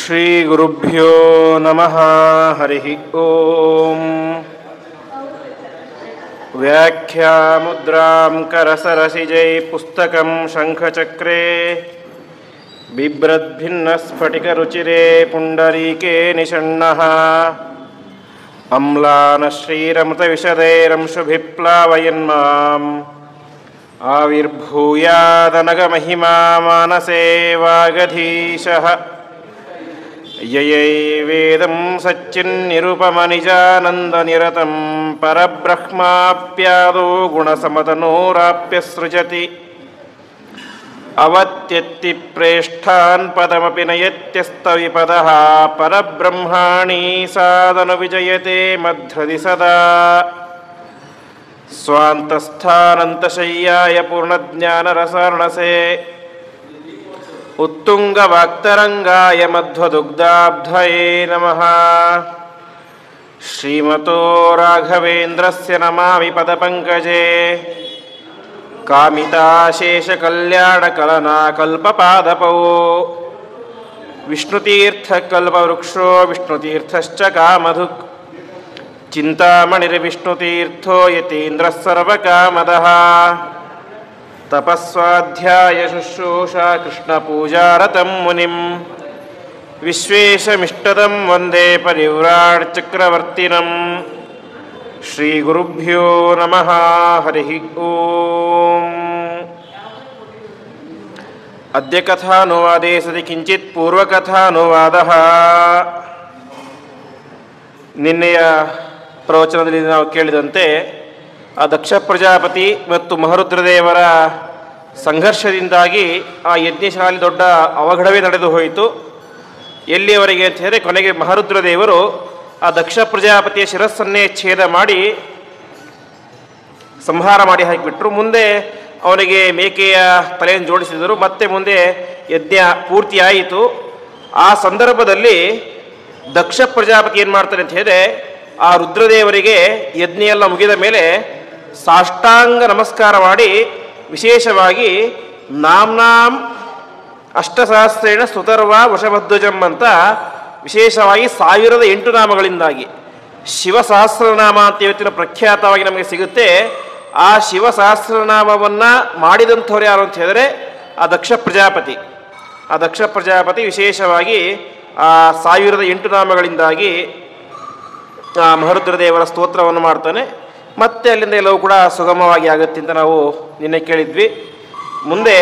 ಶ್ರೀ ಗುರುಭ್ಯೋ ನಮಃ. ಹರಿ ಓಂ. ವ್ಯಾಖ್ಯಾಮುದ್ರಾಂ ಕರಸರಸಿಜೈ ಪುಸ್ತಕಂ ಶಂಖಚಕ್ರೆ ಬಿಭ್ರದ್ಭಿನ್ನಸ್ಫಟಿಕರುಚಿರೆ ಪುಂಡರೀಕೆ ನಿಷಣ್ಣಃ ಅಮ್ಲಾನಶ್ರೀರಮೃತವಿಶದೈರಂಶುಭಿಪ್ಲಾವಯನ್ಮಾಂ ಆವಿರ್ಭೂಯಾದನಗಮಹಿಮಾ ಮಾನಸೇ ವಾಗಧೀಶಃ ಯಯೈವೇದಂ ಸಚ್ಚಿನ್ನಿರುಪಮನಿಜಾನಂದನಿರತಂ ಪರಬ್ರಹ್ಮಾಪ್ಯಾದೋ ಗುಣಸಮತನೋರಾಪ್ಯಸೃಜತಿ ಅವತ್ಯತ್ತಿ ಪ್ರೇಷ್ಠಾನ್ ಪದಮಪಿ ನಯತ್ಯಸ್ತವಿಪದಃ ಪರಬ್ರಹ್ಮಾಣಿ ಸಾದನು ವಿಜಯತೆ ಮಧ್ರದಿ ಸದಾ ಸ್ವಾಂತಸ್ಥಾನಂತಶಯ್ಯಾಯ ಪೂರ್ಣಜ್ಞಾನರಸಾರ್ಣಸೆ ಉತ್ತುಂಗವಾಕ್ತರಂಗಾಯ ಮಧ್ವದುಗ್ಧಾಬ್ಧಯೇ ನಮಃ. ಶ್ರೀಮತೋ ರಾಘವೇಂದ್ರಸ್ಯ ನಮಾಮಿ ಪದಪಂಕಜೇ ಕಾಮಿತಾಶೇಷಕಲ್ಯಾಣಕಲನಾ ಕಲ್ಪಪಾದಪೌ ವಿಷ್ಣುತೀರ್ಥಕಲ್ಪವೃಕ್ಷೋ ವಿಷ್ಣುತೀರ್ಥಶ್ಚ ಕಾಮಧುಕ್ ಚಿಂತಾಮಣಿರ್ವಿಷ್ಣುತೀರ್ಥೋ ಯತೀಂದ್ರಃ ಸರ್ವಕಾಮದಃ ತಪಸ್ವಾಧ್ಯಾಯ ಶುಶ್ರೂಷಾ ಕೃಷ್ಣಪೂಜಾರತಂ ಮುನಿಂ ವಿಶ್ವೇಶಮಿಷ್ಟದಂ ವಂದೇ ಪರಿವ್ರಾಟ್ ಚಕ್ರವರ್ತಿನಂ. ಶ್ರೀ ಗುರುಭ್ಯೋ ನಮಃ. ಹರಿ ಓಂ. ಅದ್ಯ ಕಥಾನುವಾದೇ ಸತಿ ಕಿಂಚಿತ್ ಪೂರ್ವಕಥಾನುವಾದಃ. ನಿನ್ನೆಯ ಪ್ರವಚನದಲ್ಲಿ ನಾವು ಕೇಳಿದಂತೆ ಆ ದಕ್ಷ ಪ್ರಜಾಪತಿ ಮತ್ತು ಮಹರುದ್ರದೇವರ ಸಂಘರ್ಷದಿಂದಾಗಿ ಆ ಯಜ್ಞಶಾಲೆ ದೊಡ್ಡ ಅವಘಡವೇ ನಡೆದು ಹೋಯಿತು. ಎಲ್ಲಿಯವರೆಗೆ ಅಂತ ಹೇಳಿದರೆ, ಕೊನೆಗೆ ಮಹರುದ್ರದೇವರು ಆ ದಕ್ಷ ಪ್ರಜಾಪತಿಯ ಶಿರಸ್ಸನ್ನೇ ಛೇದ ಮಾಡಿ ಸಂಹಾರ ಮಾಡಿ ಹಾಕಿಬಿಟ್ರು. ಮುಂದೆ ಅವನಿಗೆ ಮೇಕೆಯ ತಲೆಯನ್ನು ಜೋಡಿಸಿದರು. ಮತ್ತೆ ಮುಂದೆ ಯಜ್ಞ ಪೂರ್ತಿಯಾಯಿತು. ಆ ಸಂದರ್ಭದಲ್ಲಿ ದಕ್ಷ ಪ್ರಜಾಪತಿ ಏನು ಮಾಡ್ತಾರೆ ಅಂತ ಹೇಳಿದ್ರೆ, ಆ ರುದ್ರದೇವರಿಗೆ ಯಜ್ಞ ಎಲ್ಲ ಮುಗಿದ ಮೇಲೆ ಸಾಷ್ಟಾಂಗ ನಮಸ್ಕಾರ ಮಾಡಿ ವಿಶೇಷವಾಗಿ ನಾಮ್ನಾಂ ಅಷ್ಟಸಹಸ್ರೇಣ ಸ್ತುತರ್ವ ವಶಮಧ್ವಜಂ ಅಂತ ವಿಶೇಷವಾಗಿ 1008 ನಾಮಗಳಿಂದಾಗಿ ಶಿವಸಹಸ್ರನಾಮ ಅಂತ ಇವತ್ತಿನ ಪ್ರಖ್ಯಾತವಾಗಿ ನಮಗೆ ಸಿಗುತ್ತೆ. ಆ ಶಿವಸಹಸ್ರನಾಮವನ್ನು ಮಾಡಿದಂಥವ್ರು ಯಾರು ಅಂತ ಹೇಳಿದ್ರೆ ಆ ದಕ್ಷ ಪ್ರಜಾಪತಿ. ಆ ದಕ್ಷ ಪ್ರಜಾಪತಿ ವಿಶೇಷವಾಗಿ ಆ 1008 ನಾಮಗಳಿಂದಾಗಿ ಮಹರುದ್ರದೇವರ ಸ್ತೋತ್ರವನ್ನು ಮಾಡ್ತಾನೆ. ಮತ್ತೆ ಅಲ್ಲಿಂದ ಎಲ್ಲವೂ ಕೂಡ ಸುಗಮವಾಗಿ ಆಗುತ್ತೆ ಅಂತ ನಾವು ನಿನ್ನೆ ಕೇಳಿದ್ವಿ. ಮುಂದೆ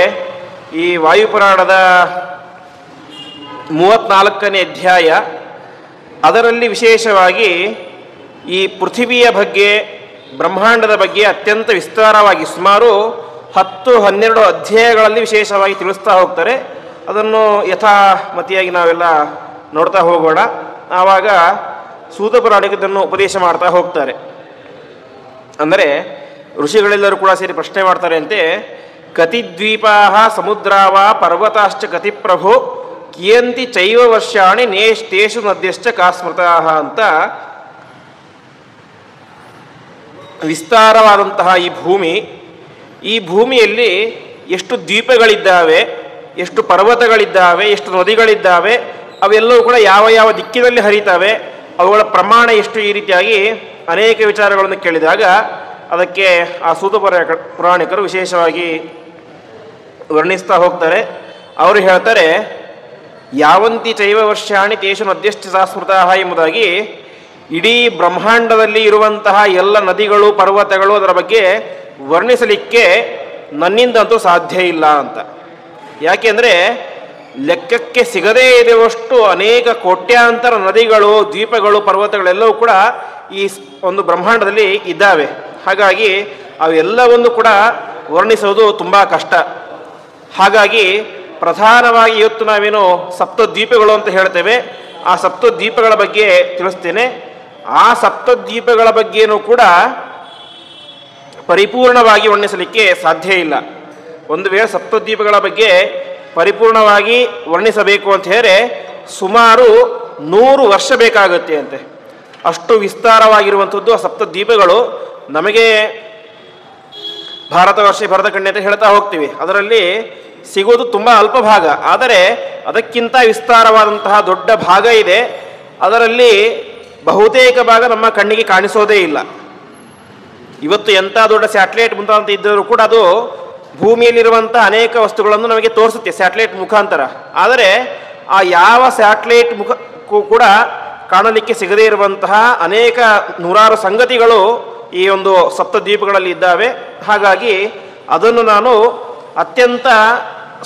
ಈ ವಾಯುಪುರಾಣದ 34ನೇ ಅಧ್ಯಾಯ, ಅದರಲ್ಲಿ ವಿಶೇಷವಾಗಿ ಈ ಪೃಥಿವಿಯ ಬಗ್ಗೆ, ಬ್ರಹ್ಮಾಂಡದ ಬಗ್ಗೆ ಅತ್ಯಂತ ವಿಸ್ತಾರವಾಗಿ ಸುಮಾರು 10-12 ಅಧ್ಯಾಯಗಳಲ್ಲಿ ವಿಶೇಷವಾಗಿ ತಿಳಿಸ್ತಾ ಹೋಗ್ತಾರೆ. ಅದನ್ನು ಯಥಾಮತಿಯಾಗಿ ನಾವೆಲ್ಲ ನೋಡ್ತಾ ಹೋಗೋಣ. ಆವಾಗ ಸೂತ ಪುರಾಣಿಕದನ್ನು ಉಪದೇಶ ಮಾಡ್ತಾ ಹೋಗ್ತಾರೆ. ಅಂದರೆ ಋಷಿಗಳೆಲ್ಲರೂ ಕೂಡ ಸೇರಿ ಪ್ರಶ್ನೆ ಮಾಡ್ತಾರೆ ಅಂತೆ, ಕತಿದ್ವೀಪಾ ಸಮುದ್ರಾವ ಪರ್ವತಾಶ್ಚ ಕತಿ ಪ್ರಭು ಕಿಯಂತಿ ಚೈವ ವರ್ಷಾಣಿ ನೇಷ್ಟೇಷು ನದ್ಯಶ್ಚ ಕಾಸ್ಮೃತಾ ಅಂತ. ವಿಸ್ತಾರವಾದಂತಹ ಈ ಭೂಮಿಯಲ್ಲಿ ಎಷ್ಟು ದ್ವೀಪಗಳಿದ್ದಾವೆ, ಎಷ್ಟು ಪರ್ವತಗಳಿದ್ದಾವೆ, ಎಷ್ಟು ನದಿಗಳಿದ್ದಾವೆ, ಅವೆಲ್ಲವೂ ಕೂಡ ಯಾವ ಯಾವ ದಿಕ್ಕಿನಲ್ಲಿ ಹರಿತಾವೆ, ಅವುಗಳ ಪ್ರಮಾಣ ಎಷ್ಟು, ಈ ರೀತಿಯಾಗಿ ಅನೇಕ ವಿಚಾರಗಳನ್ನು ಕೇಳಿದಾಗ ಅದಕ್ಕೆ ಆ ಸೂತ ಪುರಾಣಿಕರು ವಿಶೇಷವಾಗಿ ವರ್ಣಿಸ್ತಾ ಹೋಗ್ತಾರೆ. ಅವರು ಹೇಳ್ತಾರೆ, ಯಾವಂತಿ ಚೈವ ವರ್ಷಾಣಿ ತೇಷು ನದ್ಯಶ್ಚ ಸಾಸ್ಮೃತಾ ಎಂಬುದಾಗಿ ಇಡೀ ಬ್ರಹ್ಮಾಂಡದಲ್ಲಿ ಇರುವಂತಹ ಎಲ್ಲ ನದಿಗಳು ಪರ್ವತಗಳು ಅದರ ಬಗ್ಗೆ ವರ್ಣಿಸಲಿಕ್ಕೆ ನನ್ನಿಂದಂತೂ ಸಾಧ್ಯ ಇಲ್ಲ ಅಂತ. ಯಾಕೆಂದರೆ ಲೆಕ್ಕಕ್ಕೆ ಸಿಗದೇ ಇರುವಷ್ಟು ಅನೇಕ ಕೋಟ್ಯಾಂತರ ನದಿಗಳು, ದ್ವೀಪಗಳು, ಪರ್ವತಗಳೆಲ್ಲವೂ ಕೂಡ ಈ ಒಂದು ಬ್ರಹ್ಮಾಂಡದಲ್ಲಿ ಇದ್ದಾವೆ. ಹಾಗಾಗಿ ಅವೆಲ್ಲವನ್ನು ಕೂಡ ವರ್ಣಿಸೋದು ತುಂಬ ಕಷ್ಟ. ಹಾಗಾಗಿ ಪ್ರಧಾನವಾಗಿ ಇವತ್ತು ನಾವೇನು ಸಪ್ತದ್ವೀಪಗಳು ಅಂತ ಹೇಳ್ತೇವೆ, ಆ ಸಪ್ತದ್ವೀಪಗಳ ಬಗ್ಗೆ ತಿಳಿಸ್ತೇನೆ. ಆ ಸಪ್ತದ್ವೀಪಗಳ ಬಗ್ಗೆಯೂ ಕೂಡ ಪರಿಪೂರ್ಣವಾಗಿ ವರ್ಣಿಸಲಿಕ್ಕೆ ಸಾಧ್ಯ ಇಲ್ಲ. ಒಂದು ವೇಳೆ ಸಪ್ತದ್ವೀಪಗಳ ಬಗ್ಗೆ ಪರಿಪೂರ್ಣವಾಗಿ ವರ್ಣಿಸಬೇಕು ಅಂತ ಹೇಳಿದ್ರೆ ಸುಮಾರು 100 ವರ್ಷ ಬೇಕಾಗುತ್ತೆ ಅಂತೆ. ಅಷ್ಟು ವಿಸ್ತಾರವಾಗಿರುವಂಥದ್ದು ಆ ಸಪ್ತದ್ವೀಪಗಳು. ನಮಗೆ ಭಾರತವರ್ಷ ಭರತಖಂಡ ಅಂತ ಹೇಳ್ತಾ ಹೋಗ್ತೀವಿ. ಅದರಲ್ಲಿ ಸಿಗೋದು ತುಂಬ ಅಲ್ಪ ಭಾಗ. ಆದರೆ ಅದಕ್ಕಿಂತ ವಿಸ್ತಾರವಾದಂತಹ ದೊಡ್ಡ ಭಾಗ ಇದೆ. ಅದರಲ್ಲಿ ಬಹುತೇಕ ಭಾಗ ನಮ್ಮ ಕಣ್ಣಿಗೆ ಕಾಣಿಸೋದೇ ಇಲ್ಲ. ಇವತ್ತು ಎಂಥ ದೊಡ್ಡ ಸ್ಯಾಟಲೈಟ್ ಮುಂತಾದಂಥ ಇದ್ದರೂ ಕೂಡ ಅದು ಭೂಮಿಯಲ್ಲಿರುವಂಥ ಅನೇಕ ವಸ್ತುಗಳನ್ನು ನಮಗೆ ತೋರಿಸುತ್ತೆ ಸ್ಯಾಟಲೈಟ್ ಮುಖಾಂತರ. ಆದರೆ ಆ ಯಾವ ಸ್ಯಾಟಲೈಟ್ ಕೂಡ ಕಾಣಲಿಕ್ಕೆ ಸಿಗದೇ ಇರುವಂತಹ ಅನೇಕ ನೂರಾರು ಸಂಗತಿಗಳು ಈ ಒಂದು ಸಪ್ತದ್ವೀಪಗಳಲ್ಲಿ ಇದ್ದಾವೆ. ಹಾಗಾಗಿ ಅದನ್ನು ನಾನು ಅತ್ಯಂತ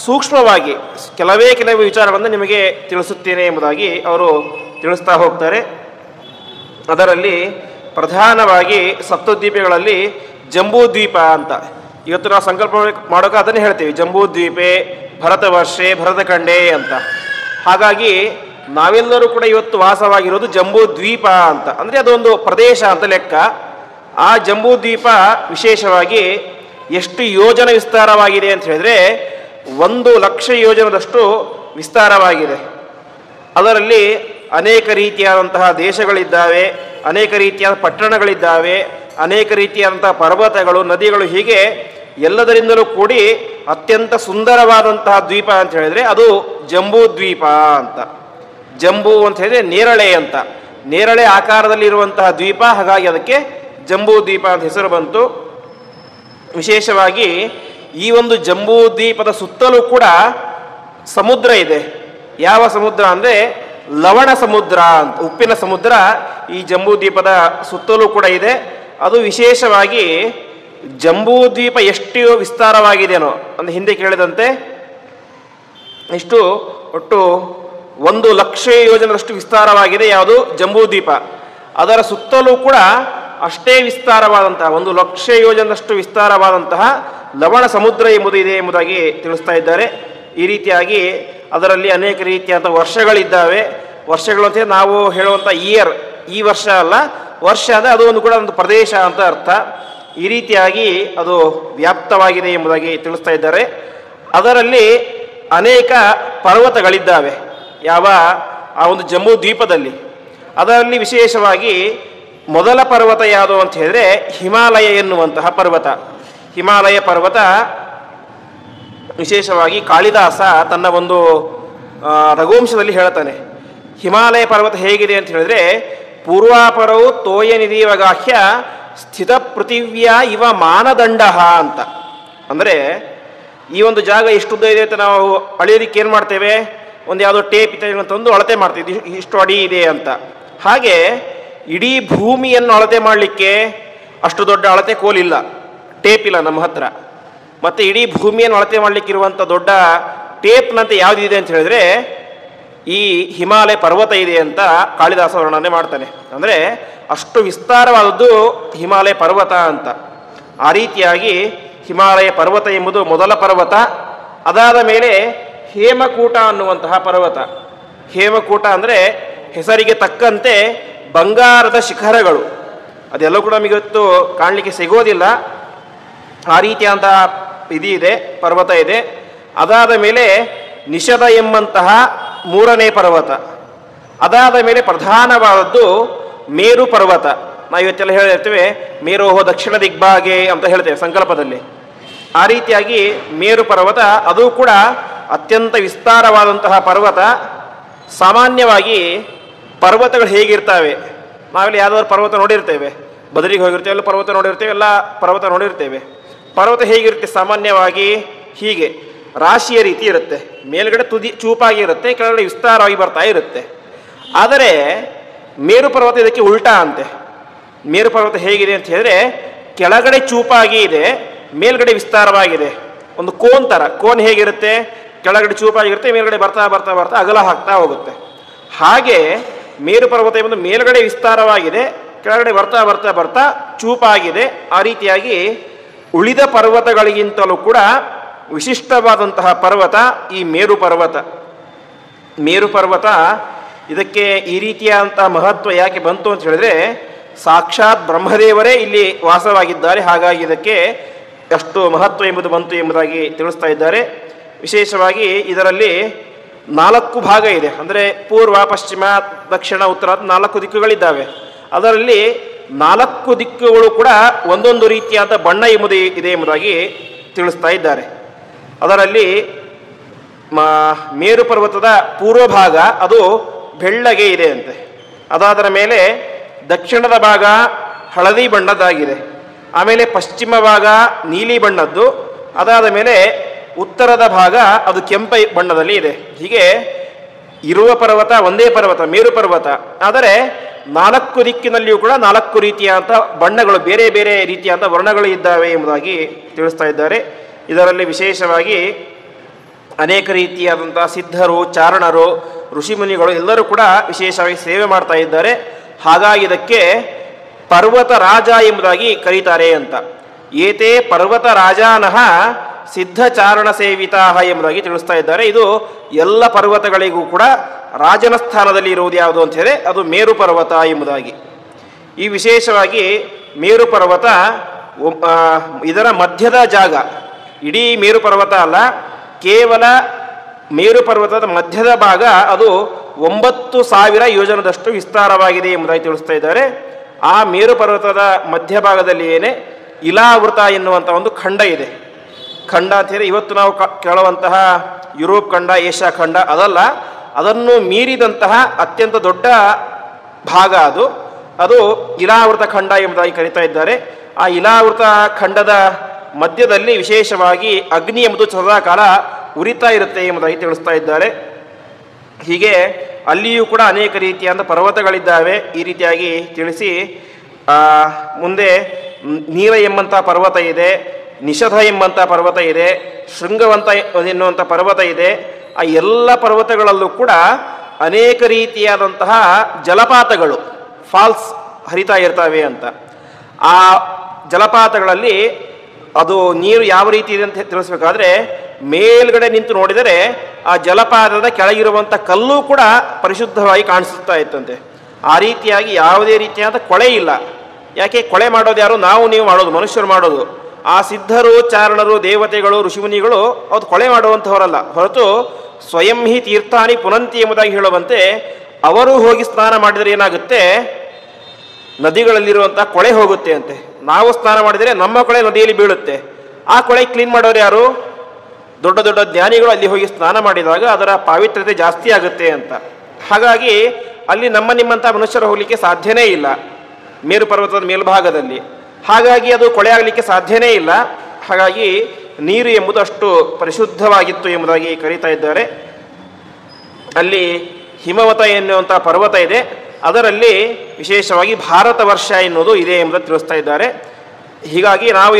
ಸೂಕ್ಷ್ಮವಾಗಿ ಕೆಲವೇ ವಿಚಾರಗಳನ್ನು ನಿಮಗೆ ತಿಳಿಸುತ್ತೇನೆ ಎಂಬುದಾಗಿ ಅವರು ತಿಳಿಸ್ತಾ ಹೋಗ್ತಾರೆ. ಅದರಲ್ಲಿ ಪ್ರಧಾನವಾಗಿ ಸಪ್ತದ್ವೀಪಗಳಲ್ಲಿ ಜಂಬೂದ್ವೀಪ ಅಂತ ಇವತ್ತು ನಾವು ಸಂಕಲ್ಪ ಮಾಡೋಕೆ ಅದನ್ನೇ ಹೇಳ್ತೀವಿ, ಜಂಬೂದ್ವೀಪೆ ಭರತವರ್ಷೆ ಭರತಖಂಡೇ ಅಂತ. ಹಾಗಾಗಿ ನಾವೆಲ್ಲರೂ ಕೂಡ ಇವತ್ತು ವಾಸವಾಗಿರೋದು ಜಂಬೂದ್ವೀಪ ಅಂತ, ಅಂದರೆ ಅದೊಂದು ಪ್ರದೇಶ ಅಂತ ಲೆಕ್ಕ. ಆ ಜಂಬೂದ್ವೀಪ ವಿಶೇಷವಾಗಿ ಎಷ್ಟು ಯೋಜನೆ ವಿಸ್ತಾರವಾಗಿದೆ ಅಂತ ಹೇಳಿದ್ರೆ 1,00,000 ಯೋಜನದಷ್ಟು ವಿಸ್ತಾರವಾಗಿದೆ. ಅದರಲ್ಲಿ ಅನೇಕ ರೀತಿಯಾದಂತಹ ದೇಶಗಳಿದ್ದಾವೆ, ಅನೇಕ ರೀತಿಯಾದ ಪಟ್ಟಣಗಳಿದ್ದಾವೆ, ಅನೇಕ ರೀತಿಯಾದಂತಹ ಪರ್ವತಗಳು, ನದಿಗಳು, ಹೀಗೆ ಎಲ್ಲದರಿಂದಲೂ ಕೂಡಿ ಅತ್ಯಂತ ಸುಂದರವಾದಂತಹ ದ್ವೀಪ ಅಂತ ಹೇಳಿದ್ರೆ ಅದು ಜಂಬೂದ್ವೀಪ ಅಂತ. ಜಂಬೂ ಅಂತ ಹೇಳಿದ್ರೆ ನೇರಳೆ ಅಂತ, ನೇರಳೆ ಆಕಾರದಲ್ಲಿರುವಂತಹ ದ್ವೀಪ, ಹಾಗಾಗಿ ಅದಕ್ಕೆ ಜಂಬೂದ್ವೀಪ ಅಂತ ಹೆಸರು ಬಂತು. ವಿಶೇಷವಾಗಿ ಈ ಒಂದು ಜಂಬೂದ್ವೀಪದ ಸುತ್ತಲೂ ಕೂಡ ಸಮುದ್ರ ಇದೆ. ಯಾವ ಸಮುದ್ರ ಅಂದರೆ ಲವಣ ಸಮುದ್ರ ಅಂತ, ಉಪ್ಪಿನ ಸಮುದ್ರ ಈ ಜಂಬೂದ್ವೀಪದ ಸುತ್ತಲೂ ಕೂಡ ಇದೆ. ಅದು ವಿಶೇಷವಾಗಿ ಜಂಬೂದ್ವೀಪ ಎಷ್ಟು ವಿಸ್ತಾರವಾಗಿದೆಯೋ ಅಂದರೆ ಹಿಂದೆ ಕೇಳಿದಂತೆ ಇಷ್ಟು ಒಟ್ಟು 1,00,000 ಯೋಜನದಷ್ಟು ವಿಸ್ತಾರವಾಗಿದೆ ಯಾವುದು ಜಂಬೂದ್ವೀಪ. ಅದರ ಸುತ್ತಲೂ ಕೂಡ ಅಷ್ಟೇ ವಿಸ್ತಾರವಾದಂತಹ 1,00,000 ಯೋಜನದಷ್ಟು ವಿಸ್ತಾರವಾದಂತಹ ಲವಣ ಸಮುದ್ರ ಎಂಬುದು ಇದೆ ಎಂಬುದಾಗಿ ತಿಳಿಸ್ತಾ ಇದ್ದಾರೆ. ಈ ರೀತಿಯಾಗಿ ಅದರಲ್ಲಿ ಅನೇಕ ರೀತಿಯಾದ ವರ್ಷಗಳಿದ್ದಾವೆ. ವರ್ಷಗಳು ಅಂತ ನಾವು ಹೇಳುವಂಥ ಇಯರ್, ಈ ವರ್ಷ ಅಲ್ಲ, ವರ್ಷ ಅಂದರೆ ಅದು ಒಂದು ಕೂಡ ಒಂದು ಪ್ರದೇಶ ಅಂತ ಅರ್ಥ. ಈ ರೀತಿಯಾಗಿ ಅದು ವ್ಯಾಪ್ತವಾಗಿದೆ ಎಂಬುದಾಗಿ ತಿಳಿಸ್ತಾ ಇದ್ದಾರೆ. ಅದರಲ್ಲಿ ಅನೇಕ ಪರ್ವತಗಳಿದ್ದಾವೆ ಯಾವ ಆ ಒಂದು ಜಂಬೂ ದ್ವೀಪದಲ್ಲಿ. ಅದರಲ್ಲಿ ವಿಶೇಷವಾಗಿ ಮೊದಲ ಪರ್ವತ ಯಾವುದು ಅಂತ ಹೇಳಿದ್ರೆ ಹಿಮಾಲಯ ಎನ್ನುವಂತಹ ಪರ್ವತ. ಹಿಮಾಲಯ ಪರ್ವತ ವಿಶೇಷವಾಗಿ ಕಾಳಿದಾಸ ತನ್ನ ಒಂದು ರಘುವಂಶದಲ್ಲಿ ಹೇಳ್ತಾನೆ. ಹಿಮಾಲಯ ಪರ್ವತ ಹೇಗಿದೆ ಅಂತ ಹೇಳಿದ್ರೆ ಪೂರ್ವಾಪರವು ತೋಯ ನಿಧಿವಗಾಹ್ಯ ಸ್ಥಿತ ಪೃಥಿವ್ಯ ಇವ ಮಾನದಂಡ ಅಂತ. ಅಂದರೆ ಈ ಒಂದು ಜಾಗ ಇಷ್ಟುದ್ದ ಇದೆ ಅಂತ ನಾವು ಅಳೆಯೋದಕ್ಕೆ ಏನು ಮಾಡ್ತೇವೆ, ಒಂದು ಯಾವುದೋ ಟೇಪ್ ಇತ್ಯಾದಿ ಅಂತಂದು ಅಳತೆ ಮಾಡ್ತೀವಿ, ಇಷ್ಟು ಅಡಿ ಇದೆ ಅಂತ. ಹಾಗೆ ಇಡೀ ಭೂಮಿಯನ್ನು ಅಳತೆ ಮಾಡಲಿಕ್ಕೆ ಅಷ್ಟು ದೊಡ್ಡ ಅಳತೆ ಕೋಲಿಲ್ಲ, ಟೇಪ್ ಇಲ್ಲ ನಮ್ಮ ಹತ್ರ. ಮತ್ತು ಇಡೀ ಭೂಮಿಯನ್ನು ಅಳತೆ ಮಾಡಲಿಕ್ಕಿರುವಂಥ ದೊಡ್ಡ ಟೇಪ್ನಂತೆ ಯಾವುದಿದೆ ಅಂತ ಹೇಳಿದ್ರೆ ಈ ಹಿಮಾಲಯ ಪರ್ವತ ಇದೆ ಅಂತ ಕಾಳಿದಾಸ ವರ್ಣನೆ ಮಾಡ್ತಾನೆ. ಅಂದರೆ ಅಷ್ಟು ವಿಸ್ತಾರವಾದದ್ದು ಹಿಮಾಲಯ ಪರ್ವತ ಅಂತ. ಆ ರೀತಿಯಾಗಿ ಹಿಮಾಲಯ ಪರ್ವತ ಎಂಬುದು ಮೊದಲ ಪರ್ವತ. ಅದಾದ ಮೇಲೆ ಹೇಮಕೂಟ ಅನ್ನುವಂತಹ ಪರ್ವತ. ಹೇಮಕೂಟ ಅಂದರೆ ಹೆಸರಿಗೆ ತಕ್ಕಂತೆ ಬಂಗಾರದ ಶಿಖರಗಳು. ಅದೆಲ್ಲ ಕೂಡ ನಮಗಿವತ್ತು ಕಾಣಲಿಕ್ಕೆ ಸಿಗೋದಿಲ್ಲ. ಆ ರೀತಿಯಾದಂತಹ ಇದೆ, ಪರ್ವತ ಇದೆ. ಅದಾದ ಮೇಲೆ ನಿಷದ ಎಂಬಂತಹ 3ನೇ ಪರ್ವತ. ಅದಾದ ಮೇಲೆ ಪ್ರಧಾನವಾದದ್ದು ಮೇರು ಪರ್ವತ. ನಾವು ಇವತ್ತೆಲ್ಲ ಹೇಳಿರ್ತೇವೆ ಮೇರೋಹೋ ದಕ್ಷಿಣ ದಿಗ್ಭಾಗೆ ಅಂತ ಹೇಳ್ತೇವೆ ಸಂಕಲ್ಪದಲ್ಲಿ. ಆ ರೀತಿಯಾಗಿ ಮೇರು ಪರ್ವತ ಅದು ಕೂಡ ಅತ್ಯಂತ ವಿಸ್ತಾರವಾದಂತಹ ಪರ್ವತ. ಸಾಮಾನ್ಯವಾಗಿ ಪರ್ವತಗಳು ಹೇಗಿರ್ತವೆ, ನಾವೆಲ್ಲ ಯಾವುದಾದ್ರು ಪರ್ವತ ನೋಡಿರ್ತೇವೆ, ಬದರಿಗೆ ಹೋಗಿರ್ತೇವೆ, ಎಲ್ಲ ಪರ್ವತ ನೋಡಿರ್ತೇವೆ, ಎಲ್ಲ ಪರ್ವತ ನೋಡಿರ್ತೇವೆ. ಪರ್ವತ ಹೇಗಿರುತ್ತೆ ಸಾಮಾನ್ಯವಾಗಿ ಹೀಗೆ ರಾಶಿಯ ರೀತಿ ಇರುತ್ತೆ. ಮೇಲ್ಗಡೆ ತುದಿ ಚೂಪಾಗಿ ಇರುತ್ತೆ, ಕೆಳಗಡೆ ವಿಸ್ತಾರವಾಗಿ ಬರ್ತಾ ಇರುತ್ತೆ. ಆದರೆ ಮೇರು ಪರ್ವತ ಇದಕ್ಕೆ ಉಲ್ಟಾ ಅಂತೆ. ಮೇರು ಪರ್ವತ ಹೇಗಿದೆ ಅಂತ ಹೇಳಿದ್ರೆ ಕೆಳಗಡೆ ಚೂಪಾಗಿ ಇದೆ, ಮೇಲ್ಗಡೆ ವಿಸ್ತಾರವಾಗಿದೆ. ಒಂದು ಕೋನ್ ಥರ. ಕೋನ್ ಹೇಗಿರುತ್ತೆ, ಕೆಳಗಡೆ ಚೂಪಾಗಿರುತ್ತೆ, ಮೇಲ್ಗಡೆ ಬರ್ತಾ ಬರ್ತಾ ಬರ್ತಾ ಅಗಲ ಹಾಕ್ತಾ ಹೋಗುತ್ತೆ. ಹಾಗೆ ಮೇರು ಪರ್ವತ ಎಂಬುದು ಮೇಲ್ಗಡೆ ವಿಸ್ತಾರವಾಗಿದೆ, ಕೆಳಗಡೆ ಬರ್ತಾ ಬರ್ತಾ ಬರ್ತಾ ಚೂಪಾಗಿದೆ. ಆ ರೀತಿಯಾಗಿ ಉಳಿದ ಪರ್ವತಗಳಿಗಿಂತಲೂ ಕೂಡ ವಿಶಿಷ್ಟವಾದಂತಹ ಪರ್ವತ ಈ ಮೇರು ಪರ್ವತ. ಮೇರು ಪರ್ವತ ಇದಕ್ಕೆ ಈ ರೀತಿಯಾದಂತಹ ಮಹತ್ವ ಯಾಕೆ ಬಂತು ಅಂತ ಹೇಳಿದ್ರೆ ಸಾಕ್ಷಾತ್ ಬ್ರಹ್ಮದೇವರೇ ಇಲ್ಲಿ ವಾಸವಾಗಿದ್ದಾರೆ. ಹಾಗಾಗಿ ಇದಕ್ಕೆ ಎಷ್ಟು ಮಹತ್ವ ಎಂಬುದು ಬಂತು ಎಂಬುದಾಗಿ ತಿಳಿಸ್ತಾ ಇದ್ದಾರೆ. ವಿಶೇಷವಾಗಿ ಇದರಲ್ಲಿ 4 ಭಾಗ ಇದೆ. ಅಂದರೆ ಪೂರ್ವ, ಪಶ್ಚಿಮ, ದಕ್ಷಿಣ, ಉತ್ತರ 4 ದಿಕ್ಕುಗಳಿದ್ದಾವೆ. ಅದರಲ್ಲಿ 4 ದಿಕ್ಕುಗಳು ಕೂಡ ಒಂದೊಂದು ರೀತಿಯಾದ ಬಣ್ಣ ಎಂಬುದು ಇದೆ ಎಂಬುದಾಗಿ ತಿಳಿಸ್ತಾ ಇದ್ದಾರೆ. ಅದರಲ್ಲಿ ಮೇರು ಪರ್ವತದ ಪೂರ್ವ ಭಾಗ ಅದು ಬೆಳ್ಳಗೆ ಇದೆ ಅಂತೆ. ಅದಾದರ ಮೇಲೆ ದಕ್ಷಿಣದ ಭಾಗ ಹಳದಿ ಬಣ್ಣದ್ದಾಗಿದೆ. ಆಮೇಲೆ ಪಶ್ಚಿಮ ಭಾಗ ನೀಲಿ ಬಣ್ಣದ್ದು. ಅದಾದ ಮೇಲೆ ಉತ್ತರದ ಭಾಗ ಅದು ಕೆಂಪ ಬಣ್ಣದಲ್ಲಿ ಇದೆ. ಹೀಗೆ ಇರುವ ಪರ್ವತ ಒಂದೇ ಪರ್ವತ, ಮೇರು ಪರ್ವತ. ಆದರೆ 4 ದಿಕ್ಕಿನಲ್ಲಿಯೂ ಕೂಡ 4 ರೀತಿಯಾದಂಥ ಬಣ್ಣಗಳು, ಬೇರೆ ಬೇರೆ ರೀತಿಯಾದಂಥ ವರ್ಣಗಳು ಇದ್ದಾವೆ ಎಂಬುದಾಗಿ ತಿಳಿಸ್ತಾ ಇದ್ದಾರೆ. ಇದರಲ್ಲಿ ವಿಶೇಷವಾಗಿ ಅನೇಕ ರೀತಿಯಾದಂಥ ಸಿದ್ಧರು, ಚಾರಣರು, ಋಷಿಮುನಿಗಳು ಎಲ್ಲರೂ ಕೂಡ ವಿಶೇಷವಾಗಿ ಸೇವೆ ಮಾಡ್ತಾ ಇದ್ದಾರೆ. ಹಾಗಾಗಿ ಇದಕ್ಕೆ ಪರ್ವತ ರಾಜ ಎಂಬುದಾಗಿ ಕರೀತಾರೆ ಅಂತ. ಏತೇ ಪರ್ವತ ರಾಜಾನಃ ಸಿದ್ಧ ಚಾರಣ ಸೇವಿತಾ ಎಂಬುದಾಗಿ ತಿಳಿಸ್ತಾ ಇದ್ದಾರೆ. ಇದು ಎಲ್ಲ ಪರ್ವತಗಳಿಗೂ ಕೂಡ ರಾಜನ ಸ್ಥಾನದಲ್ಲಿ ಇರುವುದು ಯಾವುದು ಅಂತ ಹೇಳಿದ್ರೆ ಅದು ಮೇರು ಪರ್ವತ ಎಂಬುದಾಗಿ. ಈ ವಿಶೇಷವಾಗಿ ಮೇರು ಪರ್ವತ ಇದರ ಮಧ್ಯದ ಜಾಗ, ಇಡೀ ಮೇರು ಪರ್ವತ ಅಲ್ಲ, ಕೇವಲ ಮೇರು ಪರ್ವತದ ಮಧ್ಯದ ಭಾಗ ಅದು 9,000 ಯೋಜನದಷ್ಟು ವಿಸ್ತಾರವಾಗಿದೆ ಎಂಬುದಾಗಿ ತಿಳಿಸ್ತಾ ಇದ್ದಾರೆ. ಆ ಮೇರು ಪರ್ವತದ ಮಧ್ಯಭಾಗದಲ್ಲಿ ಏನೇ ಇಲಾವೃತ ಎನ್ನುವಂಥ ಒಂದು ಖಂಡ ಇದೆ. ಖಂಡ ಅಂತ ಹೇಳಿ ಇವತ್ತು ನಾವು ಕೇಳುವಂತಹ ಯುರೋಪ್ ಖಂಡ, ಏಷ್ಯಾ ಖಂಡ ಅದಲ್ಲ, ಅದನ್ನು ಮೀರಿದಂತಹ ಅತ್ಯಂತ ದೊಡ್ಡ ಭಾಗ ಅದು ಇಲಾವೃತ ಖಂಡ ಎಂಬುದಾಗಿ ಕರೀತಾ ಇದ್ದಾರೆ. ಆ ಇಲಾವೃತ ಖಂಡದ ಮಧ್ಯದಲ್ಲಿ ವಿಶೇಷವಾಗಿ ಅಗ್ನಿ ಎಂಬುದು ಸದಾಕಾಲ ಉರಿತಾ ಇರುತ್ತೆ ಎಂಬುದಾಗಿ ತಿಳಿಸ್ತಾ ಇದ್ದಾರೆ. ಹೀಗೆ ಅಲ್ಲಿಯೂ ಕೂಡ ಅನೇಕ ರೀತಿಯಾದ ಪರ್ವತಗಳಿದ್ದಾವೆ. ಈ ರೀತಿಯಾಗಿ ತಿಳಿಸಿ ಮುಂದೆ ನೀರ ಎಂಬಂಥ ಪರ್ವತ ಇದೆ, ನಿಷಧ ಎಂಬಂಥ ಪರ್ವತ ಇದೆ, ಶೃಂಗವಂತ ಎನ್ನುವಂಥ ಪರ್ವತ ಇದೆ. ಆ ಎಲ್ಲ ಪರ್ವತಗಳಲ್ಲೂ ಕೂಡ ಅನೇಕ ರೀತಿಯಾದಂತಹ ಜಲಪಾತಗಳು, ಫಾಲ್ಸ್ ಹರಿತಾ ಇರ್ತವೆ ಅಂತ. ಆ ಜಲಪಾತಗಳಲ್ಲಿ ಅದು ನೀರು ಯಾವ ರೀತಿ ಇದೆ ಅಂತ ತಿಳಿಸ್ಬೇಕಾದ್ರೆ ಮೇಲ್ಗಡೆ ನಿಂತು ನೋಡಿದರೆ ಆ ಜಲಪಾತದ ಕೆಳಗಿರುವಂಥ ಕಲ್ಲು ಕೂಡ ಪರಿಶುದ್ಧವಾಗಿ ಕಾಣಿಸುತ್ತಾ ಇತ್ತಂತೆ. ಆ ರೀತಿಯಾಗಿ ಯಾವುದೇ ರೀತಿಯಾದ ಕೊಳೆ ಇಲ್ಲ. ಯಾಕೆ ಕೊಳೆ ಮಾಡೋದು ಯಾರು? ನಾವು ನೀವು ಮಾಡೋದು, ಮನುಷ್ಯರು ಮಾಡೋದು. ಆ ಸಿದ್ಧರು, ಚಾರಣರು, ದೇವತೆಗಳು, ಋಷಿಮುನಿಗಳು ಅದು ಕೊಳೆ ಮಾಡುವಂಥವರಲ್ಲ. ಹೊರತು ಸ್ವಯಂ ಹಿ ತೀರ್ಥಾನಿ ಪುನಂತಿ ಎಂಬುದಾಗಿ ಹೇಳುವಂತೆ ಅವರು ಹೋಗಿ ಸ್ನಾನ ಮಾಡಿದರೆ ಏನಾಗುತ್ತೆ, ನದಿಗಳಲ್ಲಿರುವಂಥ ಕೊಳೆ ಹೋಗುತ್ತೆ ಅಂತೆ. ನಾವು ಸ್ನಾನ ಮಾಡಿದರೆ ನಮ್ಮ ಕೊಳೆ ನದಿಯಲ್ಲಿ ಬೀಳುತ್ತೆ. ಆ ಕೊಳೆ ಕ್ಲೀನ್ ಮಾಡೋರು ಯಾರು? ದೊಡ್ಡ ದೊಡ್ಡ ಜ್ಞಾನಿಗಳು ಅಲ್ಲಿ ಹೋಗಿ ಸ್ನಾನ ಮಾಡಿದಾಗ ಅದರ ಪಾವಿತ್ರ್ಯತೆ ಜಾಸ್ತಿ ಆಗುತ್ತೆ ಅಂತ. ಹಾಗಾಗಿ ಅಲ್ಲಿ ನಮ್ಮ ನಿಮ್ಮಂಥ ಮನುಷ್ಯರು ಹೋಗಲಿಕ್ಕೆ ಸಾಧ್ಯನೇ ಇಲ್ಲ ಮೇರು ಪರ್ವತದ ಮೇಲ್ಭಾಗದಲ್ಲಿ. ಹಾಗಾಗಿ ಅದು ಕೊಳೆ ಆಗಲಿಕ್ಕೆ ಸಾಧ್ಯನೇ ಇಲ್ಲ. ಹಾಗಾಗಿ ನೀರು ಎಂಬುದು ಅಷ್ಟು ಪರಿಶುದ್ಧವಾಗಿತ್ತು ಎಂಬುದಾಗಿ ಕರೀತಾ ಇದ್ದಾರೆ. ಅಲ್ಲಿ ಹಿಮವತ ಎನ್ನುವಂಥ ಪರ್ವತ ಇದೆ, ಅದರಲ್ಲಿ ವಿಶೇಷವಾಗಿ ಭಾರತ ವರ್ಷ ಎನ್ನುವುದು ಇದೆ ಎಂಬುದನ್ನು ತಿಳಿಸ್ತಾ ಇದ್ದಾರೆ. ಹೀಗಾಗಿ ನಾವು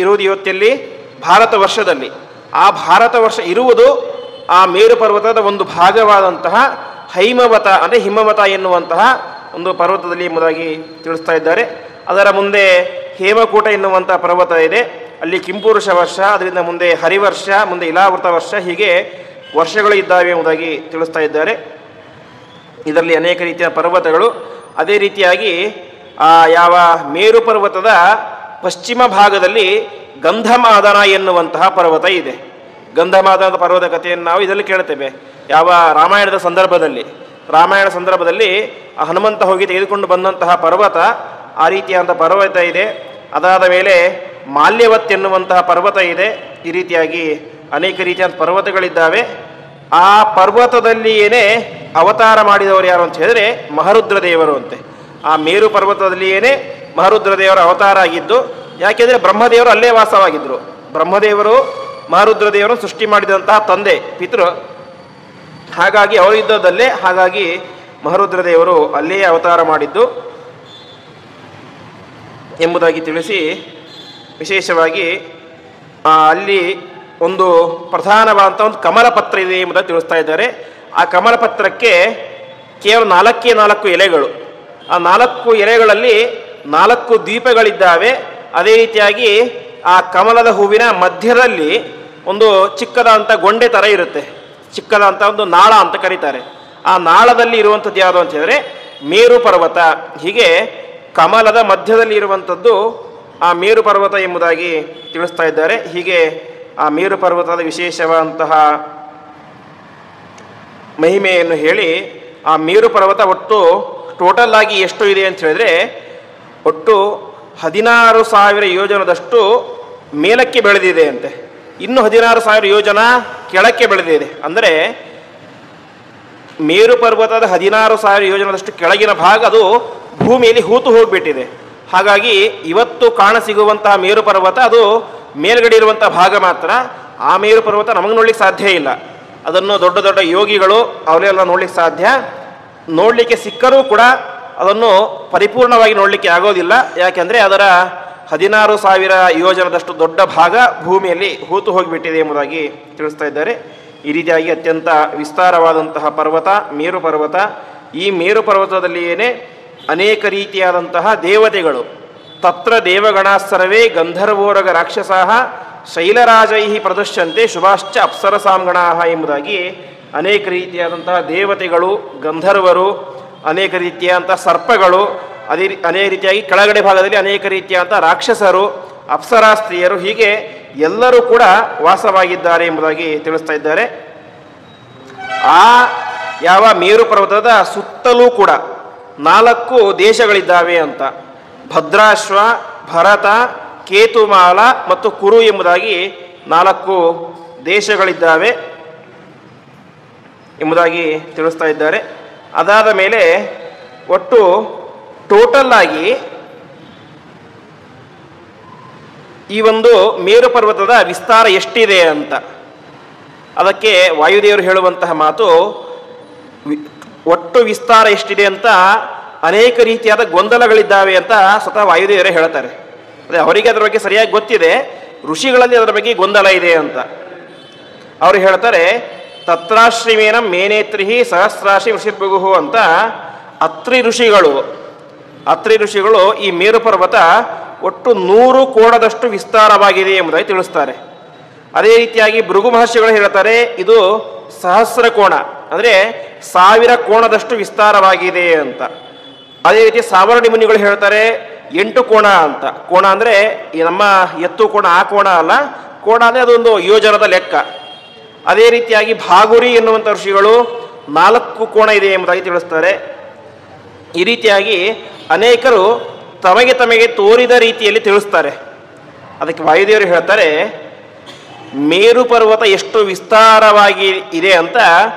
ಇರುವುದು ಇವತ್ತಲ್ಲಿ ಭಾರತ ವರ್ಷದಲ್ಲಿ. ಆ ಭಾರತ ವರ್ಷ ಇರುವುದು ಆ ಮೇರು ಪರ್ವತದ ಒಂದು ಭಾಗವಾದಂತಹ ಹೈಮವತ ಅಂದರೆ ಹಿಮವತ ಎನ್ನುವಂತಹ ಒಂದು ಪರ್ವತದಲ್ಲಿ ಎಂಬುದಾಗಿ ತಿಳಿಸ್ತಾ ಇದ್ದಾರೆ. ಅದರ ಮುಂದೆ ಹೇಮಕೂಟ ಎನ್ನುವಂಥ ಪರ್ವತ ಇದೆ, ಅಲ್ಲಿ ಕಿಂಪುರುಷ ವರ್ಷ, ಅದರಿಂದ ಮುಂದೆ ಹರಿವರ್ಷ, ಮುಂದೆ ಇಲಾವೃತ ವರ್ಷ, ಹೀಗೆ ವರ್ಷಗಳು ಇದ್ದಾವೆ ಎಂಬುದಾಗಿ ತಿಳಿಸ್ತಾ ಇದ್ದಾರೆ. ಇದರಲ್ಲಿ ಅನೇಕ ರೀತಿಯ ಪರ್ವತಗಳು. ಅದೇ ರೀತಿಯಾಗಿ ಯಾವ ಮೇರು ಪರ್ವತದ ಪಶ್ಚಿಮ ಭಾಗದಲ್ಲಿ ಗಂಧಮಾದನ ಎನ್ನುವಂತಹ ಪರ್ವತ ಇದೆ. ಗಂಧಮಾದನದ ಪರ್ವತ ಕಥೆಯನ್ನು ನಾವು ಇದರಲ್ಲಿ ಕೇಳ್ತೇವೆ. ಯಾವ ರಾಮಾಯಣ ಸಂದರ್ಭದಲ್ಲಿ ಹನುಮಂತ ಹೋಗಿ ತೆಗೆದುಕೊಂಡು ಬಂದಂತಹ ಪರ್ವತ, ಆ ರೀತಿಯಾದಂಥ ಪರ್ವತ ಇದೆ. ಅದಾದ ಮೇಲೆ ಮಾಲ್ಯವತ್ ಎನ್ನುವಂತಹ ಪರ್ವತ ಇದೆ. ಈ ರೀತಿಯಾಗಿ ಅನೇಕ ರೀತಿಯಾದ ಪರ್ವತಗಳಿದ್ದಾವೆ. ಆ ಪರ್ವತದಲ್ಲಿಯೇ ಅವತಾರ ಮಾಡಿದವರು ಯಾರು ಅಂತ ಹೇಳಿದ್ರೆ ಮಹರುದ್ರ ದೇವರು ಅಂತೆ. ಆ ಮೇರು ಪರ್ವತದಲ್ಲಿಯೇ ಮಹರುದ್ರ ದೇವರ ಅವತಾರ ಆಗಿದ್ದು. ಯಾಕೆಂದರೆ ಬ್ರಹ್ಮದೇವರು ಅಲ್ಲೇ ವಾಸವಾಗಿದ್ದರು. ಬ್ರಹ್ಮದೇವರು ಮಹರುದ್ರ ದೇವರನ್ನು ಸೃಷ್ಟಿ ಮಾಡಿದಂತಹ ತಂದೆ, ಪಿತೃ. ಹಾಗಾಗಿ ಅವರು ಇದ್ದದಲ್ಲೇ, ಹಾಗಾಗಿ ಮಹರುದ್ರ ದೇವರು ಅಲ್ಲೇ ಅವತಾರ ಮಾಡಿದ್ದು ಎಂಬುದಾಗಿ ತಿಳಿಸಿ ವಿಶೇಷವಾಗಿ ಅಲ್ಲಿ ಒಂದು ಪ್ರಧಾನವಾದಂಥ ಒಂದು ಕಮಲಪತ್ರ ಇದೆ ಎಂಬುದಾಗಿ ತಿಳಿಸ್ತಾ ಇದ್ದಾರೆ. ಆ ಕಮಲಪತ್ರಕ್ಕೆ ಕೇವಲ 4 ಎಲೆಗಳು. ಆ 4 ಎಲೆಗಳಲ್ಲಿ 4 ದ್ವೀಪಗಳಿದ್ದಾವೆ. ಅದೇ ರೀತಿಯಾಗಿ ಆ ಕಮಲದ ಹೂವಿನ ಮಧ್ಯದಲ್ಲಿ ಒಂದು ಚಿಕ್ಕದಾದಂಥ ಗೊಂಡೆ ಥರ ಇರುತ್ತೆ, ಚಿಕ್ಕದಾದಂಥ ಒಂದು ನಾಳ ಅಂತ ಕರೀತಾರೆ. ಆ ನಾಳದಲ್ಲಿ ಇರುವಂಥದ್ದು ಯಾವುದು ಅಂತ ಹೇಳಿದ್ರೆ ಮೇರು ಪರ್ವತ. ಹೀಗೆ ಕಮಲದ ಮಧ್ಯದಲ್ಲಿ ಇರುವಂಥದ್ದು ಆ ಮೇರು ಪರ್ವತ ಎಂಬುದಾಗಿ ತಿಳಿಸ್ತಾ ಇದ್ದಾರೆ. ಹೀಗೆ ಆ ಮೇರು ಪರ್ವತದ ವಿಶೇಷವಾದಂತಹ ಮಹಿಮೆಯನ್ನು ಹೇಳಿ, ಆ ಮೇರು ಪರ್ವತ ಒಟ್ಟು ಟೋಟಲ್ ಆಗಿ ಎಷ್ಟು ಇದೆ ಅಂತ ಹೇಳಿದ್ರೆ ಒಟ್ಟು 16,000 ಯೋಜನದಷ್ಟು ಮೇಲಕ್ಕೆ ಬೆಳೆದಿದೆ ಅಂತೆ. ಇನ್ನು 16,000 ಯೋಜನ ಕೆಳಕ್ಕೆ ಬೆಳೆದಿದೆ. ಅಂದರೆ ಮೇರು ಪರ್ವತದ 16,000 ಯೋಜನದಷ್ಟು ಕೆಳಗಿನ ಭಾಗ ಅದು ಭೂಮಿಯಲ್ಲಿ ಹೂತು ಹೋಗಿಬಿಟ್ಟಿದೆ. ಹಾಗಾಗಿ ಇವತ್ತು ಕಾಣಸಿಗುವಂತಹ ಮೇರು ಪರ್ವತ ಅದು ಮೇಲ್ಗಡೆ ಇರುವಂಥ ಭಾಗ ಮಾತ್ರ. ಆ ಮೇರು ಪರ್ವತ ನಮಗೆ ನೋಡ್ಲಿಕ್ಕೆ ಸಾಧ್ಯ ಇಲ್ಲ. ಅದನ್ನು ದೊಡ್ಡ ದೊಡ್ಡ ಯೋಗಿಗಳು ಅವರೆಲ್ಲ ನೋಡ್ಲಿಕ್ಕೆ ಸಾಧ್ಯ. ನೋಡಲಿಕ್ಕೆ ಸಿಕ್ಕರೂ ಕೂಡ ಅದನ್ನು ಪರಿಪೂರ್ಣವಾಗಿ ನೋಡಲಿಕ್ಕೆ ಆಗೋದಿಲ್ಲ. ಯಾಕೆಂದರೆ ಅದರ 16,000 ಯೋಜನದಷ್ಟು ದೊಡ್ಡ ಭಾಗ ಭೂಮಿಯಲ್ಲಿ ಹೂತು ಹೋಗಿಬಿಟ್ಟಿದೆ ಎಂಬುದಾಗಿ ತಿಳಿಸ್ತಾ ಇದ್ದಾರೆ. ಈ ರೀತಿಯಾಗಿ ಅತ್ಯಂತ ವಿಸ್ತಾರವಾದಂತಹ ಪರ್ವತ ಮೇರು ಪರ್ವತ. ಈ ಮೇರು ಪರ್ವತದಲ್ಲಿಯೇ ಅನೇಕ ರೀತಿಯಾದಂತಹ ದೇವತೆಗಳು, ತತ್ರ ದೇವಗಣ ಸರ್ವೇ ಗಂಧರ್ವೋರಗ ರಾಕ್ಷಸಾಹ ಶೈಲರಾಜೈ ಪ್ರದರ್ಶಂತೆ ಶುಭಾಶ್ಚ ಅಪ್ಸರಸಾಂಗಣಾಹ ಎಂಬುದಾಗಿ ಅನೇಕ ರೀತಿಯಾದಂತಹ ದೇವತೆಗಳು, ಗಂಧರ್ವರು, ಅನೇಕ ರೀತಿಯಾದಂಥ ಸರ್ಪಗಳು, ಅನೇಕ ರೀತಿಯಾಗಿ ಕೆಳಗಡೆ ಭಾಗದಲ್ಲಿ ಅನೇಕ ರೀತಿಯಾದಂಥ ರಾಕ್ಷಸರು, ಅಪ್ಸರಾ ಸ್ತ್ರೀಯರು, ಹೀಗೆ ಎಲ್ಲರೂ ಕೂಡ ವಾಸವಾಗಿದ್ದಾರೆ ಎಂಬುದಾಗಿ ತಿಳಿಸ್ತಾ ಇದ್ದಾರೆ. ಆ ಯಾವ ಮೇರು ಪರ್ವತದ ಸುತ್ತಲೂ ಕೂಡ 4 ದೇಶಗಳಿದ್ದಾವೆ ಅಂತ. ಭದ್ರಾಶ್ವ, ಭರತ, ಕೇತುಮಾಲ ಮತ್ತು ಕುರು ಎಂಬುದಾಗಿ 4 ದೇಶಗಳಿದ್ದಾವೆ ಎಂಬುದಾಗಿ ತಿಳಿಸ್ತಾ ಇದ್ದಾರೆ. ಅದಾದ ಮೇಲೆ ಒಟ್ಟು ಟೋಟಲ್ ಆಗಿ ಈ ಒಂದು ಮೇರು ಪರ್ವತದ ವಿಸ್ತಾರ ಎಷ್ಟಿದೆ ಅಂತ ಅದಕ್ಕೆ ವಾಯುದೇವರು ಹೇಳುವಂತಹ ಮಾತು, ಒಟ್ಟು ವಿಸ್ತಾರ ಎಷ್ಟಿದೆ ಅಂತ ಅನೇಕ ರೀತಿಯಾದ ಗೊಂದಲಗಳಿದ್ದಾವೆ ಅಂತ ಸ್ವತಃ ವಾಯುದೇವರೇ ಹೇಳ್ತಾರೆ. ಅದೇ ಅವರಿಗೆ ಅದರ ಬಗ್ಗೆ ಸರಿಯಾಗಿ ಗೊತ್ತಿದೆ, ಋಷಿಗಳಲ್ಲಿ ಅದರ ಬಗ್ಗೆ ಗೊಂದಲ ಇದೆ ಅಂತ ಅವರು ಹೇಳ್ತಾರೆ. ತತ್ರಾಶ್ರಿಮೇನ ಮೇನೇತ್ರಿ ಸಹಸ್ರಾಶಿ ಋಷಿರ್ಭುಗು ಅಂತ ಅತ್ರಿ ಋಷಿಗಳು ಈ ಮೇರು ಪರ್ವತ ಒಟ್ಟು 100 ಕೋಣದಷ್ಟು ವಿಸ್ತಾರವಾಗಿದೆ ಎಂಬುದಾಗಿ ತಿಳಿಸ್ತಾರೆ. ಅದೇ ರೀತಿಯಾಗಿ ಭೃಗು ಮಹರ್ಷಿಗಳು ಹೇಳ್ತಾರೆ ಇದು ಸಹಸ್ರ ಕೋಣ, ಅಂದರೆ 1000 ಕೋಣದಷ್ಟು ವಿಸ್ತಾರವಾಗಿದೆ ಅಂತ. ಅದೇ ರೀತಿ ಸಾವರ್ಣಿ ಮುನಿಗಳು ಹೇಳ್ತಾರೆ 8 ಕೋಣ ಅಂತ. ಕೋಣ ಅಂದರೆ ಈ ನಮ್ಮ ಎತ್ತು ಕೋಣ, ಆ ಕೋಣ ಅಲ್ಲ, ಕೋಣ ಅಂದರೆ ಅದೊಂದು ಯೋಜನದ ಲೆಕ್ಕ. ಅದೇ ರೀತಿಯಾಗಿ ಭಾಗುರಿ ಎನ್ನುವಂಥ ಋಷಿಗಳು 4 ಕೋಣ ಇದೆ ಎಂಬುದಾಗಿ ತಿಳಿಸ್ತಾರೆ. ಈ ರೀತಿಯಾಗಿ ಅನೇಕರು ತಮಗೆ ತೋರಿದ ರೀತಿಯಲ್ಲಿ ತಿಳಿಸ್ತಾರೆ. ಅದಕ್ಕೆ ವಾಯುದೇವರು ಹೇಳ್ತಾರೆ ಮೇರು ಪರ್ವತ ಎಷ್ಟು ವಿಸ್ತಾರವಾಗಿ ಇದೆ ಅಂತ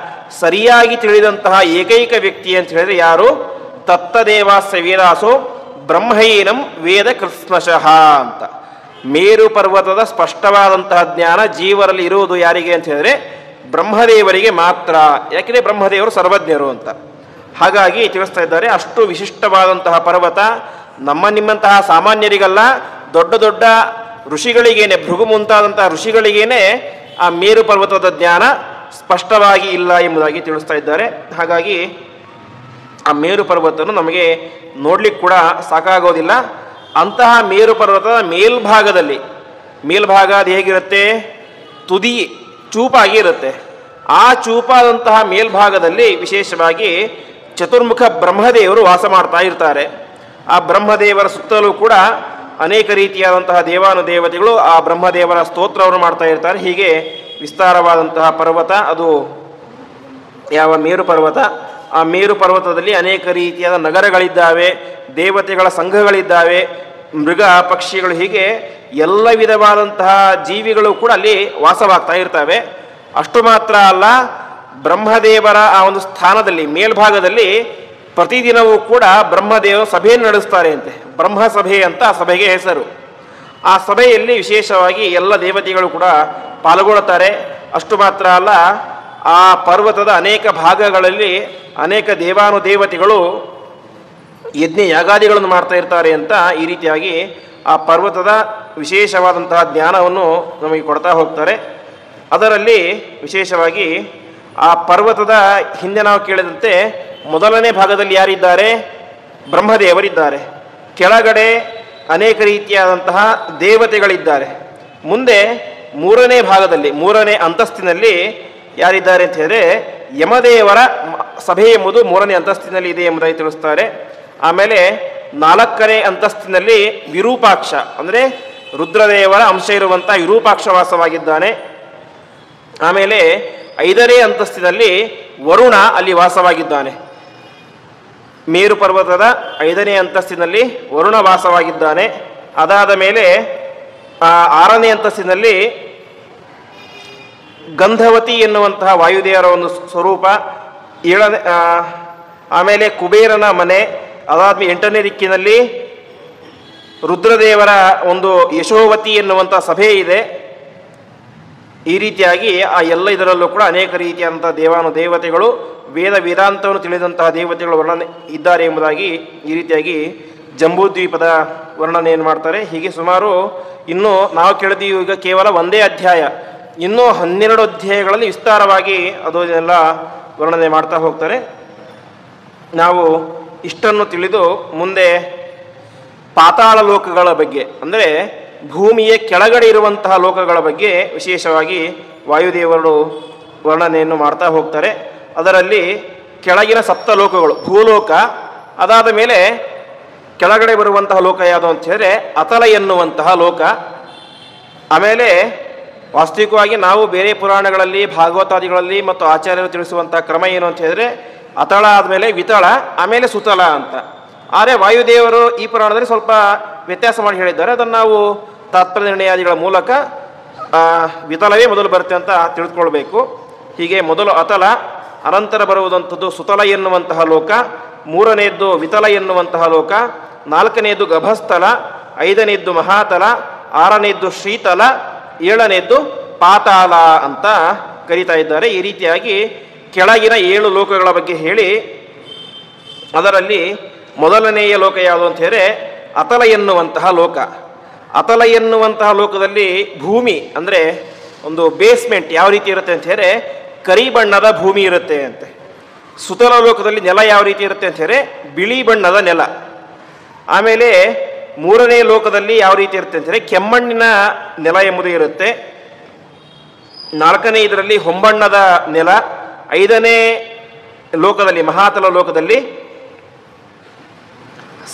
ಸರಿಯಾಗಿ ತಿಳಿದಂತಹ ಏಕೈಕ ವ್ಯಕ್ತಿ ಅಂತ ಹೇಳಿದ್ರೆ ಯಾರು? ತತ್ತದೇವಾಸ್ಯ ವೇದಾಸೋ ಬ್ರಹ್ಮೈನಂ ವೇದ ಕೃಷ್ಣಶಃ ಅಂತ. ಮೇರು ಪರ್ವತದ ಸ್ಪಷ್ಟವಾದಂತಹ ಜ್ಞಾನ ಜೀವರಲ್ಲಿ ಇರುವುದು ಯಾರಿಗೆ ಅಂತ ಹೇಳಿದ್ರೆ ಬ್ರಹ್ಮದೇವರಿಗೆ ಮಾತ್ರ. ಯಾಕೆಂದರೆ ಬ್ರಹ್ಮದೇವರು ಸರ್ವಜ್ಞರು ಅಂತ. ಹಾಗಾಗಿ ತಿಳಿಸ್ತಾ ಇದ್ದಾರೆ ಅಷ್ಟು ವಿಶಿಷ್ಟವಾದಂತಹ ಪರ್ವತ ನಿಮ್ಮಂತಹ ಸಾಮಾನ್ಯರಿಗಲ್ಲ, ದೊಡ್ಡ ದೊಡ್ಡ ಋಷಿಗಳಿಗೇನೆ, ಭೃಗು ಮುಂತಾದಂತಹ ಋಷಿಗಳಿಗೇನೆ ಆ ಮೇರು ಪರ್ವತದ ಜ್ಞಾನ ಸ್ಪಷ್ಟವಾಗಿ ಇಲ್ಲ ಎಂಬುದಾಗಿ ತಿಳಿಸ್ತಾ ಇದ್ದಾರೆ. ಹಾಗಾಗಿ ಆ ಮೇರು ಪರ್ವತವನ್ನು ನಮಗೆ ನೋಡ್ಲಿಕ್ಕೆ ಕೂಡ ಸಾಕಾಗೋದಿಲ್ಲ. ಅಂತಹ ಮೇರು ಪರ್ವತದ ಮೇಲ್ಭಾಗ ಅದು ಹೇಗಿರುತ್ತೆ? ತುದಿ ಚೂಪಾಗಿ ಇರುತ್ತೆ. ಆ ಚೂಪಾದಂತಹ ಮೇಲ್ಭಾಗದಲ್ಲಿ ವಿಶೇಷವಾಗಿ ಚತುರ್ಮುಖ ಬ್ರಹ್ಮದೇವರು ವಾಸ ಮಾಡ್ತಾ ಇರ್ತಾರೆ. ಆ ಬ್ರಹ್ಮದೇವರ ಸುತ್ತಲೂ ಕೂಡ ಅನೇಕ ರೀತಿಯಾದಂತಹ ದೇವಾನುದೇವತೆಗಳು ಆ ಬ್ರಹ್ಮದೇವರ ಸ್ತೋತ್ರವನ್ನು ಮಾಡ್ತಾ ಇರ್ತಾರೆ. ಹೀಗೆ ವಿಸ್ತಾರವಾದಂತಹ ಪರ್ವತ ಅದು ಯಾವ ಮೇರು ಪರ್ವತ. ಆ ಮೇರು ಪರ್ವತದಲ್ಲಿ ಅನೇಕ ರೀತಿಯಾದ ನಗರಗಳಿದ್ದಾವೆ, ದೇವತೆಗಳ ಸಂಘಗಳಿದ್ದಾವೆ, ಮೃಗ ಪಕ್ಷಿಗಳು, ಹೀಗೆ ಎಲ್ಲ ವಿಧವಾದಂತಹ ಜೀವಿಗಳು ಕೂಡ ಅಲ್ಲಿ ವಾಸವಾಗ್ತಾ ಇರ್ತವೆ. ಅಷ್ಟು ಮಾತ್ರ ಅಲ್ಲ, ಬ್ರಹ್ಮದೇವರ ಆ ಒಂದು ಸ್ಥಾನದಲ್ಲಿ ಮೇಲ್ಭಾಗದಲ್ಲಿ ಪ್ರತಿದಿನವೂ ಕೂಡ ಬ್ರಹ್ಮದೇವ ಸಭೆಯನ್ನು ನಡೆಸ್ತಾರೆ ಅಂತೆ. ಬ್ರಹ್ಮ ಸಭೆ ಅಂತ ಆ ಸಭೆಗೆ ಹೆಸರು. ಆ ಸಭೆಯಲ್ಲಿ ವಿಶೇಷವಾಗಿ ಎಲ್ಲ ದೇವತೆಗಳು ಕೂಡ ಪಾಲ್ಗೊಳ್ಳುತ್ತಾರೆ. ಅಷ್ಟು ಮಾತ್ರ ಅಲ್ಲ, ಆ ಪರ್ವತದ ಅನೇಕ ಭಾಗಗಳಲ್ಲಿ ಅನೇಕ ದೇವಾನುದೇವತೆಗಳು ಯಜ್ಞ ಯಾಗಾದಿಗಳನ್ನು ಮಾಡ್ತಾ ಇರ್ತಾರೆ ಅಂತ ಈ ರೀತಿಯಾಗಿ ಆ ಪರ್ವತದ ವಿಶೇಷವಾದಂತಹ ಜ್ಞಾನವನ್ನು ನಮಗೆ ಕೊಡ್ತಾ ಹೋಗ್ತಾರೆ. ಅದರಲ್ಲಿ ವಿಶೇಷವಾಗಿ ಆ ಪರ್ವತದ ಹಿಂದೆ ನಾವು ಕೇಳಿದಂತೆ ಮೊದಲನೇ ಭಾಗದಲ್ಲಿ ಯಾರಿದ್ದಾರೆ? ಬ್ರಹ್ಮದೇವರಿದ್ದಾರೆ. ಕೆಳಗಡೆ ಅನೇಕ ರೀತಿಯಾದಂತಹ ದೇವತೆಗಳಿದ್ದಾರೆ. ಮುಂದೆ ಮೂರನೇ ಭಾಗದಲ್ಲಿ, ಮೂರನೇ ಅಂತಸ್ತಿನಲ್ಲಿ ಯಾರಿದ್ದಾರೆ ಅಂತ ಹೇಳಿದ್ರೆ ಯಮದೇವರ ಸಭೆ ಎಂಬುದು ಮೂರನೇ ಅಂತಸ್ತಿನಲ್ಲಿ ಇದೆ ಎಂಬುದಾಗಿ ತಿಳಿಸ್ತಾರೆ. ಆಮೇಲೆ 4ನೇ ಅಂತಸ್ತಿನಲ್ಲಿ ವಿರೂಪಾಕ್ಷ ಅಂದರೆ ರುದ್ರದೇವರ ಅಂಶ ಇರುವಂಥ ವಿರೂಪಾಕ್ಷ ವಾಸವಾಗಿದ್ದಾನೆ. ಆಮೇಲೆ 5ನೇ ಅಂತಸ್ತಿನಲ್ಲಿ ವರುಣ ಅಲ್ಲಿ ವಾಸವಾಗಿದ್ದಾನೆ. ಮೇರು ಪರ್ವತದ 5ನೇ ಅಂತಸ್ತಿನಲ್ಲಿ ವರುಣ ವಾಸವಾಗಿದ್ದಾನೆ. ಅದಾದ ಮೇಲೆ 6ನೇ ಅಂತಸ್ತಿನಲ್ಲಿ ಗಂಧವತಿ ಎನ್ನುವಂತಹ ವಾಯುದೇವರ ಒಂದು ಸ್ವರೂಪ, ಆಮೇಲೆ ಕುಬೇರನ ಮನೆ, ಅದಾದ್ಮೇಲೆ 8ನೇ ದಿಕ್ಕಿನಲ್ಲಿ ರುದ್ರದೇವರ ಒಂದು ಯಶೋವತಿ ಎನ್ನುವಂಥ ಸಭೆ ಇದೆ. ಈ ರೀತಿಯಾಗಿ ಆ ಎಲ್ಲ ಇದರಲ್ಲೂ ಕೂಡ ಅನೇಕ ರೀತಿಯಾದಂಥ ದೇವಾನುದೇವತೆಗಳು, ವೇದಾಂತವನ್ನು ತಿಳಿದಂತಹ ದೇವತೆಗಳು ವರ್ಣನೆ ಇದ್ದಾರೆ ಎಂಬುದಾಗಿ ಈ ರೀತಿಯಾಗಿ ಜಂಬೂದ್ವೀಪದ ವರ್ಣನೆಯನ್ನು ಮಾಡ್ತಾರೆ. ಹೀಗೆ ಸುಮಾರು ಇನ್ನೂ ನಾವು ಕೇಳಿದೀವಿ ಈಗ ಕೇವಲ ಒಂದೇ ಅಧ್ಯಾಯ, ಇನ್ನೂ 12 ಅಧ್ಯಾಯಗಳಲ್ಲಿ ವಿಸ್ತಾರವಾಗಿ ಅದನ್ನೆಲ್ಲ ವರ್ಣನೆ ಮಾಡ್ತಾ ಹೋಗ್ತಾರೆ. ನಾವು ಇಷ್ಟನ್ನು ತಿಳಿದು ಮುಂದೆ ಪಾತಾಳ ಲೋಕಗಳ ಬಗ್ಗೆ, ಅಂದರೆ ಭೂಮಿಯ ಕೆಳಗಡೆ ಇರುವಂತಹ ಲೋಕಗಳ ಬಗ್ಗೆ ವಿಶೇಷವಾಗಿ ವಾಯುದೇವರು ವರ್ಣನೆಯನ್ನು ಮಾಡ್ತಾ ಹೋಗ್ತಾರೆ. ಅದರಲ್ಲಿ ಕೆಳಗಿನ 7 ಲೋಕಗಳು ಭೂಲೋಕ, ಅದಾದ ಮೇಲೆ ಕೆಳಗಡೆ ಬರುವಂತಹ ಲೋಕ ಯಾವುದು ಅಂತ ಹೇಳಿದ್ರೆ ಅತಲ ಎನ್ನುವಂತಹ ಲೋಕ. ಆಮೇಲೆ ವಾಸ್ತವಿಕವಾಗಿ ನಾವು ಬೇರೆ ಪುರಾಣಗಳಲ್ಲಿ, ಭಾಗವತಾದಿಗಳಲ್ಲಿ ಮತ್ತು ಆಚಾರ್ಯರು ತಿಳಿಸುವಂತಹ ಕ್ರಮ ಏನು ಅಂತ ಹೇಳಿದ್ರೆ ಅತಳ ಆದಮೇಲೆ ವಿತಳ, ಆಮೇಲೆ ಸುತಲ ಅಂತ. ಆದರೆ ವಾಯುದೇವರು ಈ ಪುರಾಣದಲ್ಲಿ ಸ್ವಲ್ಪ ವ್ಯತ್ಯಾಸ ಮಾಡಿ ಹೇಳಿದ್ದಾರೆ. ಅದನ್ನು ನಾವು ತಾತ್ಪರ್ಯ ನಿರ್ಣಯಾದಿಗಳ ಮೂಲಕ ವಿತಲವೇ ಮೊದಲು ಬರುತ್ತೆ ಅಂತ ತಿಳಿದುಕೊಳ್ಬೇಕು. ಹೀಗೆ ಮೊದಲು ಅತಲ, ಅನಂತರ ಬರುವುದಂಥದ್ದು ಸುತಲ ಎನ್ನುವಂತಹ ಲೋಕ, 3ನೇದ್ದು ವಿತಲ ಎನ್ನುವಂತಹ ಲೋಕ, 4ನೇದ್ದು ಗಭಸ್ಥಲ, 5ನೇದ್ದು ಮಹಾತಲ, 6ನೇದ್ದು ಶ್ರೀತಲ, 7ನೇದ್ದು ಪಾತಾಳ ಅಂತ ಕರೀತಾ ಇದ್ದಾರೆ. ಈ ರೀತಿಯಾಗಿ ಕೆಳಗಿನ 7 ಲೋಕಗಳ ಬಗ್ಗೆ ಹೇಳಿ ಅದರಲ್ಲಿ ಮೊದಲನೆಯ ಲೋಕ ಯಾವುದು ಅಂತ ಹೇಳಿದ್ರೆ ಅತಲ ಎನ್ನುವಂತಹ ಲೋಕ. ಅತಲ ಎನ್ನುವಂತಹ ಲೋಕದಲ್ಲಿ ಭೂಮಿ ಅಂದರೆ ಒಂದು ಬೇಸ್ಮೆಂಟ್ ಯಾವ ರೀತಿ ಇರುತ್ತೆ ಅಂತ ಹೇಳಿದ್ರೆ ಕರಿ ಬಣ್ಣದ ಭೂಮಿ ಇರುತ್ತೆ ಅಂತೆ. ಸುತಲ ಲೋಕದಲ್ಲಿ ನೆಲ ಯಾವ ರೀತಿ ಇರುತ್ತೆ ಅಂತ ಹೇಳಿದ್ರೆ ಬಿಳಿ ಬಣ್ಣದ ನೆಲ. ಆಮೇಲೆ 3ನೇ ಲೋಕದಲ್ಲಿ ಯಾವ ರೀತಿ ಇರುತ್ತೆ ಅಂತ ಹೇಳಿದ್ರೆ ಕೆಮ್ಮಣ್ಣಿನ ನೆಲ ಎಂಬುದು ಇರುತ್ತೆ. 4ನೇ ಇದರಲ್ಲಿ ಹೊಂಬಣ್ಣದ ನೆಲ. 5ನೇ ಲೋಕದಲ್ಲಿ ಮಹಾತಲ ಲೋಕದಲ್ಲಿ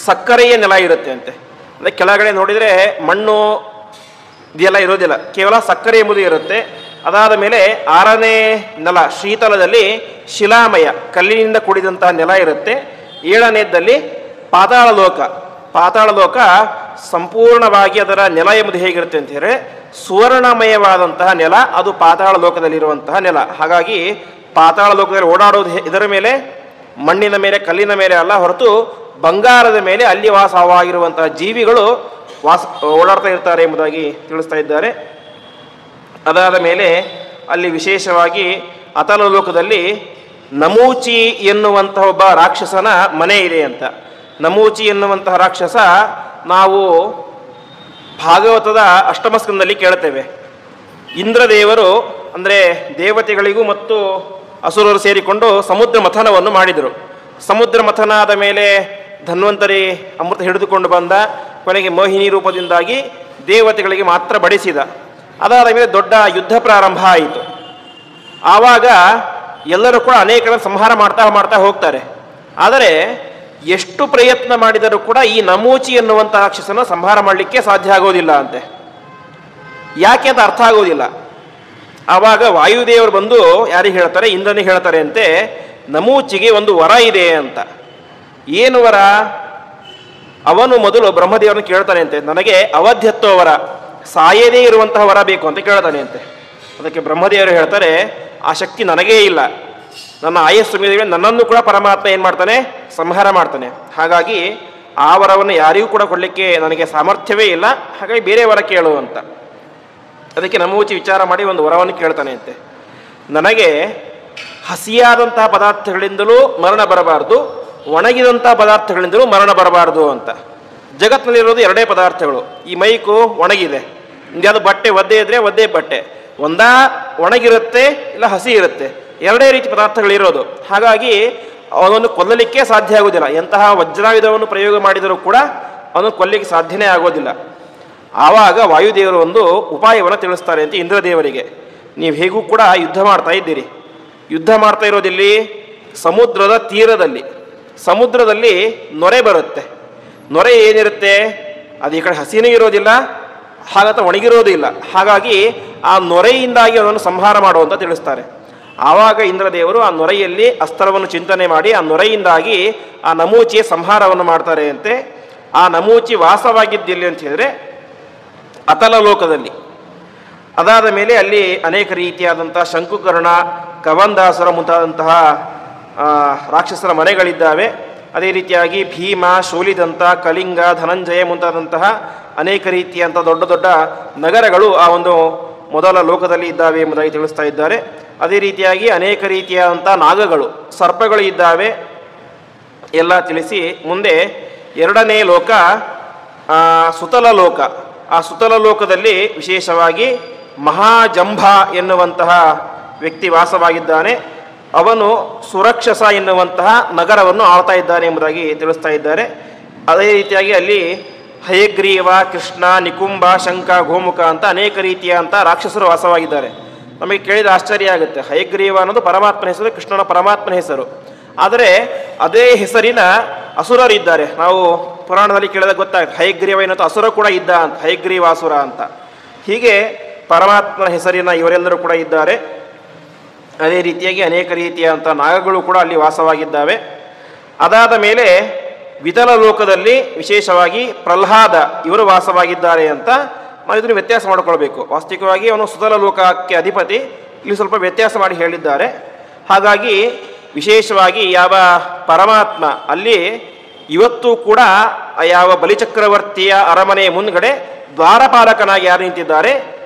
ಸಕ್ಕರೆಯ ನೆಲ ಇರುತ್ತೆ ಅಂತೆ. ಅಂದರೆ ಕೆಳಗಡೆ ನೋಡಿದರೆ ಮಣ್ಣು ಇದೆಲ್ಲ ಇರೋದಿಲ್ಲ, ಕೇವಲ ಸಕ್ಕರೆ ಎಂಬುದು ಇರುತ್ತೆ. ಅದಾದ ಮೇಲೆ 6ನೇ ನೆಲ ಶ್ರೀತಲದಲ್ಲಿ ಶಿಲಾಮಯ ಕಲ್ಲಿನಿಂದ ಕೂಡಿದಂತಹ ನೆಲ ಇರುತ್ತೆ. 7ನೇದಲ್ಲಿ ಪಾತಾಳ ಲೋಕ. ಪಾತಾಳ ಲೋಕ ಸಂಪೂರ್ಣವಾಗಿ ಅದರ ನೆಲ ಎಂಬುದು ಹೇಗಿರುತ್ತೆ ಅಂತ ಹೇಳಿದ್ರೆ ಸುವರ್ಣಮಯವಾದಂತಹ ನೆಲ, ಅದು ಪಾತಾಳ ಲೋಕದಲ್ಲಿರುವಂತಹ ನೆಲ. ಹಾಗಾಗಿ ಪಾತಾಳ ಲೋಕದಲ್ಲಿ ಓಡಾಡೋದು ಇದರ ಮೇಲೆ, ಮಣ್ಣಿನ ಮೇಲೆ, ಕಲ್ಲಿನ ಮೇಲೆ ಅಲ್ಲ, ಹೊರತು ಬಂಗಾರದ ಮೇಲೆ ಅಲ್ಲಿ ವಾಸವಾಗಿರುವಂತಹ ಜೀವಿಗಳು ಓಡಾಡ್ತಾ ಇರ್ತಾರೆ ಎಂಬುದಾಗಿ ತಿಳಿಸ್ತಾ ಇದ್ದಾರೆ. ಅದಾದ ಮೇಲೆ ಅಲ್ಲಿ ವಿಶೇಷವಾಗಿ ಅತಲ ಲೋಕದಲ್ಲಿ ನಮೂಚಿ ಎನ್ನುವಂತಹ ಒಬ್ಬ ರಾಕ್ಷಸನ ಮನೆ ಇದೆ ಅಂತ. ನಮೂಚಿ ಎನ್ನುವಂತಹ ರಾಕ್ಷಸ ನಾವು ಭಾಗವತದ 8ಮ ಸ್ಕಂದದಲ್ಲಿ ಕೇಳ್ತೇವೆ. ಇಂದ್ರದೇವರು ಅಂದರೆ ದೇವತೆಗಳಿಗೂ ಮತ್ತು ಅಸುರರು ಸೇರಿಕೊಂಡು ಸಮುದ್ರ ಮಥನವನ್ನು ಮಾಡಿದರು. ಸಮುದ್ರ ಮಥನ ಆದ ಮೇಲೆ ಧನ್ವಂತರಿ ಅಮೃತ ಹಿಡಿದುಕೊಂಡು ಬಂದ, ಕೊನೆಗೆ ಮೋಹಿನಿ ರೂಪದಿಂದಾಗಿ ದೇವತೆಗಳಿಗೆ ಮಾತ್ರ ಬಡಿಸಿದ. ಅದಾದ ಮೇಲೆ ದೊಡ್ಡ ಯುದ್ಧ ಪ್ರಾರಂಭ ಆಯಿತು. ಆವಾಗ ಎಲ್ಲರೂ ಕೂಡ ಅನೇಕರ ಸಂಹಾರ ಮಾಡ್ತಾ ಹೋಗ್ತಾರೆ. ಆದರೆ ಎಷ್ಟು ಪ್ರಯತ್ನ ಮಾಡಿದರೂ ಕೂಡ ಈ ನಮೂಚಿ ಎನ್ನುವಂಥ ರಾಕ್ಷಸನ ಸಂಹಾರ ಮಾಡಲಿಕ್ಕೆ ಸಾಧ್ಯ ಆಗೋದಿಲ್ಲ ಅಂತೆ. ಯಾಕೆ ಅಂತ ಅರ್ಥ ಆಗೋದಿಲ್ಲ. ಆವಾಗ ವಾಯುದೇವರು ಬಂದು ಯಾರಿಗೆ ಹೇಳ್ತಾರೆ? ಇಂದ್ರನಿಗೆ ಹೇಳ್ತಾರೆ ಅಂತೆ, ನಮೂಚಿಗೆ ಒಂದು ವರ ಇದೆ ಅಂತ. ಏನು ವರ? ಅವನು ಮೊದಲು ಬ್ರಹ್ಮದೇವರನ್ನು ಕೇಳ್ತಾನೆ ಅಂತೆ, ನನಗೆ ಅವಧ್ಯತ್ವ ವರ, ಸಾಯದೇ ಇರುವಂತಹ ವರ ಬೇಕು ಅಂತ ಕೇಳ್ತಾನೆ ಅಂತೆ. ಅದಕ್ಕೆ ಬ್ರಹ್ಮದೇವರು ಹೇಳ್ತಾರೆ, ಆ ಶಕ್ತಿ ನನಗೇ ಇಲ್ಲ, ನನ್ನ ಆಯಸ್ಸು ಮೀರಿದ ನನ್ನನ್ನು ಕೂಡ ಪರಮಾತ್ಮ ಏನು ಮಾಡ್ತಾನೆ? ಸಂಹಾರ ಮಾಡ್ತಾನೆ. ಹಾಗಾಗಿ ಆ ವರವನ್ನು ಯಾರಿಗೂ ಕೂಡ ಕೊಡಲಿಕ್ಕೆ ನನಗೆ ಸಾಮರ್ಥ್ಯವೇ ಇಲ್ಲ, ಹಾಗಾಗಿ ಬೇರೆ ವರ ಕೇಳು ಅಂತ. ಅದಕ್ಕೆ ನಮೂಚಿ ವಿಚಾರ ಮಾಡಿ ಒಂದು ವರವನ್ನು ಕೇಳ್ತಾನೆ ಅಂತೆ, ನನಗೆ ಹಸಿಯಾದಂತಹ ಪದಾರ್ಥಗಳಿಂದಲೂ ಮರಣ ಬರಬಾರ್ದು, ಒಣಗಿದಂತಹ ಪದಾರ್ಥಗಳಿಂದಲೂ ಮರಣ ಬರಬಾರ್ದು ಅಂತ. ಜಗತ್ತಿನಲ್ಲಿರೋದು 2 ಪದಾರ್ಥಗಳು. ಈ ಮೈಕು ಒಣಗಿದೆ, ಅದು ಬಟ್ಟೆ ಒದ್ದೆ ಇದ್ರೆ ಒದ್ದೆ ಬಟ್ಟೆ, ಒಂದಾ ಒಣಗಿರುತ್ತೆ ಇಲ್ಲ ಹಸಿ ಇರುತ್ತೆ, 2 ರೀತಿ ಪದಾರ್ಥಗಳಿರೋದು. ಹಾಗಾಗಿ ಅವನನ್ನು ಕೊಲ್ಲಲಿಕ್ಕೆ ಸಾಧ್ಯ ಆಗೋದಿಲ್ಲ. ಎಂತಹ ವಜ್ರಾಯುಧವನ್ನು ಪ್ರಯೋಗ ಮಾಡಿದರೂ ಕೂಡ ಅವನು ಕೊಲ್ಲಲಿಕ್ಕೆ ಸಾಧ್ಯನೇ ಆಗೋದಿಲ್ಲ. ಆವಾಗ ವಾಯುದೇವರು ಒಂದು ಉಪಾಯವನ್ನು ತಿಳಿಸ್ತಾರೆ ಅಂತ ಇಂದ್ರದೇವರಿಗೆ. ನೀವು ಹೇಗೂ ಕೂಡ ಯುದ್ಧ ಮಾಡ್ತಾ ಇದ್ದೀರಿ, ಯುದ್ಧ ಮಾಡ್ತಾ ಇರೋದಿಲ್ಲಿ ಸಮುದ್ರದ ತೀರದಲ್ಲಿ. ಸಮುದ್ರದಲ್ಲಿ ನೊರೆ ಬರುತ್ತೆ. ನೊರೆ ಏನಿರುತ್ತೆ? ಅದು ಈ ಕಡೆ ಹಸಿನೂ ಇರೋದಿಲ್ಲ, ಹಾಗಂತ ಒಣಗಿರೋದಿಲ್ಲ. ಹಾಗಾಗಿ ಆ ನೊರೆಯಿಂದಾಗಿ ಅದನ್ನು ಸಂಹಾರ ಮಾಡುವಂತ ತಿಳಿಸ್ತಾರೆ. ಆವಾಗ ಇಂದ್ರದೇವರು ಆ ನೊರೆಯಲ್ಲಿ ಅಸ್ತ್ರವನ್ನು ಚಿಂತನೆ ಮಾಡಿ ಆ ನೊರೆಯಿಂದಾಗಿ ಆ ನಮೂಚಿಯ ಸಂಹಾರವನ್ನು ಮಾಡ್ತಾರೆ ಅಂತೆ. ಆ ನಮೂಚಿ ವಾಸವಾಗಿದ್ದಿಲ್ಲಿ ಅಂತ ಹೇಳಿದ್ರೆ ಅತಲ ಲೋಕದಲ್ಲಿ. ಅದಾದ ಮೇಲೆ ಅಲ್ಲಿ ಅನೇಕ ರೀತಿಯಾದಂಥ ಶಂಕುಕರ್ಣ, ಕವಂದಾಸುರ ಮುಂತಾದಂತಹ ರಾಕ್ಷಸರ ಮನೆಗಳಿದ್ದಾವೆ. ಅದೇ ರೀತಿಯಾಗಿ ಭೀಮ, ಶೂಲಿದಂತ, ಕಳಿಂಗ, ಧನಂಜಯ ಮುಂತಾದಂತಹ ಅನೇಕ ರೀತಿಯಂಥ ದೊಡ್ಡ ದೊಡ್ಡ ನಗರಗಳು ಆ ಒಂದು ಮೊದಲ ಲೋಕದಲ್ಲಿ ಇದ್ದಾವೆ ಎಂಬುದಾಗಿ ತಿಳಿಸ್ತಾ ಇದ್ದಾರೆ. ಅದೇ ರೀತಿಯಾಗಿ ಅನೇಕ ರೀತಿಯಾದಂಥ ನಾಗಗಳು, ಸರ್ಪಗಳು ಇದ್ದಾವೆ ಎಲ್ಲ ತಿಳಿಸಿ ಮುಂದೆ ಎರಡನೇ ಲೋಕ ಸುತಲ ಲೋಕ. ಆ ಸುತಲ ಲೋಕದಲ್ಲಿ ವಿಶೇಷವಾಗಿ ಮಹಾಜಂಭ ಎನ್ನುವಂತಹ ವ್ಯಕ್ತಿ ವಾಸವಾಗಿದ್ದಾನೆ. ಅವನು ಸುರಕ್ಷಸ ಎನ್ನುವಂತಹ ನಗರವನ್ನು ಆಳ್ತಾ ಇದ್ದಾನೆ ಎಂಬುದಾಗಿ ತಿಳಿಸ್ತಾ ಇದ್ದಾರೆ. ಅದೇ ರೀತಿಯಾಗಿ ಅಲ್ಲಿ ಹಯಗ್ರೀವ, ಕೃಷ್ಣ, ನಿಕುಂಭ, ಶಂಖ, ಗೋಮುಖ ಅಂತ ಅನೇಕ ರೀತಿಯಂಥ ರಾಕ್ಷಸರು ವಾಸವಾಗಿದ್ದಾರೆ. ನಮಗೆ ಕೇಳಿದ ಆಶ್ಚರ್ಯ ಆಗುತ್ತೆ. ಹಯಗ್ರೀವ ಅನ್ನೋದು ಪರಮಾತ್ಮನ ಹೆಸರು, ಕೃಷ್ಣನ ಪರಮಾತ್ಮನ ಹೆಸರು. ಆದರೆ ಅದೇ ಹೆಸರಿನ ಅಸುರರಿದ್ದಾರೆ. ನಾವು ಪುರಾಣದಲ್ಲಿ ಕೇಳಿದಾಗ ಗೊತ್ತಾಗುತ್ತೆ, ಹಯಗ್ರೀವ ಎನ್ನುವಂಥ ಅಸುರ ಕೂಡ ಇದ್ದ ಅಂತ, ಹಯಗ್ರೀವಾಸುರ ಅಂತ. ಹೀಗೆ ಪರಮಾತ್ಮನ ಹೆಸರಿನ ಇವರೆಲ್ಲರೂ ಕೂಡ ಇದ್ದಾರೆ. ಅದೇ ರೀತಿಯಾಗಿ ಅನೇಕ ರೀತಿಯಾದಂಥ ನಾಗಗಳು ಕೂಡ ಅಲ್ಲಿ ವಾಸವಾಗಿದ್ದಾವೆ. ಅದಾದ ಮೇಲೆ ವಿತಲ ಲೋಕದಲ್ಲಿ ವಿಶೇಷವಾಗಿ ಪ್ರಹ್ಲಾದ ಇವರು ವಾಸವಾಗಿದ್ದಾರೆ ಅಂತ ನಾವು ಇದನ್ನು ವ್ಯತ್ಯಾಸ ಮಾಡಿಕೊಳ್ಬೇಕು. ವಾಸ್ತವಿಕವಾಗಿ ಅವನು ಸುತಲ ಲೋಕಕ್ಕೆ ಅಧಿಪತಿ, ಇಲ್ಲಿ ಸ್ವಲ್ಪ ವ್ಯತ್ಯಾಸ ಮಾಡಿ ಹೇಳಿದ್ದಾರೆ. ಹಾಗಾಗಿ ವಿಶೇಷವಾಗಿ ಯಾವ ಪರಮಾತ್ಮ ಅಲ್ಲಿ ಇವತ್ತು ಕೂಡ ಯಾವ ಬಲಿಚಕ್ರವರ್ತಿಯ ಅರಮನೆಯ ಮುಂದ್ಗಡೆ ದ್ವಾರಪಾಲಕನಾಗಿ ಯಾರು ನಿಂತಿದ್ದಾರೆ,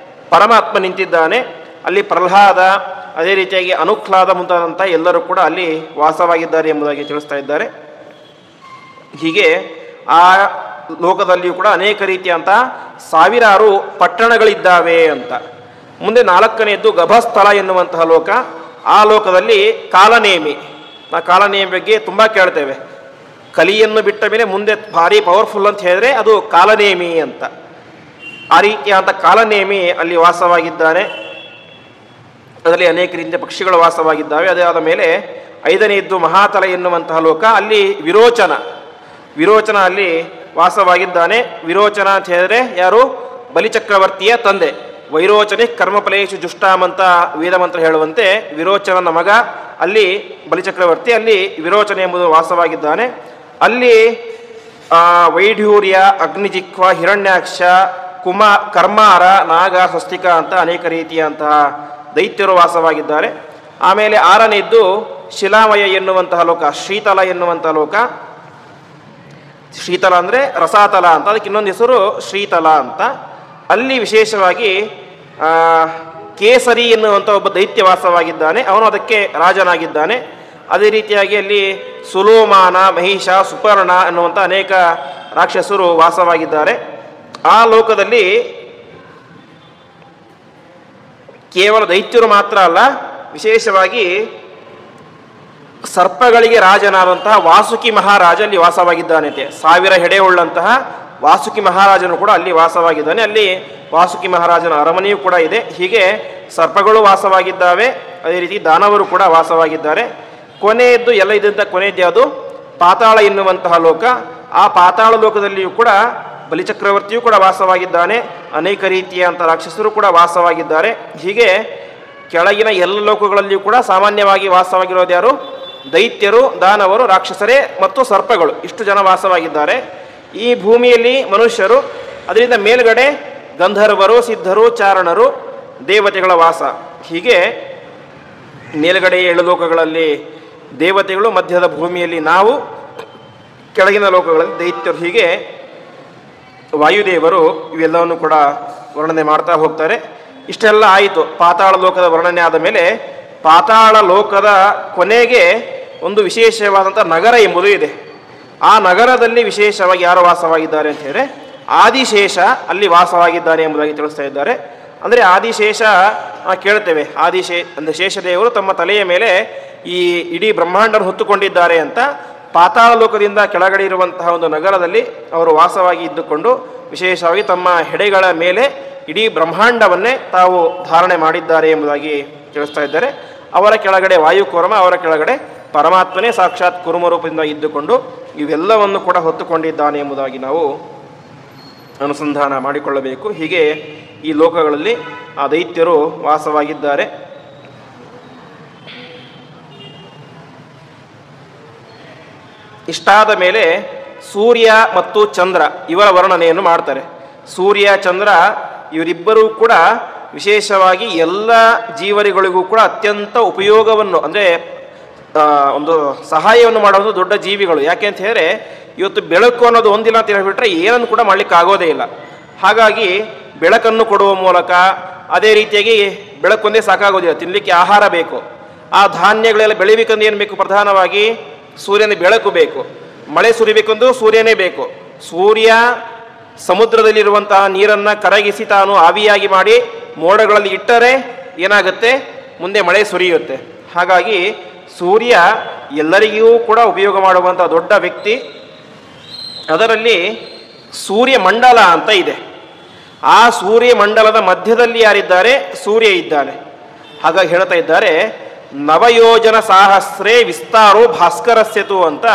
ಪರಮಾತ್ಮ ನಿಂತಿದ್ದಾನೆ. ಅಲ್ಲಿ ಪ್ರಹ್ಲಾದ, ಅದೇ ರೀತಿಯಾಗಿ ಅನುಹ್ಲಾದ ಮುಂತಾದಂಥ ಎಲ್ಲರೂ ಕೂಡ ಅಲ್ಲಿ ವಾಸವಾಗಿದ್ದಾರೆ ಎಂಬುದಾಗಿ ತಿಳಿಸ್ತಾ ಇದ್ದಾರೆ. ಹೀಗೆ ಆ ಲೋಕದಲ್ಲಿಯೂ ಕೂಡ ಅನೇಕ ರೀತಿಯಂಥ ಸಾವಿರಾರು ಪಟ್ಟಣಗಳಿದ್ದಾವೆ ಅಂತ. ಮುಂದೆ ನಾಲ್ಕನೆಯದ್ದು ಗಭಸ್ಥಳ ಎನ್ನುವಂತಹ ಲೋಕ. ಆ ಲೋಕದಲ್ಲಿ ಕಾಲನೇಮಿ, ನಾವು ಕಾಲನೇಮಿ ಬಗ್ಗೆ ತುಂಬ ಕೇಳ್ತೇವೆ. ಕಲಿಯನ್ನು ಬಿಟ್ಟ ಮೇಲೆ ಮುಂದೆ ಭಾರಿ ಪವರ್ಫುಲ್ ಅಂತ ಹೇಳಿದ್ರೆ ಅದು ಕಾಲನೇಮಿ ಅಂತ. ಆ ರೀತಿಯಾದಂಥ ಕಾಲನೇಮಿ ಅಲ್ಲಿ ವಾಸವಾಗಿದ್ದಾನೆ. ಅದರಲ್ಲಿ ಅನೇಕ ರೀತಿಯ ಪಕ್ಷಿಗಳು ವಾಸವಾಗಿದ್ದಾವೆ. ಅದೇ ಆದ ಮೇಲೆ ಐದನೆಯದ್ದು ಮಹಾತಲ ಎನ್ನುವಂತಹ ಲೋಕ. ಅಲ್ಲಿ ವಿರೋಚನ ಅಲ್ಲಿ ವಾಸವಾಗಿದ್ದಾನೆ. ವಿರೋಚನ ಅಂತ ಹೇಳಿದ್ರೆ ಯಾರು, ಬಲಿಚಕ್ರವರ್ತಿಯ ತಂದೆ. ವೈರೋಚನೆ ಕರ್ಮಫಲೇಶು ಜುಷ್ಟಾಮ್ ಅಂತ ವೇದಮಂತ್ರ ಹೇಳುವಂತೆ ವಿರೋಚನನ ಮಗ ಅಲ್ಲಿ ಬಲಿಚಕ್ರವರ್ತಿ, ಅಲ್ಲಿ ವಿರೋಚನೆ ಎಂಬುದು ವಾಸವಾಗಿದ್ದಾನೆ. ಅಲ್ಲಿ ವೈಢೂರ್ಯ, ಅಗ್ನಿಜಿಕ್ವ, ಹಿರಣ್ಯಾಕ್ಷ, ಕರ್ಮಾರ, ನಾಗ, ಸ್ವಸ್ತಿಕ ಅಂತ ಅನೇಕ ರೀತಿಯಂತಹ ದೈತ್ಯರು ವಾಸವಾಗಿದ್ದಾರೆ. ಆಮೇಲೆ ಆರನೆಯದ್ದು ಶಿಲಾಮಯ ಎನ್ನುವಂತಹ ಲೋಕ, ಶ್ರೀತಲ ಎನ್ನುವಂತಹ ಲೋಕ. ಶ್ರೀತಲ ಅಂದರೆ ರಸಾತಲ ಅಂತ, ಅದಕ್ಕೆ ಇನ್ನೊಂದು ಹೆಸರು ಶ್ರೀತಲ ಅಂತ. ಅಲ್ಲಿ ವಿಶೇಷವಾಗಿ ಕೇಸರಿ ಎನ್ನುವಂಥ ಒಬ್ಬ ದೈತ್ಯ ವಾಸವಾಗಿದ್ದಾನೆ. ಅವನು ಅದಕ್ಕೆ ರಾಜನಾಗಿದ್ದಾನೆ. ಅದೇ ರೀತಿಯಾಗಿ ಅಲ್ಲಿ ಸುಲೋಮಾನ, ಮಹಿಷ, ಸುಪರ್ಣ ಎನ್ನುವಂಥ ಅನೇಕ ರಾಕ್ಷಸರು ವಾಸವಾಗಿದ್ದಾರೆ. ಆ ಲೋಕದಲ್ಲಿ ಕೇವಲ ದೈತ್ಯರು ಮಾತ್ರ ಅಲ್ಲ, ವಿಶೇಷವಾಗಿ ಸರ್ಪಗಳಿಗೆ ರಾಜನಾದಂತಹ ವಾಸುಕಿ ಮಹಾರಾಜ ಅಲ್ಲಿ ವಾಸವಾಗಿದ್ದಾನಂತೆ. 1000 ಹೆಡೆ ಉಳ್ಳಂತಹ ವಾಸುಕಿ ಮಹಾರಾಜನು ಕೂಡ ಅಲ್ಲಿ ವಾಸವಾಗಿದ್ದಾನೆ. ಅಲ್ಲಿ ವಾಸುಕಿ ಮಹಾರಾಜನ ಅರಮನೆಯೂ ಕೂಡ ಇದೆ. ಹೀಗೆ ಸರ್ಪಗಳು ವಾಸವಾಗಿದ್ದಾವೆ. ಅದೇ ರೀತಿ ದಾನವರು ಕೂಡ ವಾಸವಾಗಿದ್ದಾರೆ. ಕೊನೆಯದ್ದು ಎಲ್ಲ ಇದ್ದಂಥ ಕೊನೆಯದ್ದು ಯಾವುದು, ಪಾತಾಳ ಎನ್ನುವಂತಹ ಲೋಕ. ಆ ಪಾತಾಳ ಲೋಕದಲ್ಲಿಯೂ ಕೂಡ ಬಲಿಚಕ್ರವರ್ತಿಯೂ ಕೂಡ ವಾಸವಾಗಿದ್ದಾನೆ. ಅನೇಕ ರೀತಿಯಂಥ ರಾಕ್ಷಸರು ಕೂಡ ವಾಸವಾಗಿದ್ದಾರೆ. ಹೀಗೆ ಕೆಳಗಿನ ಎಲ್ಲ ಲೋಕಗಳಲ್ಲಿಯೂ ಕೂಡ ಸಾಮಾನ್ಯವಾಗಿ ವಾಸವಾಗಿರೋದು ಯಾರು, ದೈತ್ಯರು, ದಾನವರು, ರಾಕ್ಷಸರೇ ಮತ್ತು ಸರ್ಪಗಳು. ಇಷ್ಟು ಜನ ವಾಸವಾಗಿದ್ದಾರೆ. ಈ ಭೂಮಿಯಲ್ಲಿ ಮನುಷ್ಯರು, ಅದರಿಂದ ಮೇಲ್ಗಡೆ ಗಂಧರ್ವರು, ಸಿದ್ಧರು, ಚಾರಣರು, ದೇವತೆಗಳ ವಾಸ. ಹೀಗೆ ಮೇಲ್ಗಡೆ 7 ಲೋಕಗಳಲ್ಲಿ ದೇವತೆಗಳು, ಮಧ್ಯದ ಭೂಮಿಯಲ್ಲಿ ನಾವು, ಕೆಳಗಿನ ಲೋಕಗಳಲ್ಲಿ ದೈತ್ಯರು. ಹೀಗೆ ವಾಯುದೇವರು ಇವೆಲ್ಲವನ್ನು ಕೂಡ ವರ್ಣನೆ ಮಾಡ್ತಾ ಹೋಗ್ತಾರೆ. ಇಷ್ಟೆಲ್ಲ ಆಯಿತು. ಪಾತಾಳ ಲೋಕದ ವರ್ಣನೆ ಆದ ಮೇಲೆ ಪಾತಾಳ ಲೋಕದ ಕೊನೆಗೆ ಒಂದು ವಿಶೇಷವಾದಂಥ ನಗರ ಎಂಬುದು ಇದೆ. ಆ ನಗರದಲ್ಲಿ ವಿಶೇಷವಾಗಿ ಯಾರು ವಾಸವಾಗಿದ್ದಾರೆ ಅಂತ ಹೇಳಿದ್ರೆ ಆದಿಶೇಷ ಅಲ್ಲಿ ವಾಸವಾಗಿದ್ದಾನೆ ಎಂಬುದಾಗಿ ತಿಳಿಸ್ತಾ ಇದ್ದಾರೆ. ಅಂದರೆ ಆದಿಶೇಷ ಕೇಳ್ತೇವೆ, ಅಂದರೆ ಶೇಷದೇವರು ತಮ್ಮ ತಲೆಯ ಮೇಲೆ ಈ ಇಡೀ ಬ್ರಹ್ಮಾಂಡವನ್ನು ಹೊತ್ತುಕೊಂಡಿದ್ದಾರೆ ಅಂತ. ಪಾತಾಳ ಲೋಕದಿಂದ ಕೆಳಗಡೆ ಇರುವಂತಹ ಒಂದು ನಗರದಲ್ಲಿ ಅವರು ವಾಸವಾಗಿ ಇದ್ದುಕೊಂಡು ವಿಶೇಷವಾಗಿ ತಮ್ಮ ಹೆಡೆಗಳ ಮೇಲೆ ಇಡೀ ಬ್ರಹ್ಮಾಂಡವನ್ನೇ ತಾವು ಧಾರಣೆ ಮಾಡಿದ್ದಾರೆ ಎಂಬುದಾಗಿ ತಿಳಿಸ್ತಾ ಇದ್ದಾರೆ. ಅವರ ಕೆಳಗಡೆ ವಾಯುಕೂರ್ಮ, ಅವರ ಕೆಳಗಡೆ ಪರಮಾತ್ಮನೇ ಸಾಕ್ಷಾತ್ ಕುರ್ಮ ರೂಪದಿಂದ ಇದ್ದುಕೊಂಡು ಇವೆಲ್ಲವನ್ನು ಕೂಡ ಹೊತ್ತುಕೊಂಡಿದ್ದಾನೆ ಎಂಬುದಾಗಿ ನಾವು ಅನುಸಂಧಾನ ಮಾಡಿಕೊಳ್ಳಬೇಕು. ಹೀಗೆ ಈ ಲೋಕಗಳಲ್ಲಿ ಆ ದೈತ್ಯರು ವಾಸವಾಗಿದ್ದಾರೆ. ಇಷ್ಟಾದ ಮೇಲೆ ಸೂರ್ಯ ಮತ್ತು ಚಂದ್ರ ಇವರ ವರ್ಣನೆಯನ್ನು ಮಾಡ್ತಾರೆ. ಸೂರ್ಯ, ಚಂದ್ರ ಇವರಿಬ್ಬರೂ ಕೂಡ ವಿಶೇಷವಾಗಿ ಎಲ್ಲ ಜೀವರಿಗಳಿಗೂ ಕೂಡ ಅತ್ಯಂತ ಉಪಯೋಗವನ್ನು ಅಂದರೆ ಒಂದು ಸಹಾಯವನ್ನು ಮಾಡೋದು ದೊಡ್ಡ ಜೀವಿಗಳು. ಯಾಕೆ ಅಂತ ಹೇಳಿದ್ರೆ ಇವತ್ತು ಬೆಳಕು ಅನ್ನೋದು ಒಂದಿಲ್ಲ ಅಂತ ಹೇಳಿಬಿಟ್ರೆ ಏನನ್ನು ಕೂಡ ಮಾಡಲಿಕ್ಕೆ ಆಗೋದೇ ಇಲ್ಲ. ಹಾಗಾಗಿ ಬೆಳಕನ್ನು ಕೊಡುವ ಮೂಲಕ, ಅದೇ ರೀತಿಯಾಗಿ ಬೆಳಕೊಂದೇ ಸಾಕಾಗೋದಿಲ್ಲ, ತಿನ್ನಲಿಕ್ಕೆ ಆಹಾರ ಬೇಕು. ಆ ಧಾನ್ಯಗಳೆಲ್ಲ ಬೆಳಿಬೇಕಂದ್ರೆ ಏನು ಬೇಕು? ಪ್ರಧಾನವಾಗಿ ಸೂರ್ಯನ ಬೆಳಕು ಬೇಕು. ಮಳೆ ಸುರಿಬೇಕೆಂದು ಸೂರ್ಯನೇ ಬೇಕು. ಸೂರ್ಯ ಸಮುದ್ರದಲ್ಲಿರುವಂತಹ ನೀರನ್ನು ಕರಗಿಸಿ ತಾನು ಆವಿಯಾಗಿ ಮಾಡಿ ಮೋಡಗಳಲ್ಲಿ ಇಟ್ಟರೆ ಏನಾಗುತ್ತೆ? ಮುಂದೆ ಮಳೆ ಸುರಿಯುತ್ತೆ. ಹಾಗಾಗಿ ಸೂರ್ಯ ಎಲ್ಲರಿಗೂ ಕೂಡ ಉಪಯೋಗ ಮಾಡುವಂಥ ದೊಡ್ಡ ವ್ಯಕ್ತಿ. ಅದರಲ್ಲಿ ಸೂರ್ಯ ಮಂಡಲ ಅಂತ ಇದೆ. ಆ ಸೂರ್ಯ ಮಂಡಲದ ಮಧ್ಯದಲ್ಲಿ ಯಾರಿದ್ದಾರೆ? ಸೂರ್ಯ ಇದ್ದಾನೆ. ಹಾಗಾಗಿ ಹೇಳ್ತಾ ಇದ್ದಾರೆ, ನವಯೋಜನ ಸಾಹಸ್ರೇ ವಿಸ್ತಾರೋ ಭಾಸ್ಕರಸ್ಯತು ಅಂತ.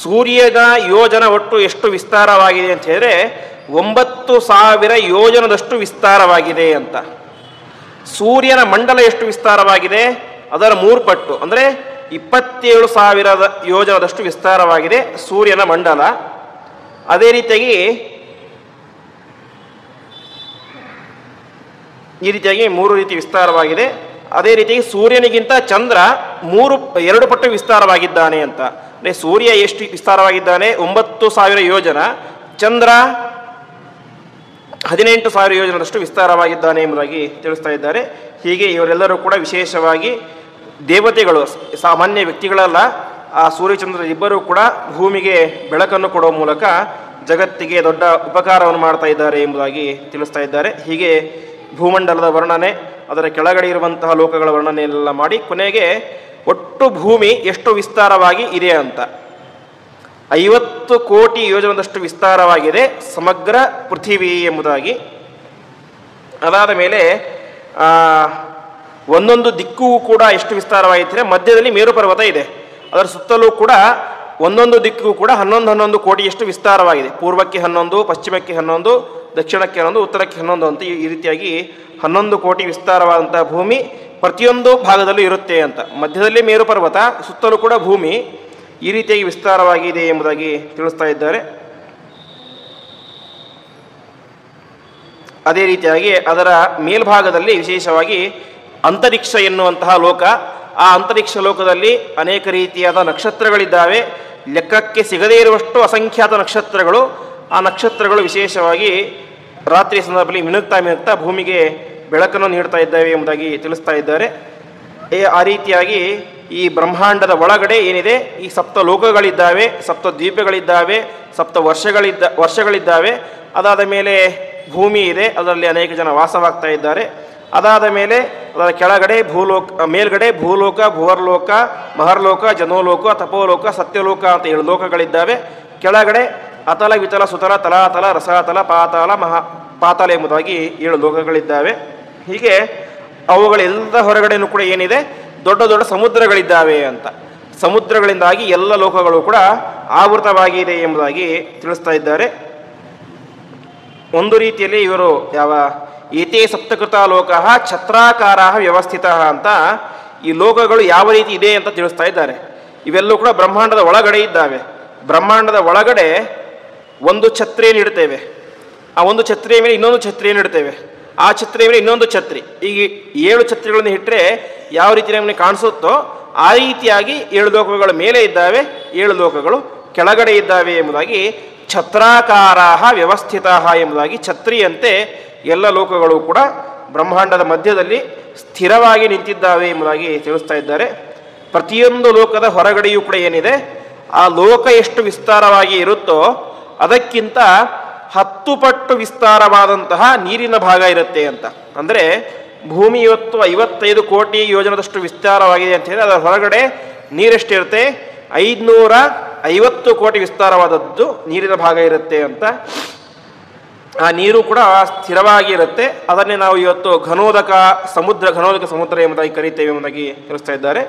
ಸೂರ್ಯನ ಯೋಜನ ಒಟ್ಟು ಎಷ್ಟು ವಿಸ್ತಾರವಾಗಿದೆ ಅಂತ ಹೇಳಿದ್ರೆ 9,000 ಯೋಜನದಷ್ಟು ವಿಸ್ತಾರವಾಗಿದೆ ಅಂತ. ಸೂರ್ಯನ ಮಂಡಲ ಎಷ್ಟು ವಿಸ್ತಾರವಾಗಿದೆ? ಅದರ 3 ಪಟ್ಟು ಅಂದರೆ 27,000 ಯೋಜನದಷ್ಟು ವಿಸ್ತಾರವಾಗಿದೆ ಸೂರ್ಯನ ಮಂಡಲ. ಅದೇ ರೀತಿಯಾಗಿ ಈ ರೀತಿಯಾಗಿ 3 ರೀತಿ ವಿಸ್ತಾರವಾಗಿದೆ. ಅದೇ ರೀತಿಯಾಗಿ ಸೂರ್ಯನಿಗಿಂತ ಚಂದ್ರ 2 ಪಟ್ಟು ವಿಸ್ತಾರವಾಗಿದ್ದಾನೆ ಅಂತ. ಅಂದರೆ ಸೂರ್ಯ ಎಷ್ಟು ವಿಸ್ತಾರವಾಗಿದ್ದಾನೆ? 9,000 ಯೋಜನ. ಚಂದ್ರ 18,000 ಯೋಜನದಷ್ಟು ವಿಸ್ತಾರವಾಗಿದ್ದಾನೆ ಎಂಬುದಾಗಿ ತಿಳಿಸ್ತಾ ಇದ್ದಾರೆ. ಹೀಗೆ ಇವರೆಲ್ಲರೂ ಕೂಡ ವಿಶೇಷವಾಗಿ ದೇವತೆಗಳು, ಸಾಮಾನ್ಯ ವ್ಯಕ್ತಿಗಳಲ್ಲ. ಆ ಸೂರ್ಯಚಂದ್ರ ಇಬ್ಬರೂ ಕೂಡ ಭೂಮಿಗೆ ಬೆಳಕನ್ನು ಕೊಡುವ ಮೂಲಕ ಜಗತ್ತಿಗೆ ದೊಡ್ಡ ಉಪಕಾರವನ್ನು ಮಾಡ್ತಾ ಇದ್ದಾರೆ ಎಂಬುದಾಗಿ ತಿಳಿಸ್ತಾ ಇದ್ದಾರೆ. ಹೀಗೆ ಭೂಮಂಡಲದ ವರ್ಣನೆ, ಅದರ ಕೆಳಗಡೆ ಇರುವಂತಹ ಲೋಕಗಳ ವರ್ಣನೆ ಎಲ್ಲ ಮಾಡಿ ಕೊನೆಗೆ ಒಟ್ಟು ಭೂಮಿ ಎಷ್ಟು ವಿಸ್ತಾರವಾಗಿ ಇದೆ ಅಂತ 50 ಕೋಟಿ ಯೋಜನದಷ್ಟು ವಿಸ್ತಾರವಾಗಿದೆ ಸಮಗ್ರ ಪೃಥಿವಿ ಎಂಬುದಾಗಿ. ಅದಾದ ಮೇಲೆ ಒಂದೊಂದು ದಿಕ್ಕೂ ಕೂಡ ಎಷ್ಟು ವಿಸ್ತಾರವಾಗಿದ್ದರೆ ಮಧ್ಯದಲ್ಲಿ ಮೇರು ಪರ್ವತ ಇದೆ. ಅದರ ಸುತ್ತಲೂ ಕೂಡ ಒಂದೊಂದು ದಿಕ್ಕು ಕೂಡ 11 ಕೋಟಿಯಷ್ಟು ವಿಸ್ತಾರವಾಗಿದೆ. ಪೂರ್ವಕ್ಕೆ 11, ಪಶ್ಚಿಮಕ್ಕೆ 11, ದಕ್ಷಿಣಕ್ಕೆ 11, ಉತ್ತರಕ್ಕೆ 11 ಅಂತ ಈ ರೀತಿಯಾಗಿ 11 ಕೋಟಿ ವಿಸ್ತಾರವಾದಂಥ ಭೂಮಿ ಪ್ರತಿಯೊಂದು ಭಾಗದಲ್ಲೂ ಇರುತ್ತೆ ಅಂತ. ಮಧ್ಯದಲ್ಲಿ ಮೇರು ಪರ್ವತ, ಸುತ್ತಲೂ ಕೂಡ ಭೂಮಿ ಈ ರೀತಿಯಾಗಿ ವಿಸ್ತಾರವಾಗಿದೆ ಎಂಬುದಾಗಿ ತಿಳಿಸ್ತಾ ಇದ್ದಾರೆ. ಅದೇ ರೀತಿಯಾಗಿ ಅದರ ಮೇಲ್ಭಾಗದಲ್ಲಿ ವಿಶೇಷವಾಗಿ ಅಂತರಿಕ್ಷ ಎನ್ನುವಂತಹ ಲೋಕ. ಆ ಅಂತರಿಕ್ಷ ಲೋಕದಲ್ಲಿ ಅನೇಕ ರೀತಿಯಾದ ನಕ್ಷತ್ರಗಳಿದ್ದಾವೆ. ಲೆಕ್ಕಕ್ಕೆ ಸಿಗದೇ ಇರುವಷ್ಟು ಅಸಂಖ್ಯಾತ ನಕ್ಷತ್ರಗಳು. ಆ ನಕ್ಷತ್ರಗಳು ವಿಶೇಷವಾಗಿ ರಾತ್ರಿಯ ಸಂದರ್ಭದಲ್ಲಿ ಮಿನುಗ್ತಾ ಭೂಮಿಗೆ ಬೆಳಕನ್ನು ನೀಡ್ತಾ ಇದ್ದಾವೆ ಎಂಬುದಾಗಿ ತಿಳಿಸ್ತಾ ಇದ್ದಾರೆ. ಆ ರೀತಿಯಾಗಿ ಈ ಬ್ರಹ್ಮಾಂಡದ ಒಳಗಡೆ ಏನಿದೆ, ಈ 7 ಲೋಕಗಳಿದ್ದಾವೆ, 7 ದ್ವೀಪಗಳಿದ್ದಾವೆ, 7 ವರ್ಷಗಳಿದ್ದಾವೆ. ಅದಾದ ಮೇಲೆ ಭೂಮಿ ಇದೆ, ಅದರಲ್ಲಿ ಅನೇಕ ಜನ ವಾಸವಾಗ್ತಾ ಇದ್ದಾರೆ. ಅದಾದ ಮೇಲೆ ಅದರ ಕೆಳಗಡೆ ಮೇಲ್ಗಡೆ ಭೂಲೋಕ, ಭುವರ್ಲೋಕ, ಮಹರ್ಲೋಕ, ಜನೋಲೋಕ, ತಪೋಲೋಕ, ಸತ್ಯಲೋಕ ಅಂತ 7 ಲೋಕಗಳಿದ್ದಾವೆ. ಕೆಳಗಡೆ ಅತಲ, ವಿತಲ, ಸುತಲ, ತಲಾತಲ, ರಸಾತಲ, ಪಾತಾಳ, ಪಾತಾಳ ಎಂಬುದಾಗಿ 7 ಲೋಕಗಳಿದ್ದಾವೆ. ಹೀಗೆ ಅವುಗಳೆಲ್ಲ ಹೊರಗಡೆನೂ ಕೂಡ ಏನಿದೆ, ದೊಡ್ಡ ದೊಡ್ಡ ಸಮುದ್ರಗಳಿದ್ದಾವೆ ಅಂತ. ಸಮುದ್ರಗಳಿಂದಾಗಿ ಎಲ್ಲ ಲೋಕಗಳು ಕೂಡ ಆವೃತವಾಗಿದೆ ಎಂಬುದಾಗಿ ತಿಳಿಸ್ತಾ ಇದ್ದಾರೆ. ಒಂದು ರೀತಿಯಲ್ಲಿ ಇವರು ಏತೇ ಸಪ್ತಕೃತ ಲೋಕ ಛತ್ರಾಕಾರ ವ್ಯವಸ್ಥಿತ ಅಂತ ಈ ಲೋಕಗಳು ಯಾವ ರೀತಿ ಇದೆ ಅಂತ ತಿಳಿಸ್ತಾ ಇದ್ದಾರೆ. ಇವೆಲ್ಲೂ ಕೂಡ ಬ್ರಹ್ಮಾಂಡದ ಒಳಗಡೆ ಇದ್ದಾವೆ. ಬ್ರಹ್ಮಾಂಡದ ಒಳಗಡೆ ಒಂದು ಛತ್ರಿಯನ್ನು ಇಡ್ತೇವೆ, ಆ ಒಂದು ಛತ್ರಿಯ ಮೇಲೆ ಇನ್ನೊಂದು ಛತ್ರಿಯನ್ನು ಇಡ್ತೇವೆ, ಆ ಛತ್ರಿಯ ಮೇಲೆ ಇನ್ನೊಂದು ಛತ್ರಿ. ಈಗ 7 ಛತ್ರಿಗಳನ್ನು ಇಟ್ಟರೆ ಯಾವ ರೀತಿ ನಮಗೆ ಕಾಣಿಸುತ್ತೋ ಆ ರೀತಿಯಾಗಿ 7 ಲೋಕಗಳ ಮೇಲೆ ಇದ್ದಾವೆ, 7 ಲೋಕಗಳು ಕೆಳಗಡೆ ಇದ್ದಾವೆ ಎಂಬುದಾಗಿ ಛತ್ರಾಕಾರ ವ್ಯವಸ್ಥಿತ ಎಂಬುದಾಗಿ ಛತ್ರಿಯಂತೆ ಎಲ್ಲ ಲೋಕಗಳು ಕೂಡ ಬ್ರಹ್ಮಾಂಡದ ಮಧ್ಯದಲ್ಲಿ ಸ್ಥಿರವಾಗಿ ನಿಂತಿದ್ದಾವೆ ಎಂಬುದಾಗಿ ತಿಳಿಸ್ತಾ ಇದ್ದಾರೆ. ಪ್ರತಿಯೊಂದು ಲೋಕದ ಹೊರಗಡೆಯೂ ಕೂಡ ಏನಿದೆ, ಆ ಲೋಕ ಎಷ್ಟು ವಿಸ್ತಾರವಾಗಿ ಇರುತ್ತೋ ಅದಕ್ಕಿಂತ 10 ಪಟ್ಟು ವಿಸ್ತಾರವಾದಂತಹ ನೀರಿನ ಭಾಗ ಇರುತ್ತೆ ಅಂತ. ಅಂದರೆ ಭೂಮಿ ಇವತ್ತು 55 ಕೋಟಿ ಯೋಜನದಷ್ಟು ವಿಸ್ತಾರವಾಗಿದೆ ಅಂತ ಹೇಳಿ ಅದರ ಹೊರಗಡೆ ನೀರೆಷ್ಟಿರುತ್ತೆ? 550 ಕೋಟಿ ವಿಸ್ತಾರವಾದದ್ದು ನೀರಿನ ಭಾಗ ಇರುತ್ತೆ ಅಂತ. ಆ ನೀರು ಕೂಡ ಸ್ಥಿರವಾಗಿರುತ್ತೆ. ಅದನ್ನೇ ನಾವು ಇವತ್ತು ಘನೋದಕ ಸಮುದ್ರ ಎಂಬುದಾಗಿ ಕರೀತೇವೆ ಎಂಬುದಾಗಿ ತಿಳಿಸ್ತಾ ಇದ್ದಾರೆ.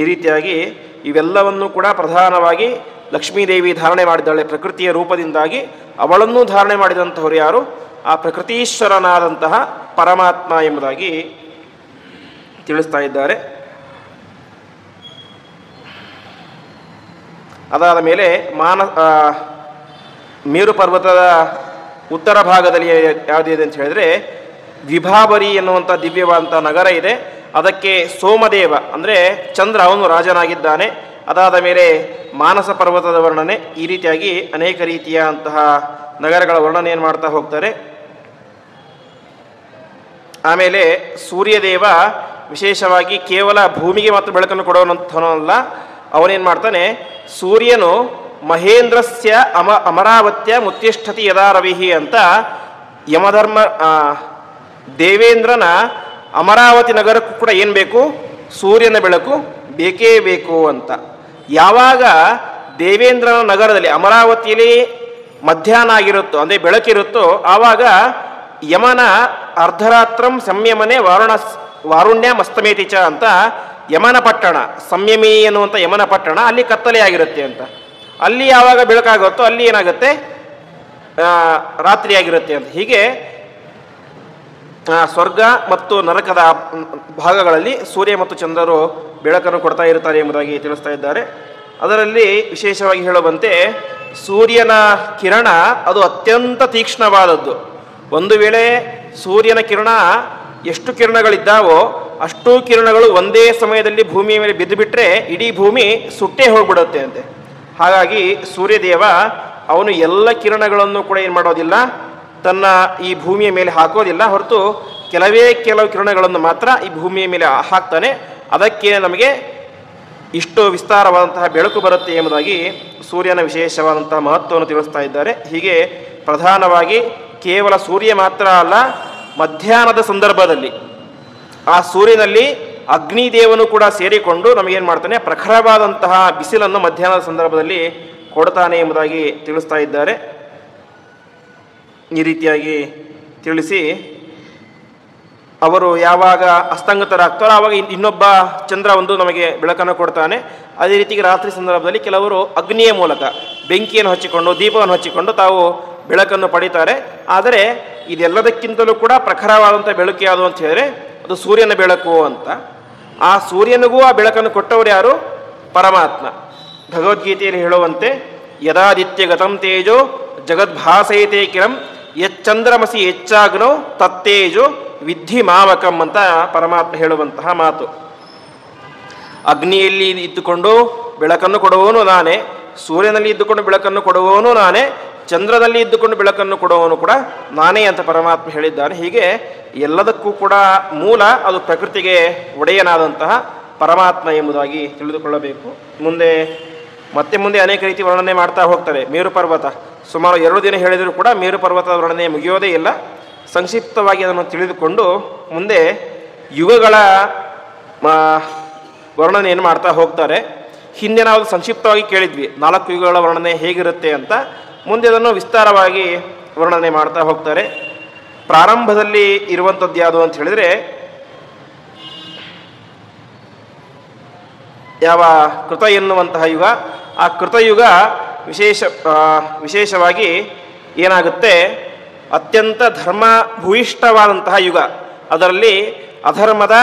ಈ ರೀತಿಯಾಗಿ ಇವೆಲ್ಲವನ್ನು ಕೂಡ ಪ್ರಧಾನವಾಗಿ ಲಕ್ಷ್ಮೀದೇವಿ ಧಾರಣೆ ಮಾಡಿದ್ದಾಳೆ ಪ್ರಕೃತಿಯ ರೂಪದಿಂದಾಗಿ. ಅವಳನ್ನು ಧಾರಣೆ ಮಾಡಿದಂಥವರು ಯಾರು? ಆ ಪ್ರಕೃತೀಶ್ವರನಾದಂತಹ ಪರಮಾತ್ಮ ಎಂಬುದಾಗಿ ತಿಳಿಸ್ತಾ ಇದ್ದಾರೆ. ಅದಾದ ಮೇಲೆ ಮೇರು ಪರ್ವತದ ಉತ್ತರ ಭಾಗದಲ್ಲಿ ಯಾವುದಿದೆ ಅಂತ ಹೇಳಿದ್ರೆ ವಿಭಾವರಿ ಎನ್ನುವಂಥ ದಿವ್ಯವಾದಂಥ ನಗರ ಇದೆ. ಅದಕ್ಕೆ ಸೋಮದೇವ ಅಂದರೆ ಚಂದ್ರ ಅವನು ರಾಜನಾಗಿದ್ದಾನೆ. ಅದಾದ ಮೇಲೆ ಮಾನಸ ಪರ್ವತದ ವರ್ಣನೆ, ಈ ರೀತಿಯಾಗಿ ಅನೇಕ ರೀತಿಯ ಅಂತಹ ನಗರಗಳ ವರ್ಣನೆಯನ್ನು ಮಾಡ್ತಾ ಹೋಗ್ತಾರೆ. ಆಮೇಲೆ ಸೂರ್ಯದೇವ ವಿಶೇಷವಾಗಿ ಕೇವಲ ಭೂಮಿಗೆ ಮಾತ್ರ ಬೆಳಕನ್ನು ಕೊಡುವಂಥವನಲ್ಲ, ಅವನೇನು ಮಾಡ್ತಾನೆ, ಸೂರ್ಯನು ಮಹೇಂದ್ರಸ್ಯ ಅಮರಾವತ್ಯ ಮುತ್ತಿಷ್ಠತಿ ಯದಾ ರವಿಹಿ ಅಂತ ಯಮಧರ್ಮ ದೇವೇಂದ್ರನ ಅಮರಾವತಿ ನಗರಕ್ಕೂ ಕೂಡ ಏನು ಬೇಕು, ಸೂರ್ಯನ ಬೆಳಕು ಬೇಕೇ ಬೇಕು ಅಂತ. ಯಾವಾಗ ದೇವೇಂದ್ರನ ನಗರದಲ್ಲಿ ಅಮರಾವತಿಯಲ್ಲಿ ಮಧ್ಯಾಹ್ನ ಆಗಿರುತ್ತೋ ಅಂದರೆ ಬೆಳಕಿರುತ್ತೋ ಆವಾಗ ಯಮನ ಅರ್ಧರಾತ್ರಂ ಸಂಯಮನೆ ವಾರುಣ್ಯ ಮಸ್ತಮೇತಿಚ ಅಂತ ಯಮನ ಪಟ್ಟಣ, ಸಂಯಮಿ ಎನ್ನುವಂಥ ಯಮನ ಪಟ್ಟಣ ಅಲ್ಲಿ ಕತ್ತಲೆ ಆಗಿರುತ್ತೆ ಅಂತ. ಅಲ್ಲಿ ಯಾವಾಗ ಬೆಳಕಾಗುತ್ತೋ ಅಲ್ಲಿ ಏನಾಗುತ್ತೆ, ರಾತ್ರಿ ಆಗಿರುತ್ತೆ ಅಂತ. ಹೀಗೆ ಸ್ವರ್ಗ ಮತ್ತು ನರಕದ ಭಾಗಗಳಲ್ಲಿ ಸೂರ್ಯ ಮತ್ತು ಚಂದ್ರರು ಬೆಳಕನ್ನು ಕೊಡ್ತಾ ಇರ್ತಾರೆ ಎಂಬುದಾಗಿ ತಿಳಿಸ್ತಾ ಇದ್ದಾರೆ. ಅದರಲ್ಲಿ ವಿಶೇಷವಾಗಿ ಹೇಳುವಂತೆ ಸೂರ್ಯನ ಕಿರಣ ಅದು ಅತ್ಯಂತ ತೀಕ್ಷ್ಣವಾದದ್ದು. ಒಂದು ವೇಳೆ ಸೂರ್ಯನ ಕಿರಣ ಎಷ್ಟು ಕಿರಣಗಳಿದ್ದಾವೋ ಅಷ್ಟೂ ಕಿರಣಗಳು ಒಂದೇ ಸಮಯದಲ್ಲಿ ಭೂಮಿಯ ಮೇಲೆ ಬಿದ್ದು ಬಿಟ್ಟರೆ ಇಡೀ ಭೂಮಿ ಸುಟ್ಟೇ ಹೋಗ್ಬಿಡುತ್ತೆ ಅಂತೆ. ಹಾಗಾಗಿ ಸೂರ್ಯದೇವ ಅವನು ಎಲ್ಲ ಕಿರಣಗಳನ್ನು ಕೂಡ ಏನು ಮಾಡೋದಿಲ್ಲ, ತನ್ನ ಈ ಭೂಮಿಯ ಮೇಲೆ ಹಾಕೋದಿಲ್ಲ, ಹೊರತು ಕೆಲವು ಕಿರಣಗಳನ್ನು ಮಾತ್ರ ಈ ಭೂಮಿಯ ಮೇಲೆ ಹಾಕ್ತಾನೆ. ಅದಕ್ಕೆ ನಮಗೆ ಇಷ್ಟು ವಿಸ್ತಾರವಾದಂತಹ ಬೆಳಕು ಬರುತ್ತೆ ಎಂಬುದಾಗಿ ಸೂರ್ಯನ ವಿಶೇಷವಾದಂತಹ ಮಹತ್ವವನ್ನು ತಿಳಿಸ್ತಾ ಇದ್ದಾರೆ. ಹೀಗೆ ಪ್ರಧಾನವಾಗಿ ಕೇವಲ ಸೂರ್ಯ ಮಾತ್ರ ಅಲ್ಲ, ಮಧ್ಯಾಹ್ನದ ಸಂದರ್ಭದಲ್ಲಿ ಆ ಸೂರ್ಯನಲ್ಲಿ ಅಗ್ನಿದೇವನು ಕೂಡ ಸೇರಿಕೊಂಡು ನಮಗೇನು ಮಾಡ್ತಾನೆ, ಪ್ರಖರವಾದಂತಹ ಬಿಸಿಲನ್ನು ಮಧ್ಯಾಹ್ನದ ಸಂದರ್ಭದಲ್ಲಿ ಕೊಡ್ತಾನೆ ಎಂಬುದಾಗಿ ತಿಳಿಸ್ತಾ ಇದ್ದಾರೆ. ಈ ರೀತಿಯಾಗಿ ತಿಳಿಸಿ ಅವರು ಯಾವಾಗ ಅಸ್ತಂಗತರಾಗ್ತಾರೋ ಆವಾಗ ಇನ್ನೊಬ್ಬ ಚಂದ್ರ ಒಂದು ನಮಗೆ ಬೆಳಕನ್ನು ಕೊಡ್ತಾನೆ. ಅದೇ ರೀತಿಗೆ ರಾತ್ರಿ ಸಂದರ್ಭದಲ್ಲಿ ಕೆಲವರು ಅಗ್ನಿಯ ಮೂಲಕ ಬೆಂಕಿಯನ್ನು ಹಚ್ಚಿಕೊಂಡು ದೀಪವನ್ನು ಹಚ್ಚಿಕೊಂಡು ತಾವು ಬೆಳಕನ್ನು ಪಡಿತಾರೆ. ಆದರೆ ಇದೆಲ್ಲದಕ್ಕಿಂತಲೂ ಕೂಡ ಪ್ರಖರವಾದಂಥ ಬೆಳಕು ಯಾವುದು ಅಂತ ಹೇಳಿದ್ರೆ ಅದು ಸೂರ್ಯನ ಬೆಳಕು ಅಂತ. ಆ ಸೂರ್ಯನಿಗೂ ಆ ಬೆಳಕನ್ನು ಕೊಟ್ಟವರು ಯಾರು, ಪರಮಾತ್ಮ. ಭಗವದ್ಗೀತೆಯಲ್ಲಿ ಹೇಳುವಂತೆ ಯದಾದಿತ್ಯ ಗತಂ ತೇಜೋ ಜಗದ್ಭಾಸೈತೆ ಕಿರಂ ಯಚ್ಚಂದ್ರಮಸಿ ಹೆಚ್ಚಾಗ್ನೋ ತತ್ತೇಜೋ ವಿದ್ಧಿ ಮಾವಕಂ ಅಂತ ಪರಮಾತ್ಮ ಹೇಳುವಂತಹ ಮಾತು. ಅಗ್ನಿಯಲ್ಲಿ ಇದ್ದುಕೊಂಡು ಬೆಳಕನ್ನು ಕೊಡುವವನು ನಾನೇ, ಸೂರ್ಯನಲ್ಲಿ ಇದ್ದುಕೊಂಡು ಬೆಳಕನ್ನು ಕೊಡುವವನು ನಾನೇ, ಚಂದ್ರನಲ್ಲಿ ಇದ್ದುಕೊಂಡು ಬೆಳಕನ್ನು ಕೊಡುವವನು ಕೂಡ ನಾನೇ ಅಂತ ಪರಮಾತ್ಮ ಹೇಳಿದ್ದಾನೆ. ಹೀಗೆ ಎಲ್ಲದಕ್ಕೂ ಕೂಡ ಮೂಲ ಅದು ಪ್ರಕೃತಿಗೆ ಒಡೆಯನಾದಂತಹ ಪರಮಾತ್ಮ ಎಂಬುದಾಗಿ ತಿಳಿದುಕೊಳ್ಳಬೇಕು. ಮುಂದೆ ಅನೇಕ ರೀತಿ ವರ್ಣನೆ ಮಾಡ್ತಾ ಹೋಗ್ತಾರೆ. ಮೇರು ಪರ್ವತ ಸುಮಾರು 2 ದಿನ ಹೇಳಿದರೂ ಕೂಡ ಮೇರು ಪರ್ವತದ ವರ್ಣನೆ ಮುಗಿಯೋದೇ ಇಲ್ಲ. ಸಂಕ್ಷಿಪ್ತವಾಗಿ ಅದನ್ನು ತಿಳಿದುಕೊಂಡು ಮುಂದೆ ಯುಗಗಳ ವರ್ಣನೆಯನ್ನು ಮಾಡ್ತಾ ಹೋಗ್ತಾರೆ. ಹಿಂದೆ ನಾವು ಸಂಕ್ಷಿಪ್ತವಾಗಿ ಕೇಳಿದ್ವಿ 4 ಯುಗಗಳ ವರ್ಣನೆ ಹೇಗಿರುತ್ತೆ ಅಂತ. ಮುಂದೆ ಅದನ್ನು ವಿಸ್ತಾರವಾಗಿ ವರ್ಣನೆ ಮಾಡ್ತಾ ಹೋಗ್ತಾರೆ. ಪ್ರಾರಂಭದಲ್ಲಿ ಇರುವಂಥದ್ದು ಯಾವುದು ಅಂತ ಹೇಳಿದರೆ ಯಾವ ಕೃತ ಎನ್ನುವಂತಹ ಯುಗ. ಆ ಕೃತಯುಗ ವಿಶೇಷವಾಗಿ ಏನಾಗುತ್ತೆ, ಅತ್ಯಂತ ಧರ್ಮ ಭೂಯಿಷ್ಠವಾದಂತಹ ಯುಗ. ಅದರಲ್ಲಿ ಅಧರ್ಮದ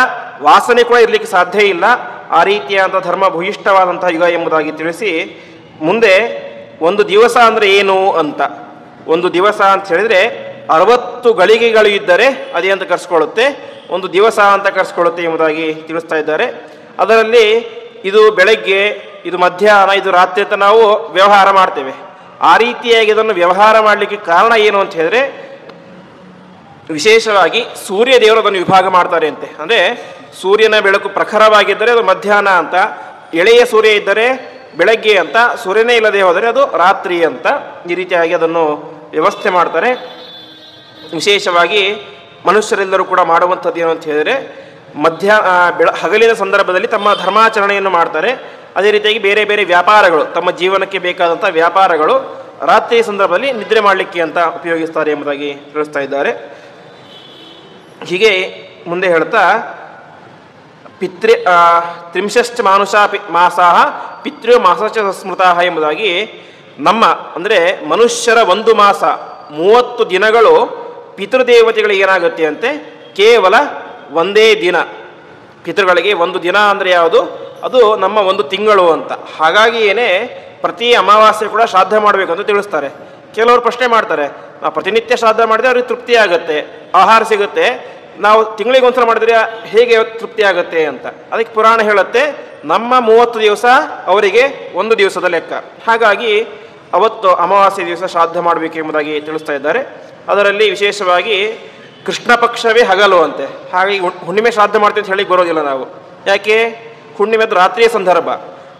ವಾಸನೆ ಕೂಡ ಇರಲಿಕ್ಕೆ ಸಾಧ್ಯ ಇಲ್ಲ. ಆ ರೀತಿಯಾದಂಥ ಧರ್ಮ ಭೂಯಿಷ್ಠವಾದಂತಹ ಯುಗ ಎಂಬುದಾಗಿ ತಿಳಿಸಿ ಮುಂದೆ ಒಂದು ದಿವಸ ಅಂದರೆ ಏನು ಅಂತ. ಒಂದು ದಿವಸ ಅಂತ ಹೇಳಿದರೆ 60 ಗಳಿಗೆಗಳು ಇದ್ದರೆ ಅದೇ ಅಂತ ಕರೆಸ್ಕೊಳ್ಳುತ್ತೆ, ಒಂದು ದಿವಸ ಅಂತ ಕರೆಸ್ಕೊಳ್ಳುತ್ತೆ ಎಂಬುದಾಗಿ ತಿಳಿಸ್ತಾ ಇದ್ದಾರೆ. ಅದರಲ್ಲಿ ಇದು ಬೆಳಗ್ಗೆ, ಇದು ಮಧ್ಯಾಹ್ನ, ಇದು ರಾತ್ರಿ ಅಂತ ನಾವು ವ್ಯವಹಾರ ಮಾಡ್ತೇವೆ. ಆ ರೀತಿಯಾಗಿ ಇದನ್ನು ವ್ಯವಹಾರ ಮಾಡಲಿಕ್ಕೆ ಕಾರಣ ಏನು ಅಂತ ಹೇಳಿದ್ರೆ ವಿಶೇಷವಾಗಿ ಸೂರ್ಯ ದೇವರು ಅದನ್ನು ವಿಭಾಗ ಮಾಡ್ತಾರೆ ಅಂತೆ. ಅಂದರೆ ಸೂರ್ಯನ ಬೆಳಕು ಪ್ರಖರವಾಗಿದ್ದರೆ ಅದು ಮಧ್ಯಾಹ್ನ ಅಂತ, ಎಳೆಯ ಸೂರ್ಯ ಇದ್ದರೆ ಬೆಳಗ್ಗೆ ಅಂತ, ಸೂರ್ಯನೇ ಇಲ್ಲದೆ ಹೋದರೆ ಅದು ರಾತ್ರಿ ಅಂತ. ಈ ರೀತಿಯಾಗಿ ಅದನ್ನು ವ್ಯವಸ್ಥೆ ಮಾಡ್ತಾರೆ. ವಿಶೇಷವಾಗಿ ಮನುಷ್ಯರೆಲ್ಲರೂ ಕೂಡ ಮಾಡುವಂಥದ್ದು ಏನು ಅಂತ ಹೇಳಿದರೆ ಹಗಲಿನ ಸಂದರ್ಭದಲ್ಲಿ ತಮ್ಮ ಧರ್ಮಾಚರಣೆಯನ್ನು ಮಾಡ್ತಾರೆ. ಅದೇ ರೀತಿಯಾಗಿ ಬೇರೆ ಬೇರೆ ವ್ಯಾಪಾರಗಳು, ತಮ್ಮ ಜೀವನಕ್ಕೆ ಬೇಕಾದಂಥ ವ್ಯಾಪಾರಗಳು ರಾತ್ರಿ ಸಂದರ್ಭದಲ್ಲಿ ನಿದ್ರೆ ಮಾಡಲಿಕ್ಕೆ ಅಂತ ಉಪಯೋಗಿಸ್ತಾರೆ ಎಂಬುದಾಗಿ ತಿಳಿಸ್ತಾ ಇದ್ದಾರೆ. ಹೀಗೆ ಮುಂದೆ ಹೇಳ್ತಾ ತ್ರಿಂಶಶ್ಚ ಮಾಸಾಹ ಪಿತೃ ಮಾಸಚ ಸ್ಮೃತಃ ಎಂಬುದಾಗಿ ನಮ್ಮ ಅಂದರೆ ಮನುಷ್ಯರ 1 ಮಾಸ 30 ದಿನಗಳು ಪಿತೃದೇವತೆಗಳಿಗೆ ಏನಾಗುತ್ತೆ ಅಂತೆ, ಕೇವಲ 1 ದಿನ. ಪಿತೃಗಳಿಗೆ 1 ದಿನ ಅಂದರೆ ಯಾವುದು, ಅದು ನಮ್ಮ 1 ತಿಂಗಳು ಅಂತ. ಹಾಗಾಗಿ ಪ್ರತಿ ಅಮಾವಾಸ್ಯೆ ಕೂಡ ಶ್ರಾದ್ದ ಮಾಡಬೇಕು ಅಂತ ತಿಳಿಸ್ತಾರೆ. ಕೆಲವರು ಪ್ರಶ್ನೆ ಮಾಡ್ತಾರೆ, ನಾವು ಪ್ರತಿನಿತ್ಯ ಶ್ರಾದ್ದ ಮಾಡಿದ್ರೆ ಅವ್ರಿಗೆ ತೃಪ್ತಿ ಆಗುತ್ತೆ, ಆಹಾರ ಸಿಗುತ್ತೆ, ನಾವು ತಿಂಗಳಿಗೆ ಒಂದ್ಸಲ ಮಾಡಿದ್ರೆ ಹೇಗೆ ತೃಪ್ತಿ ಆಗುತ್ತೆ ಅಂತ. ಅದಕ್ಕೆ ಪುರಾಣ ಹೇಳುತ್ತೆ, ನಮ್ಮ 30 ದಿವಸ ಅವರಿಗೆ 1 ದಿವಸದ ಲೆಕ್ಕ. ಹಾಗಾಗಿ ಅವತ್ತು ಅಮಾವಾಸ್ಯೆ ದಿವಸ ಶ್ರಾದ್ದ ಮಾಡಬೇಕು ಎಂಬುದಾಗಿ ತಿಳಿಸ್ತಾ ಇದ್ದಾರೆ. ಅದರಲ್ಲಿ ವಿಶೇಷವಾಗಿ ಕೃಷ್ಣ ಪಕ್ಷವೇ ಹಗಲು ಅಂತೆ. ಹಾಗಾಗಿ ಹುಣ್ಣಿಮೆ ಶ್ರಾದ್ದ ಮಾಡ್ತೀವಿ ಅಂತ ಹೇಳಿ ಬರೋದಿಲ್ಲ ನಾವು. ಯಾಕೆ? ಹುಣ್ಣಿಮೆದು ರಾತ್ರಿಯ ಸಂದರ್ಭ.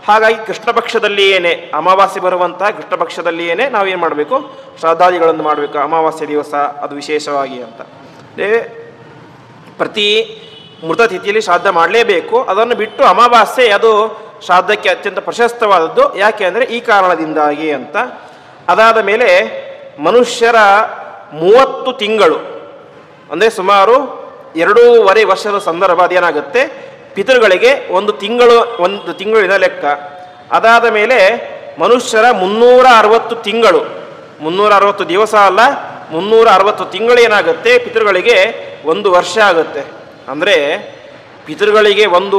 ಹಾಗಾಗಿ ಕೃಷ್ಣ ಪಕ್ಷದಲ್ಲಿಯೇನೆ, ಅಮಾವಾಸ್ಯೆ ಬರುವಂತಹ ಕೃಷ್ಣ ಪಕ್ಷದಲ್ಲಿಯೇನೆ ನಾವೇನು ಮಾಡಬೇಕು? ಶ್ರಾದ್ದಾದಿಗಳನ್ನು ಮಾಡಬೇಕು ಅಮಾವಾಸ್ಯೆ ದಿವಸ, ಅದು ವಿಶೇಷವಾಗಿ ಅಂತ. ಪ್ರತಿ ಮೃತ ತಿಥಿಯಲ್ಲಿ ಶ್ರಾದ್ದ ಮಾಡಲೇಬೇಕು. ಅದನ್ನು ಬಿಟ್ಟು ಅಮಾವಾಸ್ಯೆ ಅದು ಶ್ರಾದ್ದಕ್ಕೆ ಅತ್ಯಂತ ಪ್ರಶಸ್ತವಾದದ್ದು. ಯಾಕೆ ಅಂದರೆ ಈ ಕಾರಣದಿಂದಾಗಿ ಅಂತ. ಅದಾದ ಮೇಲೆ ಮನುಷ್ಯರ 30 ತಿಂಗಳು ಅಂದರೆ ಸುಮಾರು 2.5 ವರ್ಷದ ಸಂದರ್ಭ ಅದೇನಾಗುತ್ತೆ, ಪಿತೃಗಳಿಗೆ 1 ತಿಂಗಳಿನ ಲೆಕ್ಕ. ಅದಾದ ಮೇಲೆ ಮನುಷ್ಯರ 360 ತಿಂಗಳು, 360 ದಿವಸ ಅಲ್ಲ, 360 ತಿಂಗಳು ಏನಾಗುತ್ತೆ, ಪಿತೃಗಳಿಗೆ 1 ವರ್ಷ ಆಗುತ್ತೆ. ಅಂದರೆ ಪಿತೃಗಳಿಗೆ 1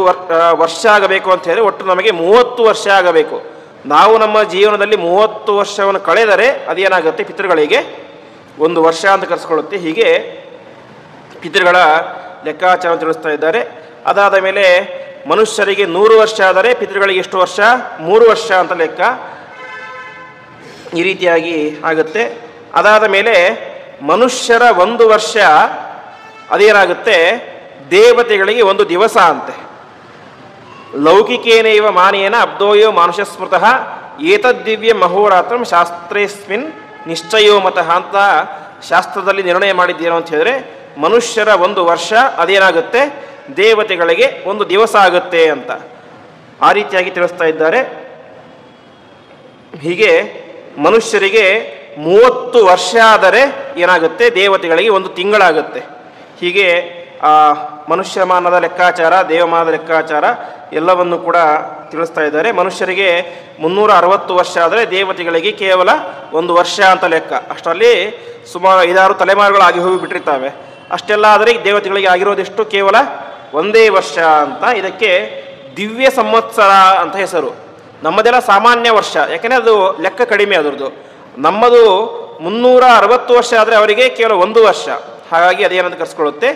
ವರ್ಷ ಆಗಬೇಕು ಅಂತ ಹೇಳಿದ್ರೆ ಒಟ್ಟು ನಮಗೆ 30 ವರ್ಷ ಆಗಬೇಕು. ನಾವು ನಮ್ಮ ಜೀವನದಲ್ಲಿ 30 ವರ್ಷವನ್ನು ಕಳೆದರೆ ಅದೇನಾಗುತ್ತೆ, ಪಿತೃಗಳಿಗೆ 1 ವರ್ಷ ಅಂತ ಕರೆಸ್ಕೊಳ್ಳುತ್ತೆ. ಹೀಗೆ ಪಿತೃಗಳ ಲೆಕ್ಕಾಚಾರ ತಿಳಿಸ್ತಾ ಇದ್ದಾರೆ. ಅದಾದ ಮೇಲೆ ಮನುಷ್ಯರಿಗೆ 100 ವರ್ಷ ಆದರೆ ಪಿತೃಗಳಿಗೆ ಎಷ್ಟು ವರ್ಷ? 3 ವರ್ಷ ಅಂತ ಲೆಕ್ಕ. ಈ ರೀತಿಯಾಗಿ ಆಗುತ್ತೆ. ಅದಾದ ಮೇಲೆ ಮನುಷ್ಯರ 1 ವರ್ಷ ಅದೇನಾಗುತ್ತೆ, ದೇವತೆಗಳಿಗೆ 1 ದಿವಸ ಅಂತೆ. ಲೌಕಿಕೇನೈವ ಮಾನೇನ ಅಬ್ದೋಯೋ ಮಾನುಷ ಸ್ಮೃತಃ ಏತದ್ದಿವ್ಯ ಮಹೋರಾತ್ರಂ ಶಾಸ್ತ್ರೇಸ್ಮಿನ್ ನಿಶ್ಚಯೋ ಮತಃ ಅಂತ ಶಾಸ್ತ್ರದಲ್ಲಿ ನಿರ್ಣಯ ಮಾಡಿದ್ದೇನೋ ಅಂತ ಹೇಳಿದ್ರೆ, ಮನುಷ್ಯರ 1 ವರ್ಷ ಅದೇನಾಗುತ್ತೆ, ದೇವತೆಗಳಿಗೆ 1 ದಿವಸ ಆಗುತ್ತೆ ಅಂತ ಆ ರೀತಿಯಾಗಿ ತಿಳಿಸ್ತಾ ಇದ್ದಾರೆ. ಹೀಗೆ ಮನುಷ್ಯರಿಗೆ 30 ವರ್ಷ ಆದರೆ ಏನಾಗುತ್ತೆ, ದೇವತೆಗಳಿಗೆ 1 ತಿಂಗಳಾಗುತ್ತೆ. ಹೀಗೆ ಮನುಷ್ಯಮಾನದ ಲೆಕ್ಕಾಚಾರ, ದೇವಮಾನದ ಲೆಕ್ಕಾಚಾರ ಎಲ್ಲವನ್ನು ಕೂಡ ತಿಳಿಸ್ತಾ ಇದ್ದಾರೆ. ಮನುಷ್ಯರಿಗೆ 360 ವರ್ಷ ಆದರೆ ದೇವತೆಗಳಿಗೆ ಕೇವಲ 1 ವರ್ಷ ಅಂತ ಲೆಕ್ಕ. ಅಷ್ಟರಲ್ಲಿ ಸುಮಾರು 5-6 ತಲೆಮಾರುಗಳಾಗಿ ಹೋಗಿಬಿಟ್ಟಿರ್ತಾವೆ. ಅಷ್ಟೆಲ್ಲ ಆದರೆ ದೇವತೆಗಳಿಗೆ ಆಗಿರೋದೆಷ್ಟು? ಕೇವಲ 1 ವರ್ಷ ಅಂತ. ಇದಕ್ಕೆ ದಿವ್ಯ ಸಂವತ್ಸರ ಅಂತ ಹೆಸರು. ನಮ್ಮದೆಲ್ಲ ಸಾಮಾನ್ಯ ವರ್ಷ, ಯಾಕೆಂದರೆ ಅದು ಲೆಕ್ಕ ಕಡಿಮೆ ಅದರದ್ದು. ನಮ್ಮದು 360 ವರ್ಷ ಆದರೆ ಅವರಿಗೆ ಕೇವಲ 1 ವರ್ಷ. ಹಾಗಾಗಿ ಅದೇನಂತ ಕರೆಸ್ಕೊಳ್ಳುತ್ತೆ,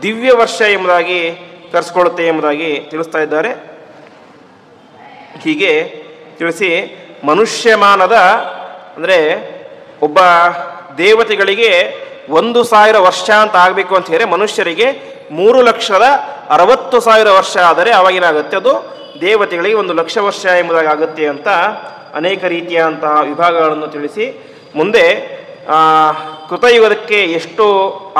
ದಿವ್ಯ ವರ್ಷ ಎಂಬುದಾಗಿ ಕರೆಸ್ಕೊಳ್ಳುತ್ತೆ ಎಂಬುದಾಗಿ ತಿಳಿಸ್ತಾ ಇದ್ದಾರೆ. ಹೀಗೆ ತಿಳಿಸಿ ಮನುಷ್ಯಮಾನದ ಅಂದರೆ ಒಬ್ಬ ದೇವತೆಗಳಿಗೆ 1,000 ವರ್ಷ ಅಂತ ಆಗಬೇಕು ಅಂತ ಹೇಳಿದ್ರೆ ಮನುಷ್ಯರಿಗೆ 3,60,000 ವರ್ಷ ಆದರೆ ಅವಾಗೇನಾಗುತ್ತೆ, ಅದು ದೇವತೆಗಳಿಗೆ 1,00,000 ವರ್ಷ ಎಂಬುದಾಗಿ ಆಗುತ್ತೆ ಅಂತ ಅನೇಕ ರೀತಿಯಾದಂತಹ ವಿಭಾಗಗಳನ್ನು ತಿಳಿಸಿ ಮುಂದೆ ಕೃತಯುಗಕ್ಕೆ ಎಷ್ಟು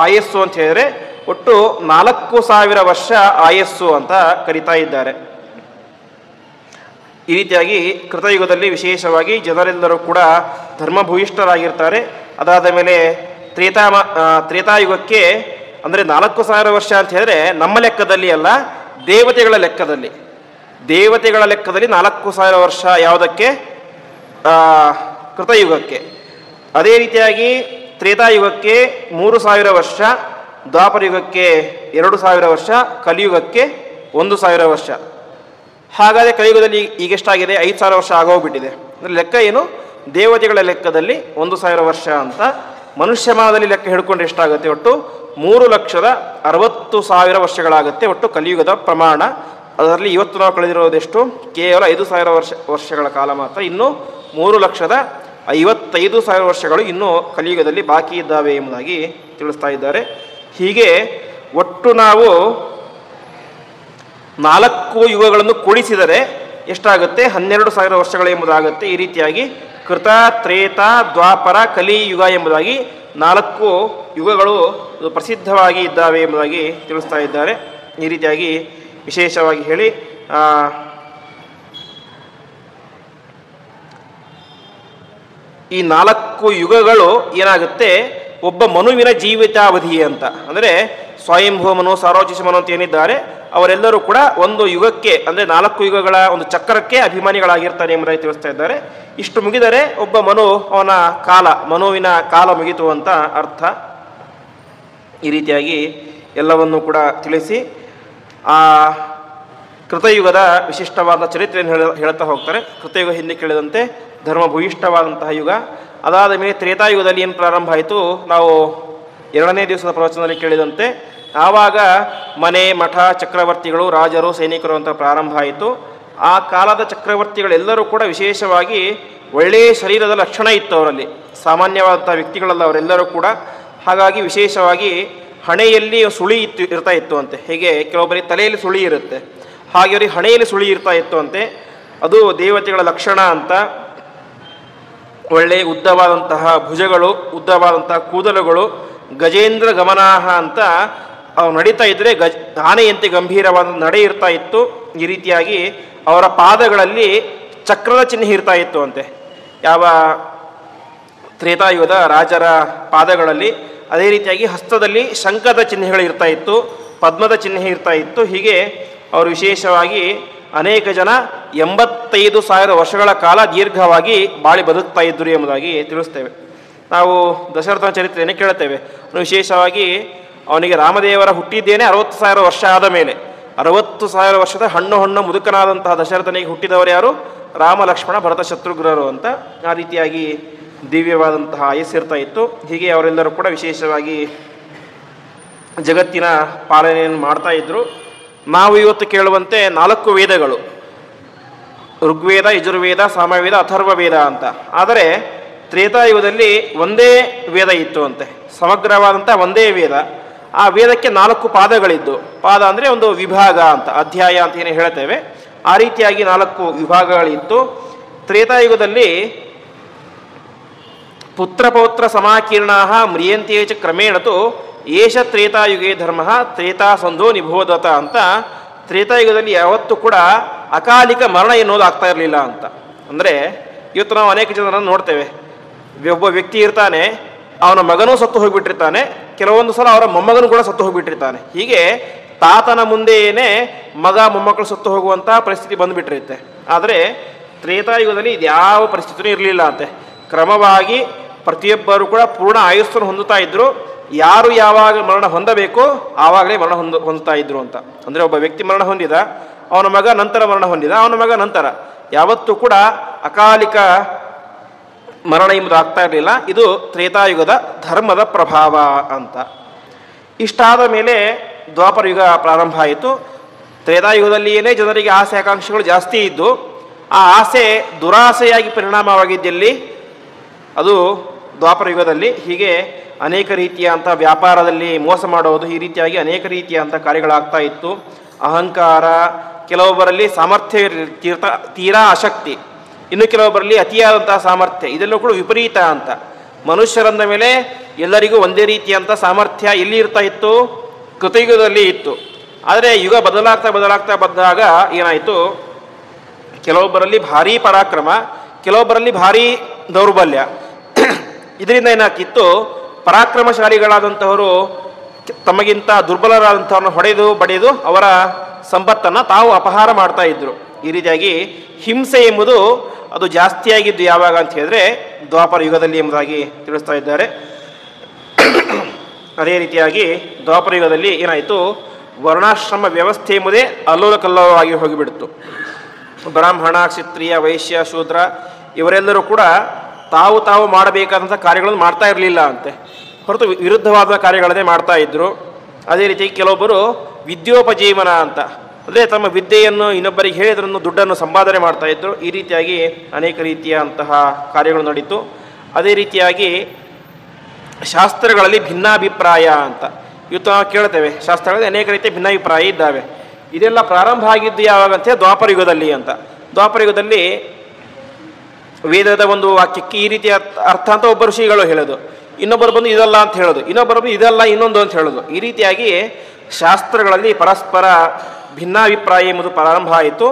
ಆಯಸ್ಸು ಅಂತ ಹೇಳಿದ್ರೆ ಒಟ್ಟು 4,000 ವರ್ಷ ಆಯಸ್ಸು ಅಂತ ಕರೀತಾ ಇದ್ದಾರೆ. ಈ ರೀತಿಯಾಗಿ ಕೃತಯುಗದಲ್ಲಿ ವಿಶೇಷವಾಗಿ ಜನರೆಲ್ಲರೂ ಕೂಡ ಧರ್ಮಭೂಯಿಷ್ಠರಾಗಿರ್ತಾರೆ. ಅದಾದ ಮೇಲೆ ತ್ರೇತಾಯುಗಕ್ಕೆ ಅಂದರೆ 4,000 ವರ್ಷ ಅಂತ ಹೇಳಿದ್ರೆ ನಮ್ಮ ಲೆಕ್ಕದಲ್ಲಿ ಅಲ್ಲ, ದೇವತೆಗಳ ಲೆಕ್ಕದಲ್ಲಿ. ದೇವತೆಗಳ ಲೆಕ್ಕದಲ್ಲಿ 4,000 ವರ್ಷ ಯಾವುದಕ್ಕೆ? ಕೃತಯುಗಕ್ಕೆ. ಅದೇ ರೀತಿಯಾಗಿ ತ್ರೇತಾಯುಗಕ್ಕೆ 3,000 ವರ್ಷ, ದ್ವಾಪರಯುಗಕ್ಕೆ 2,000 ವರ್ಷ, ಕಲಿಯುಗಕ್ಕೆ 1,000 ವರ್ಷ. ಹಾಗಾದರೆ ಕಲಿಯುಗದಲ್ಲಿ ಈಗೆಷ್ಟಾಗಿದೆ? 5,000 ವರ್ಷ ಆಗೋಗ್ಬಿಟ್ಟಿದೆ. ಅಂದರೆ ಲೆಕ್ಕ ಏನು? ದೇವತೆಗಳ ಲೆಕ್ಕದಲ್ಲಿ 1,000 ವರ್ಷ ಅಂತ. ಮನುಷ್ಯಮಾನದಲ್ಲಿ ಲೆಕ್ಕ ಹಿಡ್ಕೊಂಡ್ರೆ ಎಷ್ಟಾಗುತ್ತೆ? ಒಟ್ಟು 3,60,000 ವರ್ಷಗಳಾಗುತ್ತೆ ಒಟ್ಟು ಕಲಿಯುಗದ ಪ್ರಮಾಣ. ಅದರಲ್ಲಿ ಇವತ್ತು ನಾವು ಕಳೆದಿರೋದೆಷ್ಟು? ಕೇವಲ 5,000 ವರ್ಷಗಳ ಕಾಲ ಮಾತ್ರ. ಇನ್ನು 3,55,000 ವರ್ಷಗಳು ಇನ್ನೂ ಕಲಿಯುಗದಲ್ಲಿ ಬಾಕಿ ಇದ್ದಾವೆ ಎಂಬುದಾಗಿ ತಿಳಿಸ್ತಾ ಇದ್ದಾರೆ. ಹೀಗೆ ಒಟ್ಟು ನಾವು 4 ಯುಗಗಳನ್ನು ಕೂಡಿಸಿದರೆ ಎಷ್ಟಾಗುತ್ತೆ? 12,000 ವರ್ಷಗಳು ಎಂಬುದಾಗುತ್ತೆ. ಈ ರೀತಿಯಾಗಿ ಕೃತ, ತ್ರೇತ, ದ್ವಾಪರ, ಕಲಿಯುಗ ಎಂಬುದಾಗಿ 4 ಯುಗಗಳು ಪ್ರಸಿದ್ಧವಾಗಿ ಇದ್ದಾವೆ ಎಂಬುದಾಗಿ ತಿಳಿಸ್ತಾ ಇದ್ದಾರೆ. ಈ ರೀತಿಯಾಗಿ ವಿಶೇಷವಾಗಿ ಹೇಳಿ ಈ 4 ಯುಗಗಳು ಏನಾಗುತ್ತೆ, ಒಬ್ಬ ಮನುವಿನ ಜೀವಿತಾವಧಿ ಅಂತ. ಅಂದರೆ ಸ್ವಯಂಭೂ ಮನು, ಸಾರ್ವಜನಿಕ ಮನು ಅಂತ ಏನಿದ್ದಾರೆ ಅವರೆಲ್ಲರೂ ಕೂಡ ಒಂದು ಯುಗಕ್ಕೆ ಅಂದರೆ 4 ಯುಗಗಳ ಒಂದು ಚಕ್ರಕ್ಕೆ ಅಭಿಮಾನಿಗಳಾಗಿರ್ತಾರೆ ಎಂಬುದಾಗಿ ತಿಳಿಸ್ತಾ ಇದ್ದಾರೆ. ಇಷ್ಟು ಮುಗಿದರೆ ಒಬ್ಬ ಮನು, ಅವನ ಕಾಲ, ಮನುವಿನ ಕಾಲ ಮುಗಿತು ಅಂತ ಅರ್ಥ. ಈ ರೀತಿಯಾಗಿ ಎಲ್ಲವನ್ನು ಕೂಡ ತಿಳಿಸಿ ಕೃತಯುಗದ ವಿಶಿಷ್ಟವಾದ ಚರಿತ್ರೆಯನ್ನು ಹೇಳ್ತಾ ಹೋಗ್ತಾರೆ. ಕೃತಯುಗ ಹಿಂದೆ ಕೇಳಿದಂತೆ ಧರ್ಮ ಭೂಯಿಷ್ಠವಾದಂತಹ ಯುಗ. ಅದಾದ ಮೇಲೆ ತ್ರೇತಾಯುಗದಲ್ಲಿ ಏನು ಪ್ರಾರಂಭ ಆಯಿತು, ನಾವು 2ನೇ ದಿವಸದ ಪ್ರವಚನದಲ್ಲಿ ಕೇಳಿದಂತೆ ಆವಾಗ ಮನೆ ಮಠ ಚಕ್ರವರ್ತಿಗಳು ರಾಜರು ಸೈನಿಕರು ಅಂತ ಪ್ರಾರಂಭ ಆಯಿತು. ಆ ಕಾಲದ ಚಕ್ರವರ್ತಿಗಳೆಲ್ಲರೂ ಕೂಡ ವಿಶೇಷವಾಗಿ ಒಳ್ಳೆಯ ಶರೀರದ ಲಕ್ಷಣ ಇತ್ತು ಅವರಲ್ಲಿ, ಸಾಮಾನ್ಯವಾದಂಥ ವ್ಯಕ್ತಿಗಳಲ್ಲ ಅವರೆಲ್ಲರೂ ಕೂಡ. ಹಾಗಾಗಿ ವಿಶೇಷವಾಗಿ ಹಣೆಯಲ್ಲಿ ಸುಳಿ ಇರ್ತಾ ಇತ್ತು ಅಂತೆ. ಹೇಗೆ ಕೆಲವೊಬ್ಬರಿಗೆ ತಲೆಯಲ್ಲಿ ಸುಳಿ ಇರುತ್ತೆ, ಹಾಗೆ ಅವರಿಗೆ ಹಣೆಯಲ್ಲಿ ಸುಳಿ ಇರ್ತಾ ಇತ್ತು ಅಂತೆ. ಅದು ದೇವತೆಗಳ ಲಕ್ಷಣ ಅಂತ. ಒಳ್ಳೆಯ ಉದ್ದವಾದಂತಹ ಭುಜಗಳು, ಉದ್ದವಾದಂತಹ ಕೂದಲುಗಳು, ಗಜೇಂದ್ರ ಗಮನಾಹ ಅಂತ ಅವ್ರು ನಡೀತಾ ಇದ್ದರೆ ಆನೆಯಂತೆ ಗಂಭೀರವಾದ ನಡೆ ಇರ್ತಾ ಇತ್ತು. ಈ ರೀತಿಯಾಗಿ ಅವರ ಪಾದಗಳಲ್ಲಿ ಚಕ್ರದ ಚಿಹ್ನೆ ಇರ್ತಾ ಇತ್ತು ಅಂತೆ, ಯಾವ ತ್ರೇತಾಯುಗದ ರಾಜರ ಪಾದಗಳಲ್ಲಿ. ಅದೇ ರೀತಿಯಾಗಿ ಹಸ್ತದಲ್ಲಿ ಶಂಖದ ಚಿಹ್ನೆಗಳು ಇರ್ತಾ ಇತ್ತು, ಪದ್ಮದ ಚಿಹ್ನೆ ಇರ್ತಾ ಇತ್ತು. ಹೀಗೆ ಅವರು ವಿಶೇಷವಾಗಿ ಅನೇಕ ಜನ 85,000 ವರ್ಷಗಳ ಕಾಲ ದೀರ್ಘವಾಗಿ ಬಾಳಿ ಬದುಕ್ತಾ ಇದ್ದರು ಎಂಬುದಾಗಿ ತಿಳಿಸ್ತೇವೆ. ನಾವು ದಶರಥನ ಚರಿತ್ರೆಯನ್ನು ಕೇಳುತ್ತೇವೆ. ವಿಶೇಷವಾಗಿ ಅವನಿಗೆ ರಾಮದೇವರ ಹುಟ್ಟಿದ್ದೇನೆ 60,000 ವರ್ಷ ಆದ ಮೇಲೆ. 60,000 ವರ್ಷದ ಹಣ್ಣು ಮುದುಕನಾದಂತಹ ದಶರಥನಿಗೆ ಹುಟ್ಟಿದವರು ಯಾರು? ರಾಮ ಲಕ್ಷ್ಮಣ ಭರತ ಶತ್ರುಘ್ನರು ಅಂತ. ಆ ರೀತಿಯಾಗಿ ದಿವ್ಯವಾದಂತಹ ಆಯಸ್ಸಿರ್ತಾ ಇತ್ತು. ಹೀಗೆ ಅವರೆಲ್ಲರೂ ಕೂಡ ವಿಶೇಷವಾಗಿ ಜಗತ್ತಿನ ಪಾಲನೆಯನ್ನು ಮಾಡ್ತಾ ಇದ್ದರು. ನಾವು ಇವತ್ತು ಕೇಳುವಂತೆ 4 ವೇದಗಳು, ಋಗ್ವೇದ, ಯಜುರ್ವೇದ, ಸಾಮವೇದ, ಅಥರ್ವ ವೇದ ಅಂತ. ಆದರೆ ತ್ರೇತಾಯುಗದಲ್ಲಿ ಒಂದೇ ವೇದ ಇತ್ತು ಅಂತೆ, ಸಮಗ್ರವಾದಂಥ ಒಂದೇ ವೇದ. ಆ ವೇದಕ್ಕೆ 4 ಪಾದಗಳಿದ್ದು. ಪಾದ ಅಂದರೆ ಒಂದು ವಿಭಾಗ ಅಂತ, ಅಧ್ಯಾಯ ಅಂತ ಏನು ಹೇಳ್ತೇವೆ, ಆ ರೀತಿಯಾಗಿ 4 ವಿಭಾಗಗಳಿತ್ತು. ತ್ರೇತಾಯುಗದಲ್ಲಿ ಪುತ್ರ ಪೌತ್ರ ಸಮಾಕೀರ್ಣಾ ಮ್ರಿಯಂತೆ ಚ ಕ್ರಮೇಣತು ಏಷ ತ್ರೇತಾಯುಗೇ ಧರ್ಮ ತ್ರೇತಾ ಸಂಧೋ ನಿಬೋಧತ ಅಂತ. ತ್ರೇತಾಯುಗದಲ್ಲಿ ಯಾವತ್ತೂ ಕೂಡ ಅಕಾಲಿಕ ಮರಣ ಎನ್ನುವುದು ಆಗ್ತಾ ಇರಲಿಲ್ಲ ಅಂತ. ಅಂದರೆ ಇವತ್ತು ನಾವು ಅನೇಕ ಜನರನ್ನು ನೋಡ್ತೇವೆ, ಒಬ್ಬ ವ್ಯಕ್ತಿ ಇರ್ತಾನೆ, ಅವನ ಮಗನೂ ಸತ್ತು ಹೋಗಿಬಿಟ್ಟಿರ್ತಾನೆ, ಕೆಲವೊಂದು ಸಲ ಅವರ ಮೊಮ್ಮಗನೂ ಕೂಡ ಸತ್ತು ಹೋಗಿಬಿಟ್ಟಿರ್ತಾನೆ. ಹೀಗೆ ತಾತನ ಮುಂದೆಯೇ ಮಗ ಮೊಮ್ಮಕ್ಕಳು ಸತ್ತು ಹೋಗುವಂಥ ಪರಿಸ್ಥಿತಿ ಬಂದುಬಿಟ್ಟಿರುತ್ತೆ. ಆದರೆ ತ್ರೇತಾಯುಗದಲ್ಲಿ ಇದ್ಯಾವ ಪರಿಸ್ಥಿತಿಯೂ ಇರಲಿಲ್ಲ ಅಂತೆ. ಕ್ರಮವಾಗಿ ಪ್ರತಿಯೊಬ್ಬರು ಕೂಡ ಪೂರ್ಣ ಆಯುಸ್ಸನ್ನು ಹೊಂದುತ್ತಾ ಇದ್ದರು. ಯಾರು ಯಾವಾಗ ಮರಣ ಹೊಂದಬೇಕೋ ಆವಾಗಲೇ ಮರಣ ಹೊಂದುತ್ತಾ ಇದ್ರು ಅಂತ. ಅಂದರೆ ಒಬ್ಬ ವ್ಯಕ್ತಿ ಮರಣ ಹೊಂದಿದ, ಅವನ ಮಗ ನಂತರ ಮರಣ ಹೊಂದಿದ, ಅವನ ಮಗ ನಂತರ, ಯಾವತ್ತೂ ಕೂಡ ಅಕಾಲಿಕ ಮರಣ ಎಂಬುದು ಆಗ್ತಾ ಇರಲಿಲ್ಲ. ಇದು ತ್ರೇತಾಯುಗದ ಧರ್ಮದ ಪ್ರಭಾವ ಅಂತ. ಇಷ್ಟಾದ ಮೇಲೆ ದ್ವಾಪರ ಯುಗ ಪ್ರಾರಂಭ ಆಯಿತು. ತ್ರೇತಾಯುಗದಲ್ಲಿಯೇ ಜನರಿಗೆ ಆಸೆ ಆಕಾಂಕ್ಷೆಗಳು ಜಾಸ್ತಿ ಇದ್ದು, ಆ ಆಸೆ ದುರಾಸೆಯಾಗಿ ಪರಿಣಾಮವಾಗಿದ್ದಲ್ಲಿ ಅದು ದ್ವಾಪರ ಯುಗದಲ್ಲಿ. ಹೀಗೆ ಅನೇಕ ರೀತಿಯಂಥ ವ್ಯಾಪಾರದಲ್ಲಿ ಮೋಸ ಮಾಡೋದು, ಈ ರೀತಿಯಾಗಿ ಅನೇಕ ರೀತಿಯಂಥ ಕಾರ್ಯಗಳಾಗ್ತಾ ಇತ್ತು. ಅಹಂಕಾರ, ಕೆಲವೊಬ್ಬರಲ್ಲಿ ಸಾಮರ್ಥ್ಯ ತೀರಾ ಅಶಕ್ತಿ, ಇನ್ನು ಕೆಲವೊಬ್ಬರಲ್ಲಿ ಅತಿಯಾದಂತಹ ಸಾಮರ್ಥ್ಯ, ಇದೆಲ್ಲೂ ಕೂಡ ವಿಪರೀತ ಅಂತ. ಮನುಷ್ಯರಂದ ಮೇಲೆ ಎಲ್ಲರಿಗೂ ಒಂದೇ ರೀತಿಯಂಥ ಸಾಮರ್ಥ್ಯ ಎಲ್ಲಿ ಇರ್ತಾ ಇತ್ತು? ಕೃತಯುಗದಲ್ಲಿ ಇತ್ತು. ಆದರೆ ಯುಗ ಬದಲಾಗ್ತಾ ಬಂದಾಗ ಏನಾಯಿತು, ಕೆಲವೊಬ್ಬರಲ್ಲಿ ಭಾರೀ ಪರಾಕ್ರಮ, ಕೆಲವೊಬ್ಬರಲ್ಲಿ ಭಾರೀ ದೌರ್ಬಲ್ಯ. ಇದರಿಂದ ಏನಾಗ್ತಿತ್ತು, ಪರಾಕ್ರಮಶಾಲಿಗಳಾದಂಥವರು ತಮಗಿಂತ ದುರ್ಬಲರಾದಂಥವ್ರನ್ನ ಹೊಡೆದು ಬಡಿದು ಅವರ ಸಂಪತ್ತನ್ನು ತಾವು ಅಪಹಾರ ಮಾಡ್ತಾ ಇದ್ರು. ಈ ರೀತಿಯಾಗಿ ಹಿಂಸೆ ಎಂಬುದು ಅದು ಜಾಸ್ತಿಯಾಗಿದ್ದು ಯಾವಾಗ ಅಂತ ಹೇಳಿದ್ರೆ ದ್ವಾಪರ ಯುಗದಲ್ಲಿ ಎಂಬುದಾಗಿ ತಿಳಿಸ್ತಾ ಇದ್ದಾರೆ. ಅದೇ ರೀತಿಯಾಗಿ ದ್ವಾಪರ ಯುಗದಲ್ಲಿ ಏನಾಯಿತು, ವರ್ಣಾಶ್ರಮ ವ್ಯವಸ್ಥೆ ಎಂಬುದೇ ಅಲ್ಲೋಲ ಕಲ್ಲೋಲವಾಗಿ ಹೋಗಿಬಿಡ್ತು. ಬ್ರಾಹ್ಮಣ, ಕ್ಷತ್ರಿಯ, ವೈಶ್ಯ, ಶೂದ್ರ ಇವರೆಲ್ಲರೂ ಕೂಡ ತಾವು ಮಾಡಬೇಕಾದಂಥ ಕಾರ್ಯಗಳನ್ನು ಮಾಡ್ತಾ ಇರಲಿಲ್ಲ ಅಂತೆ, ಹೊರತು ವಿರುದ್ಧವಾದ ಕಾರ್ಯಗಳನ್ನೇ ಮಾಡ್ತಾ ಇದ್ದರು. ಅದೇ ರೀತಿ ಕೆಲವೊಬ್ಬರು ವಿದ್ಯೋಪಜೀವನ ಅಂತ, ಅಂದರೆ ತಮ್ಮ ವಿದ್ಯೆಯನ್ನು ಇನ್ನೊಬ್ಬರಿಗೆ ಹೇಳಿದ್ರನ್ನು ದುಡ್ಡನ್ನು ಸಂಪಾದನೆ ಮಾಡ್ತಾ ಇದ್ದರು. ಈ ರೀತಿಯಾಗಿ ಅನೇಕ ರೀತಿಯಂತಹ ಕಾರ್ಯಗಳು ನಡೀತು. ಅದೇ ರೀತಿಯಾಗಿ ಶಾಸ್ತ್ರಗಳಲ್ಲಿ ಭಿನ್ನಾಭಿಪ್ರಾಯ ಅಂತ ಇವತ್ತು ನಾವು ಕೇಳ್ತೇವೆ. ಶಾಸ್ತ್ರಗಳಲ್ಲಿ ಅನೇಕ ರೀತಿಯ ಭಿನ್ನಾಭಿಪ್ರಾಯ ಇದ್ದಾವೆ. ಇದೆಲ್ಲ ಪ್ರಾರಂಭ ಆಗಿದ್ದು ಯಾವಾಗಂತೆ ದ್ವಾಪರ ಯುಗದಲ್ಲಿ ಅಂತ. ದ್ವಾಪರ ಯುಗದಲ್ಲಿ ವೇದದ ಒಂದು ವಾಕ್ಯಕ್ಕೆ ಈ ರೀತಿಯ ಅರ್ಥ ಅಂತ ಒಬ್ಬರು ಶ್ರೀಗಳು ಹೇಳೋದು, ಇನ್ನೊಬ್ಬರು ಬಂದು ಇದಲ್ಲ ಅಂತ ಹೇಳೋದು, ಇನ್ನೊಬ್ಬರು ಬಂದು ಇದಲ್ಲ ಇನ್ನೊಂದು ಅಂತ ಹೇಳೋದು. ಈ ರೀತಿಯಾಗಿ ಶಾಸ್ತ್ರಗಳಲ್ಲಿ ಪರಸ್ಪರ ಭಿನ್ನಾಭಿಪ್ರಾಯ ಎಂಬುದು ಪ್ರಾರಂಭ ಆಯಿತು.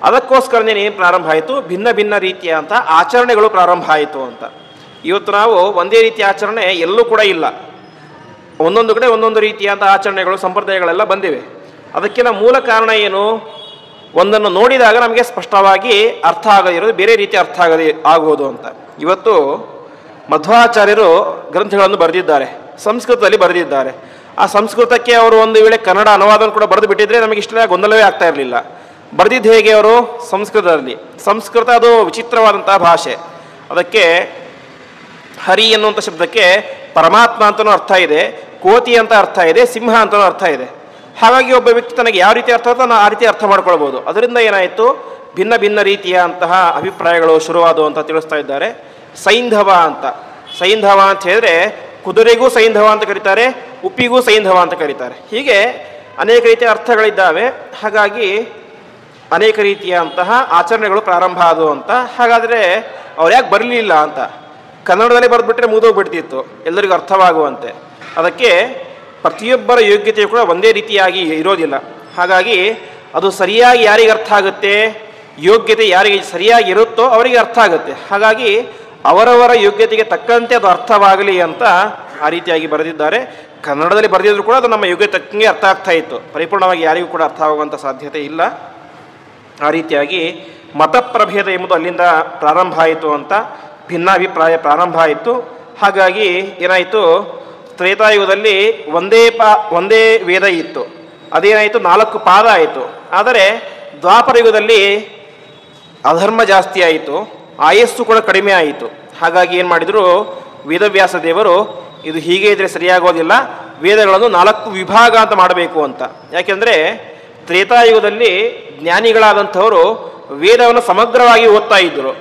ಅದಕ್ಕೋಸ್ಕರನೇ ಏನು ಪ್ರಾರಂಭ ಆಯಿತು, ಭಿನ್ನ ಭಿನ್ನ ರೀತಿಯ ಅಂತ ಆಚರಣೆಗಳು ಪ್ರಾರಂಭ ಆಯಿತು ಅಂತ. ಇವತ್ತು ನಾವು ಒಂದೇ ರೀತಿಯ ಆಚರಣೆ ಎಲ್ಲೂ ಕೂಡ ಇಲ್ಲ. ಒಂದೊಂದು ಕಡೆ ಒಂದೊಂದು ರೀತಿಯಾದ ಆಚರಣೆಗಳು, ಸಂಪ್ರದಾಯಗಳೆಲ್ಲ ಬಂದಿವೆ. ಅದಕ್ಕಿಂತ ಮೂಲ ಕಾರಣ ಏನು, ಒಂದನ್ನು ನೋಡಿದಾಗ ನಮಗೆ ಸ್ಪಷ್ಟವಾಗಿ ಅರ್ಥ ಆಗದಿರೋದು ಬೇರೆ ರೀತಿ ಅರ್ಥ ಆಗುವುದು ಅಂತ. ಇವತ್ತು ಮಧ್ವಾಚಾರ್ಯರು ಗ್ರಂಥಗಳನ್ನು ಬರೆದಿದ್ದಾರೆ, ಸಂಸ್ಕೃತದಲ್ಲಿ ಬರೆದಿದ್ದಾರೆ. ಆ ಸಂಸ್ಕೃತಕ್ಕೆ ಅವರು ಒಂದು ವೇಳೆ ಕನ್ನಡ ಅನುವಾದವನ್ನು ಕೂಡ ಬರೆದು ಬಿಟ್ಟಿದ್ರೆ ನಮಗೆ ಇಷ್ಟೆಲ್ಲ ಗೊಂದಲವೇ ಆಗ್ತಾ ಇರಲಿಲ್ಲ. ಬರೆದಿದ್ದು ಹೇಗೆ ಅವರು? ಸಂಸ್ಕೃತದಲ್ಲಿ. ಸಂಸ್ಕೃತ ಅದು ವಿಚಿತ್ರವಾದಂತಹ ಭಾಷೆ. ಅದಕ್ಕೆ ಹರಿ ಎನ್ನುವಂಥ ಶಬ್ದಕ್ಕೆ ಪರಮಾತ್ಮ ಅಂತಲೂ ಅರ್ಥ ಇದೆ, ಕೋತಿ ಅಂತ ಅರ್ಥ ಇದೆ, ಸಿಂಹ ಅಂತಲೂ ಅರ್ಥ ಇದೆ. ಹಾಗಾಗಿ ಒಬ್ಬ ವ್ಯಕ್ತಿ ತನಗೆ ಯಾವ ರೀತಿ ಅರ್ಥ ಆಗುತ್ತೋ ಆ ರೀತಿ ಅರ್ಥ ಮಾಡ್ಕೊಳ್ಬೋದು. ಅದರಿಂದ ಏನಾಯಿತು, ಭಿನ್ನ ಭಿನ್ನ ರೀತಿಯ ಅಂತಹ ಅಭಿಪ್ರಾಯಗಳು ಶುರುವಾದವು ಅಂತ ತಿಳಿಸ್ತಾ ಇದ್ದಾರೆ. ಸೈಂಧವ ಅಂತ. ಸೈಂಧವ ಅಂತ ಹೇಳಿದ್ರೆ ಕುದುರೆಗೂ ಸೈಂಧವ ಅಂತ ಕರೀತಾರೆ, ಉಪ್ಪಿಗೂ ಸೈಂಧವ ಅಂತ ಕರೀತಾರೆ. ಹೀಗೆ ಅನೇಕ ರೀತಿಯ ಅರ್ಥಗಳಿದ್ದಾವೆ. ಹಾಗಾಗಿ ಅನೇಕ ರೀತಿಯ ಅಂತಹ ಆಚರಣೆಗಳು ಪ್ರಾರಂಭ ಆದವು ಅಂತ. ಹಾಗಾದರೆ ಅವ್ರು ಯಾಕೆ ಬರಲಿಲ್ಲ ಅಂತ, ಕನ್ನಡದಲ್ಲಿ ಬರೆದ್ಬಿಟ್ರೆ ಮುಗಿದೋಗ್ಬಿಡ್ತಿತ್ತು ಎಲ್ಲರಿಗೂ ಅರ್ಥವಾಗುವಂತೆ. ಅದಕ್ಕೆ ಪ್ರತಿಯೊಬ್ಬರ ಯೋಗ್ಯತೆಯು ಕೂಡ ಒಂದೇ ರೀತಿಯಾಗಿ ಇರೋದಿಲ್ಲ. ಹಾಗಾಗಿ ಅದು ಸರಿಯಾಗಿ ಯಾರಿಗೆ ಅರ್ಥ ಆಗುತ್ತೆ, ಯೋಗ್ಯತೆ ಯಾರಿಗೆ ಸರಿಯಾಗಿ ಇರುತ್ತೋ ಅವರಿಗೆ ಅರ್ಥ ಆಗುತ್ತೆ. ಹಾಗಾಗಿ ಅವರವರ ಯೋಗ್ಯತೆಗೆ ತಕ್ಕಂತೆ ಅದು ಅರ್ಥವಾಗಲಿ ಅಂತ ಆ ರೀತಿಯಾಗಿ ಬರೆದಿದ್ದಾರೆ. ಕನ್ನಡದಲ್ಲಿ ಬರೆದಿದ್ರು ಕೂಡ ಅದು ನಮ್ಮ ಯೋಗ್ಯತೆ ತಕ್ಕಂಗೆ ಅರ್ಥ ಆಗ್ತಾ ಇತ್ತು. ಪರಿಪೂರ್ಣವಾಗಿ ಯಾರಿಗೂ ಕೂಡ ಅರ್ಥ ಆಗುವಂಥ ಸಾಧ್ಯತೆ ಇಲ್ಲ. ಆ ರೀತಿಯಾಗಿ ಮತಪ್ರಭೇದ ಎಂಬುದು ಅಲ್ಲಿಂದ ಪ್ರಾರಂಭ ಆಯಿತು ಅಂತ, ಭಿನ್ನಾಭಿಪ್ರಾಯ ಪ್ರಾರಂಭ ಆಯಿತು. ಹಾಗಾಗಿ ಏನಾಯಿತು, ತ್ರೇತಾಯುಗದಲ್ಲಿ ಒಂದೇ ವೇದ ಇತ್ತು, ಅದೇನಾಯಿತು 4 ಪಾದ ಆಯಿತು. ಆದರೆ ದ್ವಾಪರಯುಗದಲ್ಲಿ ಅಧರ್ಮ ಜಾಸ್ತಿ ಆಯಿತು, ಆಯಸ್ಸು ಕೂಡ ಕಡಿಮೆ ಆಯಿತು. ಹಾಗಾಗಿ ಏನು ಮಾಡಿದರು, ವೇದವ್ಯಾಸ ದೇವರು ಇದು ಹೀಗೆ ಇದ್ದರೆ ಸರಿಯಾಗೋದಿಲ್ಲ, ವೇದಗಳನ್ನು 4 ವಿಭಾಗ ಅಂತ ಮಾಡಬೇಕು ಅಂತ. ಯಾಕೆಂದರೆ ತ್ರೇತಾಯುಗದಲ್ಲಿ ಜ್ಞಾನಿಗಳಾದಂಥವರು ವೇದವನ್ನು ಸಮಗ್ರವಾಗಿ ಓದ್ತಾ ಇದ್ದರು.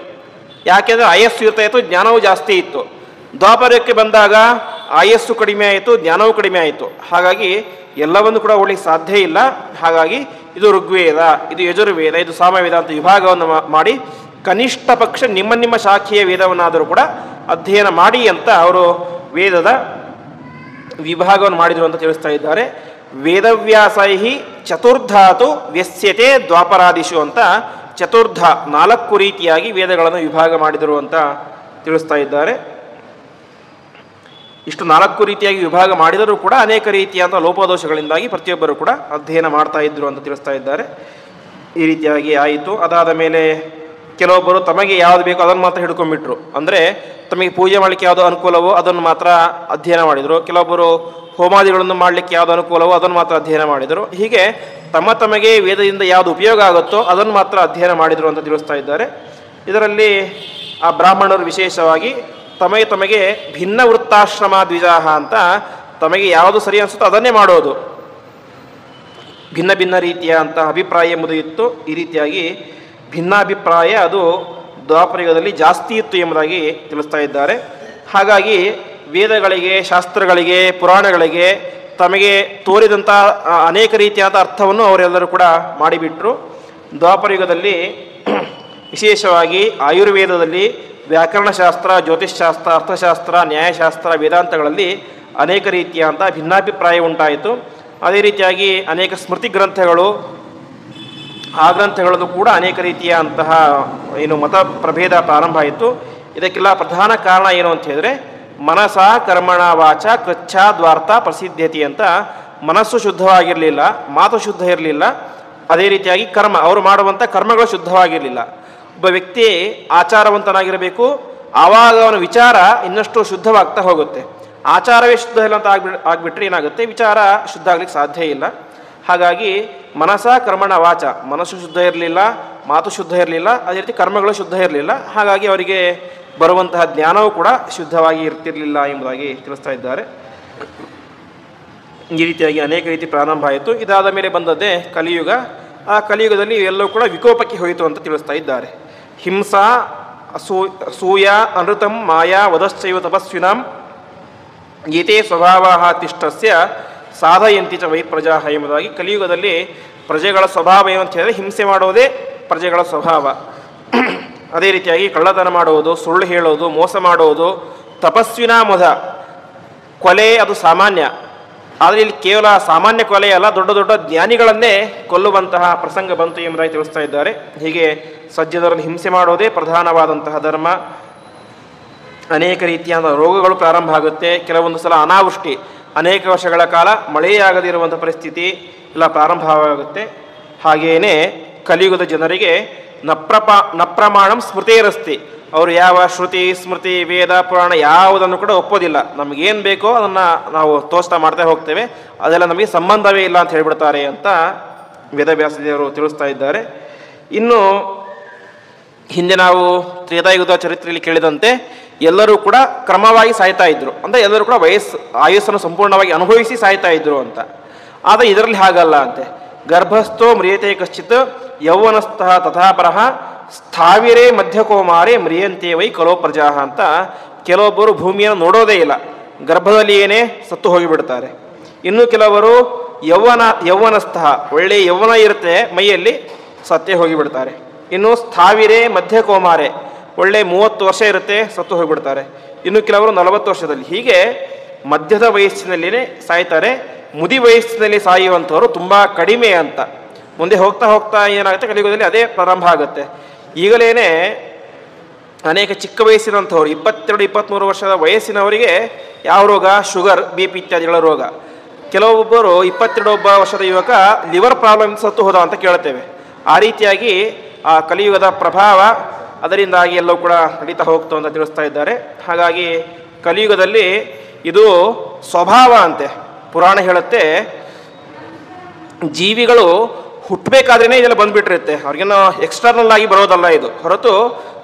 ಯಾಕೆಂದರೆ ಆಯಸ್ಸು ಇರ್ತಾ ಇತ್ತು, ಜ್ಞಾನವೂ ಜಾಸ್ತಿ ಇತ್ತು. ದ್ವಾಪರಕ್ಕೆ ಬಂದಾಗ ಆಯಸ್ಸು ಕಡಿಮೆ ಆಯಿತು, ಜ್ಞಾನವೂ ಕಡಿಮೆ ಆಯಿತು. ಹಾಗಾಗಿ ಎಲ್ಲವನ್ನು ಕೂಡ ಓದಲಿಕ್ಕೆ ಸಾಧ್ಯ ಇಲ್ಲ. ಹಾಗಾಗಿ ಇದು ಋಗ್ವೇದ, ಇದು ಯಜುರ್ವೇದ, ಇದು ಸಾಮವೇದ ಅಂತ ವಿಭಾಗವನ್ನು ಮಾಡಿ ಕನಿಷ್ಠ ಪಕ್ಷ ನಿಮ್ಮ ಶಾಖೆಯ ವೇದವನ್ನಾದರೂ ಕೂಡ ಅಧ್ಯಯನ ಮಾಡಿ ಅಂತ ಅವರು ವೇದದ ವಿಭಾಗವನ್ನು ಮಾಡಿದರು ಅಂತ ತಿಳಿಸ್ತಾ ಇದ್ದಾರೆ. ವೇದವ್ಯಾಸೈ ಚತುರ್ಧಾತು ವ್ಯಸ್ಯತೆ ದ್ವಾಪರಾದಿಶು ಅಂತ ಚತುರ್ಧ 4 ರೀತಿಯಾಗಿ ವೇದಗಳನ್ನು ವಿಭಾಗ ಮಾಡಿದರು ಅಂತ ತಿಳಿಸ್ತಾ ಇದ್ದಾರೆ. ಇಷ್ಟು 4 ರೀತಿಯಾಗಿ ವಿಭಾಗ ಮಾಡಿದರೂ ಕೂಡ ಅನೇಕ ರೀತಿಯಾದ ಲೋಪದೋಷಗಳಿಂದಾಗಿ ಪ್ರತಿಯೊಬ್ಬರು ಕೂಡ ಅಧ್ಯಯನ ಮಾಡ್ತಾ ಇದ್ರು ಅಂತ ತಿಳಿಸ್ತಾ ಇದ್ದಾರೆ. ಈ ರೀತಿಯಾಗಿ ಆಯಿತು. ಅದಾದ ಮೇಲೆ ಕೆಲವೊಬ್ಬರು ತಮಗೆ ಯಾವುದು ಬೇಕೋ ಅದನ್ನು ಮಾತ್ರ ಹಿಡ್ಕೊಂಡ್ಬಿಟ್ರು. ಅಂದರೆ ತಮಗೆ ಪೂಜೆ ಮಾಡಲಿಕ್ಕೆ ಯಾವುದು ಅನುಕೂಲವೋ ಅದನ್ನು ಮಾತ್ರ ಅಧ್ಯಯನ ಮಾಡಿದರು. ಕೆಲವೊಬ್ಬರು ಹೋಮಾದಿಗಳನ್ನು ಮಾಡಲಿಕ್ಕೆ ಯಾವುದು ಅನುಕೂಲವೋ ಅದನ್ನು ಮಾತ್ರ ಅಧ್ಯಯನ ಮಾಡಿದರು. ಹೀಗೆ ತಮಗೆ ವೇದದಿಂದ ಯಾವುದು ಉಪಯೋಗ ಆಗುತ್ತೋ ಅದನ್ನು ಮಾತ್ರ ಅಧ್ಯಯನ ಮಾಡಿದರು ಅಂತ ತಿಳಿಸ್ತಾ ಇದ್ದಾರೆ. ಇದರಲ್ಲಿ ಆ ಬ್ರಾಹ್ಮಣರು ವಿಶೇಷವಾಗಿ ತಮಗೆ ಭಿನ್ನ ವೃತ್ತಾಶ್ರಮ ದ್ವಿಜಾಹ ಅಂತ ತಮಗೆ ಯಾವುದು ಸರಿ ಅನಿಸುತ್ತೋ ಅದನ್ನೇ ಮಾಡೋದು. ಭಿನ್ನ ಭಿನ್ನ ರೀತಿಯ ಅಂತಹ ಅಭಿಪ್ರಾಯ ಎಂಬುದು ಇತ್ತು. ಈ ರೀತಿಯಾಗಿ ಭಿನ್ನಾಭಿಪ್ರಾಯ ಅದು ದ್ವಾಪರಯುಗದಲ್ಲಿ ಜಾಸ್ತಿ ಇತ್ತು ಎಂಬುದಾಗಿ ತಿಳಿಸ್ತಾ ಇದ್ದಾರೆ. ಹಾಗಾಗಿ ವೇದಗಳಿಗೆ, ಶಾಸ್ತ್ರಗಳಿಗೆ, ಪುರಾಣಗಳಿಗೆ ತಮಗೆ ತೋರಿದಂಥ ಅನೇಕ ರೀತಿಯಾದ ಅರ್ಥವನ್ನು ಅವರೆಲ್ಲರೂ ಕೂಡ ಮಾಡಿಬಿಟ್ರು. ದ್ವಾಪರಯುಗದಲ್ಲಿ ವಿಶೇಷವಾಗಿ ಆಯುರ್ವೇದದಲ್ಲಿ ವ್ಯಾಕರಣಶಾಸ್ತ್ರ, ಜ್ಯೋತಿಷ್ಶಾಸ್ತ್ರ, ಅರ್ಥಶಾಸ್ತ್ರ, ನ್ಯಾಯಶಾಸ್ತ್ರ, ವೇದಾಂತಗಳಲ್ಲಿ ಅನೇಕ ರೀತಿಯಾದ ಭಿನ್ನಾಭಿಪ್ರಾಯ ಉಂಟಾಯಿತು. ಅದೇ ರೀತಿಯಾಗಿ ಅನೇಕ ಸ್ಮೃತಿ ಗ್ರಂಥಗಳು, ಆ ಗ್ರಂಥಗಳಲ್ಲೂ ಕೂಡ ಅನೇಕ ರೀತಿಯ ಅಂತಹ ಮತ ಪ್ರಭೇದ ಪ್ರಾರಂಭ ಆಯಿತು. ಇದಕ್ಕೆಲ್ಲ ಪ್ರಧಾನ ಕಾರಣ ಏನು ಅಂತ ಹೇಳಿದ್ರೆ, ಮನಸ ಕರ್ಮಣ ವಾಚ ಕಚ್ಛಾದ್ವಾರ್ಥ ಪ್ರಸಿದ್ಧತೆ ಅಂತ ಮನಸ್ಸು ಶುದ್ಧವಾಗಿರಲಿಲ್ಲ, ಮಾತು ಶುದ್ಧ ಇರಲಿಲ್ಲ. ಅದೇ ರೀತಿಯಾಗಿ ಅವರು ಮಾಡುವಂಥ ಕರ್ಮಗಳು ಶುದ್ಧವಾಗಿರಲಿಲ್ಲ. ಒಬ್ಬ ವ್ಯಕ್ತಿ ಆಚಾರವಂತನಾಗಿರಬೇಕು, ಆವಾಗ ಅವನ ವಿಚಾರ ಇನ್ನಷ್ಟು ಶುದ್ಧವಾಗ್ತಾ ಹೋಗುತ್ತೆ. ಆಚಾರವೇ ಶುದ್ಧ ಇಲ್ಲ ಅಂತ ಆಗ್ಬಿಟ್ರೆ ಏನಾಗುತ್ತೆ, ವಿಚಾರ ಶುದ್ಧ ಆಗ್ಲಿಕ್ಕೆ ಸಾಧ್ಯ ಇಲ್ಲ. ಹಾಗಾಗಿ ಮನಸ ಕರ್ಮಣ ವಾಚ, ಮನಸ್ಸು ಶುದ್ಧ ಇರಲಿಲ್ಲ, ಮಾತು ಶುದ್ಧ ಇರಲಿಲ್ಲ, ಅದೇ ರೀತಿ ಕರ್ಮಗಳು ಶುದ್ಧ ಇರಲಿಲ್ಲ. ಹಾಗಾಗಿ ಅವರಿಗೆ ಬರುವಂತಹ ಜ್ಞಾನವೂ ಕೂಡ ಶುದ್ಧವಾಗಿ ಇರ್ತಿರಲಿಲ್ಲ ಎಂಬುದಾಗಿ ತಿಳಿಸ್ತಾ ಇದ್ದಾರೆ. ಈ ರೀತಿಯಾಗಿ ಅನೇಕ ರೀತಿ ಪ್ರಾರಂಭ ಆಯಿತು. ಇದಾದ ಮೇಲೆ ಬಂದದ್ದೇ ಕಲಿಯುಗ. ಆ ಕಲಿಯುಗದಲ್ಲಿ ಎಲ್ಲವೂ ಕೂಡ ವಿಕೋಪಕ್ಕೆ ಹೋಯಿತು ಅಂತ ತಿಳಿಸ್ತಾ ಇದ್ದಾರೆ. ಹಿಂಸಾ ಅಸೂಯ ಅನೃತಂ ಮಾಯಾ ವಧಶ್ಚೈವ ತಪಸ್ವಿನಾಂ ಗೀತೆ ಸ್ವಭಾವ ತಿಷ್ಠಸ್ಯ ಸಾಧಯಂತಿ ಚ ವೈ ಪ್ರಜಾ ಎಂಬುದಾಗಿ ಕಲಿಯುಗದಲ್ಲಿ ಪ್ರಜೆಗಳ ಸ್ವಭಾವ ಏನು ಅಂತ ಹೇಳಿದ್ರೆ ಹಿಂಸೆ ಮಾಡೋದೇ ಪ್ರಜೆಗಳ ಸ್ವಭಾವ. ಅದೇ ರೀತಿಯಾಗಿ ಕಳ್ಳತನ ಮಾಡುವುದು, ಸುಳ್ಳು ಹೇಳೋದು, ಮೋಸ ಮಾಡುವುದು, ತಪಸ್ವಿನ ಮೊದ ಕೊಲೆ ಅದು ಸಾಮಾನ್ಯ. ಆದರೆ ಇಲ್ಲಿ ಕೇವಲ ಸಾಮಾನ್ಯ ಕೊಲೆ ಅಲ್ಲ, ದೊಡ್ಡ ದೊಡ್ಡ ಜ್ಞಾನಿಗಳನ್ನೇ ಕೊಲ್ಲುವಂತಹ ಪ್ರಸಂಗ ಬಂತು ಎಂಬುದಾಗಿ ತಿಳಿಸ್ತಾ ಇದ್ದಾರೆ. ಹೀಗೆ ಸಜ್ಜನರನ್ನು ಹಿಂಸೆ ಮಾಡೋದೇ ಪ್ರಧಾನವಾದಂತಹ ಧರ್ಮ. ಅನೇಕ ರೀತಿಯಾದ ರೋಗಗಳು ಪ್ರಾರಂಭ ಆಗುತ್ತೆ. ಕೆಲವೊಂದು ಸಲ ಅನಾವೃಷ್ಟಿ, ಅನೇಕ ವರ್ಷಗಳ ಕಾಲ ಮಳೆಯೇ ಆಗದಿರುವಂಥ ಪರಿಸ್ಥಿತಿ ಎಲ್ಲ ಪ್ರಾರಂಭವಾಗುತ್ತೆ. ಹಾಗೆಯೇ ಕಲಿಯುಗದ ಜನರಿಗೆ ನಪ್ರಮಾಣಂ ಸ್ಮೃತಿರಸ್ತಿ, ಅವರು ಯಾವ ಶ್ರುತಿ, ಸ್ಮೃತಿ, ವೇದ, ಪುರಾಣ ಯಾವುದನ್ನು ಕೂಡ ಒಪ್ಪೋದಿಲ್ಲ. ನಮಗೇನು ಬೇಕೋ ಅದನ್ನು ನಾವು ತೋರಿಸ್ತಾ ಮಾಡ್ತಾ ಹೋಗ್ತೇವೆ, ಅದೆಲ್ಲ ನಮಗೆ ಸಂಬಂಧವೇ ಇಲ್ಲ ಅಂತ ಹೇಳ್ಬಿಡ್ತಾರೆ ಅಂತ ವೇದವ್ಯಾಸದೇವರು ತಿಳಿಸ್ತಾ ಇದ್ದಾರೆ. ಇನ್ನು ಹಿಂದೆ ನಾವು ತ್ರೇತಾಯುಗದ ಚರಿತ್ರೆಯಲ್ಲಿ ಕೇಳಿದಂತೆ ಎಲ್ಲರೂ ಕೂಡ ಕ್ರಮವಾಗಿ ಸಾಯ್ತಾ ಇದ್ರು, ಅಂದರೆ ಎಲ್ಲರೂ ಕೂಡ ಆಯುಸ್ಸನ್ನು ಸಂಪೂರ್ಣವಾಗಿ ಅನುಭವಿಸಿ ಸಾಯ್ತಾ ಇದ್ರು ಅಂತ. ಆದರೆ ಇದರಲ್ಲಿ ಹಾಗಲ್ಲ ಅಂತೆ. ಗರ್ಭಸ್ಥೋ ಮ್ರಿಯತೆ ಕಶ್ಚಿತ್ ಯೌವನಸ್ಥಃ ತಥಾಪರಃ ಸ್ಥಾವಿರೇ ಮಧ್ಯಕೋಮಾರೇ ಮ್ರಿಯಂತೆ ವೈ ಕಲೋ ಪ್ರಜಾಹ ಅಂತ. ಕೆಲವೊಬ್ಬರು ಭೂಮಿಯನ್ನು ನೋಡೋದೇ ಇಲ್ಲ, ಗರ್ಭದಲ್ಲಿ ಏನೇ ಸತ್ತು ಹೋಗಿಬಿಡ್ತಾರೆ. ಇನ್ನು ಕೆಲವರು ಯೌವನಸ್ಥಃ ಒಳ್ಳೆಯ ಯೌವನ ಇರುತ್ತೆ ಮೈಯಲ್ಲಿ, ಸತ್ತೇ ಹೋಗಿಬಿಡ್ತಾರೆ. ಇನ್ನು ಸ್ಥಾವಿರೇ ಮಧ್ಯಕೋಮಾರೆ ಒಳ್ಳೆ 30 ವರ್ಷ ಇರುತ್ತೆ, ಸತ್ತು ಹೋಗಿಬಿಡ್ತಾರೆ. ಇನ್ನು ಕೆಲವರು 40 ವರ್ಷದಲ್ಲಿ. ಹೀಗೆ ಮಧ್ಯದ ವಯಸ್ಸಿನಲ್ಲಿನೇ ಸಾಯ್ತಾರೆ. ಮುದಿ ವಯಸ್ಸಿನಲ್ಲಿ ಸಾಯುವಂಥವರು ತುಂಬ ಕಡಿಮೆ ಅಂತ. ಮುಂದೆ ಹೋಗ್ತಾ ಹೋಗ್ತಾ ಏನಾಗುತ್ತೆ, ಕಲಿಯುಗದಲ್ಲಿ ಅದೇ ಪ್ರಾರಂಭ ಆಗುತ್ತೆ. ಈಗಲೇ ಅನೇಕ ಚಿಕ್ಕ ವಯಸ್ಸಿನಂಥವ್ರು 22-23 ವರ್ಷದ ವಯಸ್ಸಿನವರಿಗೆ ಯಾವ ರೋಗ, ಶುಗರ್, BP ಇತ್ಯಾದಿಗಳ ರೋಗ. ಕೆಲವೊಬ್ಬರು 22 ವರ್ಷದ ಯುವಕ ಲಿವರ್ ಪ್ರಾಬ್ಲಮ್ ಸತ್ತು ಹೋದ ಅಂತ ಕೇಳ್ತೇವೆ. ಆ ರೀತಿಯಾಗಿ ಆ ಕಲಿಯುಗದ ಪ್ರಭಾವ ಅದರಿಂದಾಗಿ ಎಲ್ಲವೂ ಕೂಡ ನಡೀತಾ ಹೋಗ್ತು ಅಂತ ತಿಳಿಸ್ತಾ ಇದ್ದಾರೆ. ಹಾಗಾಗಿ ಕಲಿಯುಗದಲ್ಲಿ ಇದು ಸ್ವಭಾವ ಅಂತೆ. ಪುರಾಣ ಹೇಳುತ್ತೆ, ಜೀವಿಗಳು ಹುಟ್ಟಬೇಕಾದ್ರೇ ಇದೆಲ್ಲ ಬಂದುಬಿಟ್ಟಿರುತ್ತೆ, ಅವ್ರಿಗೇನೋ ಎಕ್ಸ್ಟರ್ನಲ್ ಆಗಿ ಬರೋದಲ್ಲ ಇದು. ಹೊರತು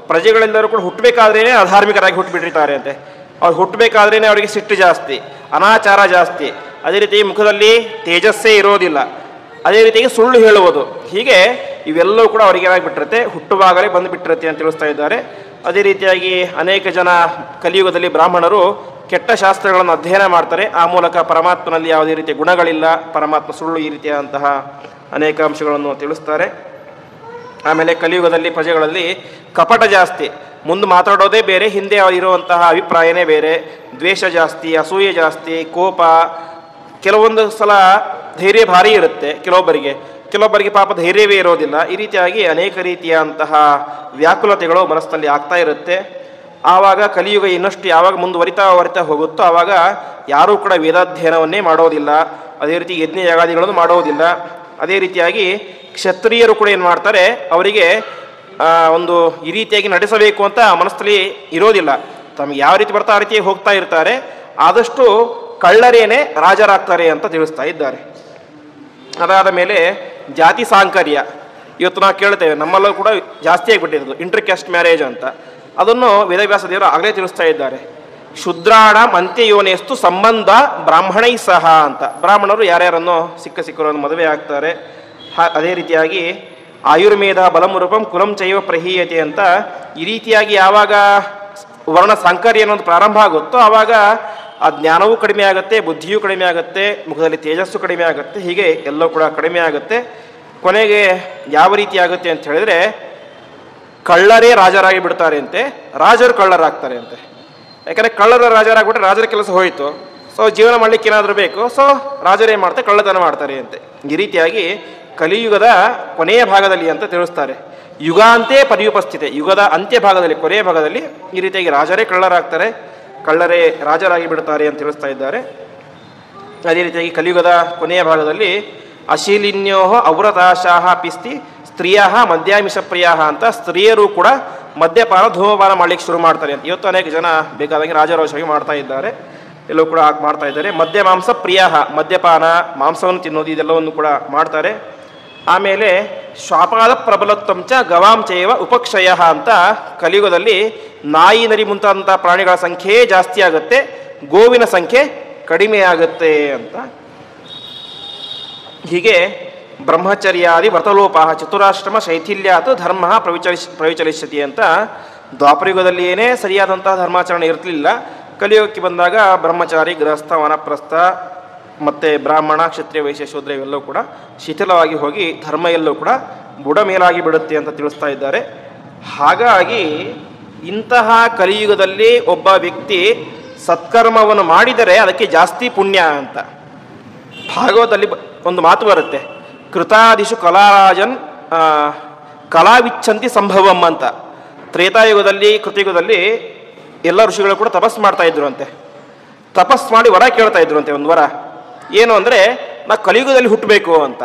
ಪ್ರಜೆಗಳೆಲ್ಲರೂ ಕೂಡ ಹುಟ್ಟಬೇಕಾದ್ರೇ ಅಧಾರ್ಮಿಕರಾಗಿ ಹುಟ್ಟುಬಿಟ್ಟಿರ್ತಾರೆ ಅಂತೆ. ಅವ್ರು ಹುಟ್ಟಬೇಕಾದ್ರೇ ಅವರಿಗೆ ಸಿಟ್ಟು ಜಾಸ್ತಿ, ಅನಾಚಾರ ಜಾಸ್ತಿ, ಅದೇ ರೀತಿ ಮುಖದಲ್ಲಿ ತೇಜಸ್ಸೇ ಇರೋದಿಲ್ಲ, ಅದೇ ರೀತಿಯಾಗಿ ಸುಳ್ಳು ಹೇಳುವುದು, ಹೀಗೆ ಇವೆಲ್ಲವೂ ಕೂಡ ಅವರಿಗೆ ಏನಾಗಿಬಿಟ್ಟಿರುತ್ತೆ, ಹುಟ್ಟುವಾಗಲೇ ಬಂದುಬಿಟ್ಟಿರುತ್ತೆ ಅಂತ ತಿಳಿಸ್ತಾ ಇದ್ದಾರೆ. ಅದೇ ರೀತಿಯಾಗಿ ಅನೇಕ ಜನ ಕಲಿಯುಗದಲ್ಲಿ ಬ್ರಾಹ್ಮಣರು ಕೆಟ್ಟ ಶಾಸ್ತ್ರಗಳನ್ನು ಅಧ್ಯಯನ ಮಾಡ್ತಾರೆ. ಆ ಮೂಲಕ ಪರಮಾತ್ಮನಲ್ಲಿ ಯಾವುದೇ ರೀತಿಯ ಗುಣಗಳಿಲ್ಲ, ಪರಮಾತ್ಮ ಸುಳ್ಳು, ಈ ರೀತಿಯಾದಂತಹ ಅನೇಕ ಅಂಶಗಳನ್ನು ತಿಳಿಸ್ತಾರೆ. ಆಮೇಲೆ ಕಲಿಯುಗದಲ್ಲಿ ಪ್ರಜೆಗಳಲ್ಲಿ ಕಪಟ ಜಾಸ್ತಿ, ಮುಂದೆ ಮಾತಾಡೋದೇ ಬೇರೆ, ಹಿಂದೆ ಇರುವಂತಹ ಅಭಿಪ್ರಾಯನೇ ಬೇರೆ. ದ್ವೇಷ ಜಾಸ್ತಿ, ಅಸೂಯೆ ಜಾಸ್ತಿ, ಕೋಪ, ಕೆಲವೊಂದು ಸಲ ಧೈರ್ಯ ಭಾರಿ ಇರುತ್ತೆ ಕೆಲವೊಬ್ಬರಿಗೆ ಪಾಪ ಧೈರ್ಯವೇ ಇರೋದಿಲ್ಲ. ಈ ರೀತಿಯಾಗಿ ಅನೇಕ ರೀತಿಯಂತಹ ವ್ಯಾಕುಲತೆಗಳು ಮನಸ್ಸಿನಲ್ಲಿ ಆಗ್ತಾ ಇರುತ್ತೆ. ಆವಾಗ ಕಲಿಯುಗ ಇನ್ನಷ್ಟು ಯಾವಾಗ ಮುಂದುವರಿತಾ ಹೋಗುತ್ತೋ ಆವಾಗ ಯಾರೂ ಕೂಡ ವೇದಾಧ್ಯಯನವನ್ನೇ ಮಾಡೋದಿಲ್ಲ, ಅದೇ ರೀತಿ ಯಜ್ಞ ಯಾಗಾದಿಗಳನ್ನು ಮಾಡೋದಿಲ್ಲ. ಅದೇ ರೀತಿಯಾಗಿ ಕ್ಷತ್ರಿಯರು ಕೂಡ ಏನು ಮಾಡ್ತಾರೆ, ಅವರಿಗೆ ಒಂದು ಈ ರೀತಿಯಾಗಿ ನಡೆಸಬೇಕು ಅಂತ ಮನಸ್ಸಲ್ಲಿ ಇರೋದಿಲ್ಲ. ತಮಗೆ ಯಾವ ರೀತಿ ಬರ್ತಾ ಆ ರೀತಿ ಹೋಗ್ತಾ ಇರ್ತಾರೆ. ಆದಷ್ಟು ಕಳ್ಳರೇನೆ ರಾಜರಾಗ್ತಾರೆ ಅಂತ ತಿಳಿಸ್ತಾ ಇದ್ದಾರೆ. ಅದಾದ ಮೇಲೆ ಜಾತಿ ಸಾಂಕರ್ಯ, ಇವತ್ತು ನಾವು ಕೇಳ್ತೇವೆ, ನಮ್ಮಲ್ಲೂ ಕೂಡ ಜಾಸ್ತಿ ಆಗಿಬಿಟ್ಟಿರೋದು ಇಂಟರ್ ಕ್ಯಾಸ್ಟ್ ಮ್ಯಾರೇಜ್ ಅಂತ. ಅದನ್ನು ವೇದವ್ಯಾಸ ದೇವರು ಆಗಲೇ ತಿಳಿಸ್ತಾ ಇದ್ದಾರೆ. ಶೂದ್ರಾಣ ಅಂತ್ಯಯೋನೇಸ್ತು ಸಂಬಂಧ ಬ್ರಾಹ್ಮಣೈ ಸಹ ಅಂತ. ಬ್ರಾಹ್ಮಣರು ಯಾರ್ಯಾರನ್ನು ಸಿಕ್ಕರನ್ನು ಮದುವೆ ಆಗ್ತಾರೆ. ಅದೇ ರೀತಿಯಾಗಿ ಆಯುರ್ವೇದ ಬಲಮುರೂಪಂ ಕುಲಂ ಚೈವ ಪ್ರಹೀಯತೆ ಅಂತ. ಈ ರೀತಿಯಾಗಿ ಯಾವಾಗ ವರ್ಣ ಸಾಂಕರ್ಯ ಅನ್ನೋದು ಪ್ರಾರಂಭ ಆಗುತ್ತೋ ಆವಾಗ ಆ ಜ್ಞಾನವೂ ಕಡಿಮೆ ಆಗುತ್ತೆ, ಬುದ್ಧಿಯೂ ಕಡಿಮೆ ಆಗುತ್ತೆ, ಮುಖದಲ್ಲಿ ತೇಜಸ್ಸು ಕಡಿಮೆ ಆಗುತ್ತೆ, ಹೀಗೆ ಎಲ್ಲವೂ ಕೂಡ ಕಡಿಮೆ ಆಗುತ್ತೆ. ಕೊನೆಗೆ ಯಾವ ರೀತಿ ಆಗುತ್ತೆ ಅಂತ ಹೇಳಿದ್ರೆ, ಕಳ್ಳರೇ ರಾಜರಾಗಿ ಬಿಡ್ತಾರೆ ಅಂತೆ, ರಾಜರು ಕಳ್ಳರಾಗ್ತಾರೆ ಅಂತೆ. ಯಾಕಂದರೆ ಕಳ್ಳರ ರಾಜರಾಗ್ಬಿಟ್ರೆ ರಾಜರ ಕೆಲಸ ಹೋಯಿತು. ಸೊ ಜೀವನ ಮಾಡಲಿಕ್ಕೆ ಏನಾದರೂ ಬೇಕು, ಸೊ ರಾಜರೇ ಮಾಡ್ತಾರೆ, ಕಳ್ಳತನ ಮಾಡ್ತಾರೆ ಅಂತೆ. ಈ ರೀತಿಯಾಗಿ ಕಲಿಯುಗದ ಕೊನೆಯ ಭಾಗದಲ್ಲಿ ಅಂತ ತಿಳಿಸ್ತಾರೆ. ಯುಗಾಂತೆ ಪರ್ಯುಪಸ್ಥಿತಿ, ಯುಗದ ಅಂತ್ಯ ಭಾಗದಲ್ಲಿ, ಕೊನೆಯ ಭಾಗದಲ್ಲಿ ಈ ರೀತಿಯಾಗಿ ರಾಜರೇ ಕಳ್ಳರಾಗ್ತಾರೆ, ಕಳ್ಳರೇ ರಾಜರಾಗಿ ಬಿಡ್ತಾರೆ ಅಂತ ತಿಳಿಸ್ತಾ ಇದ್ದಾರೆ. ಅದೇ ರೀತಿಯಾಗಿ ಕಲಿಯುಗದ ಕೊನೆಯ ಭಾಗದಲ್ಲಿ ಅಶೀಲಿನ್ಯೋ ಔವ್ರತಾಶಾಹ ಪಿಸ್ತಿ ಸ್ತ್ರೀಯ ಮದ್ಯಾಮಿಷಪ್ರಿಯ ಅಂತ. ಸ್ತ್ರೀಯರು ಕೂಡ ಮದ್ಯಪಾನ ಧೂಮಪಾನ ಮಾಡಲಿಕ್ಕೆ ಶುರು ಮಾಡ್ತಾರೆ ಅಂತ. ಇವತ್ತು ಅನೇಕ ಜನ ಬೇಕಾದಂಗೆ ರಾಜರೋಷವಾಗಿ ಮಾಡ್ತಾ ಇದ್ದಾರೆ, ಎಲ್ಲವೂ ಕೂಡ ಮಾಡ್ತಾ ಇದ್ದಾರೆ. ಮದ್ಯ ಮಾಂಸ ಪ್ರಿಯ, ಮದ್ಯಪಾನ, ಮಾಂಸವನ್ನು ತಿನ್ನೋದು, ಇದೆಲ್ಲವನ್ನು ಕೂಡ ಮಾಡ್ತಾರೆ. ಆಮೇಲೆ ಶ್ವಾಪಾದ ಪ್ರಬಲತ್ವಂಚ ಗವಾಂಚೈವ ಉಪಕ್ಷಯ ಅಂತ. ಕಲಿಯುಗದಲ್ಲಿ ನಾಯಿ ನರಿ ಮುಂತಾದಂಥ ಪ್ರಾಣಿಗಳ ಸಂಖ್ಯೆ ಜಾಸ್ತಿ ಆಗುತ್ತೆ, ಗೋವಿನ ಸಂಖ್ಯೆ ಕಡಿಮೆ ಆಗುತ್ತೆ ಅಂತ. ಹೀಗೆ ಬ್ರಹ್ಮಚರ್ಯಾದಿ ವ್ರತಲೋಪಾಹ ಚತುರಾಶ್ರಮ ಶೈಥಿಲ್ಯಾತ್ ಧರ್ಮ ಪ್ರವಿಚಲಿಷ್ಯತಿ ಅಂತ. ದ್ವಾಪರಯುಗದಲ್ಲಿ ಏನೇ ಸರಿಯಾದಂತಹ ಧರ್ಮಾಚರಣೆ ಇರಲಿಲ್ಲ. ಕಲಿಯುಗಕ್ಕೆ ಬಂದಾಗ ಬ್ರಹ್ಮಚಾರಿ, ಗೃಹಸ್ಥ, ವನಪ್ರಸ್ಥ ಮತ್ತು ಬ್ರಾಹ್ಮಣ, ಕ್ಷತ್ರಿಯ, ವೈಶ್ಯ, ಶೂದ್ರ ಇವೆಲ್ಲವೂ ಕೂಡ ಶಿಥಿಲವಾಗಿ ಹೋಗಿ ಧರ್ಮ ಎಲ್ಲವೂ ಕೂಡ ಬುಡಮೇಲಾಗಿ ಬಿಡುತ್ತೆ ಅಂತ ತಿಳಿಸ್ತಾ ಇದ್ದಾರೆ. ಹಾಗಾಗಿ ಇಂತಹ ಕಲಿಯುಗದಲ್ಲಿ ಒಬ್ಬ ವ್ಯಕ್ತಿ ಸತ್ಕರ್ಮವನ್ನು ಮಾಡಿದರೆ ಅದಕ್ಕೆ ಜಾಸ್ತಿ ಪುಣ್ಯ ಅಂತ. ಭಾಗವತದಲ್ಲಿ ಒಂದು ಮಾತು ಬರುತ್ತೆ, ಕೃತಾದಿಶು ಕಲಾರಾಜನ್ ಕಲಾವಿಚ್ಛಂತಿ ಸಂಭವಂ ಅಂತ. ತ್ರೇತಾಯುಗದಲ್ಲಿ, ಕೃತಯುಗದಲ್ಲಿ ಎಲ್ಲ ಋಷಿಗಳು ಕೂಡ ತಪಸ್ಸು ಮಾಡ್ತಾ ಇದ್ರು ಅಂತೆ. ತಪಸ್ಸು ಮಾಡಿ ವರ ಕೇಳ್ತಾ ಇದ್ರು ಅಂತೆ. ಒಂದು ವರ ಏನು ಅಂದರೆ, ನಾ ಕಲಿಯುಗದಲ್ಲಿ ಹುಟ್ಟಬೇಕು ಅಂತ.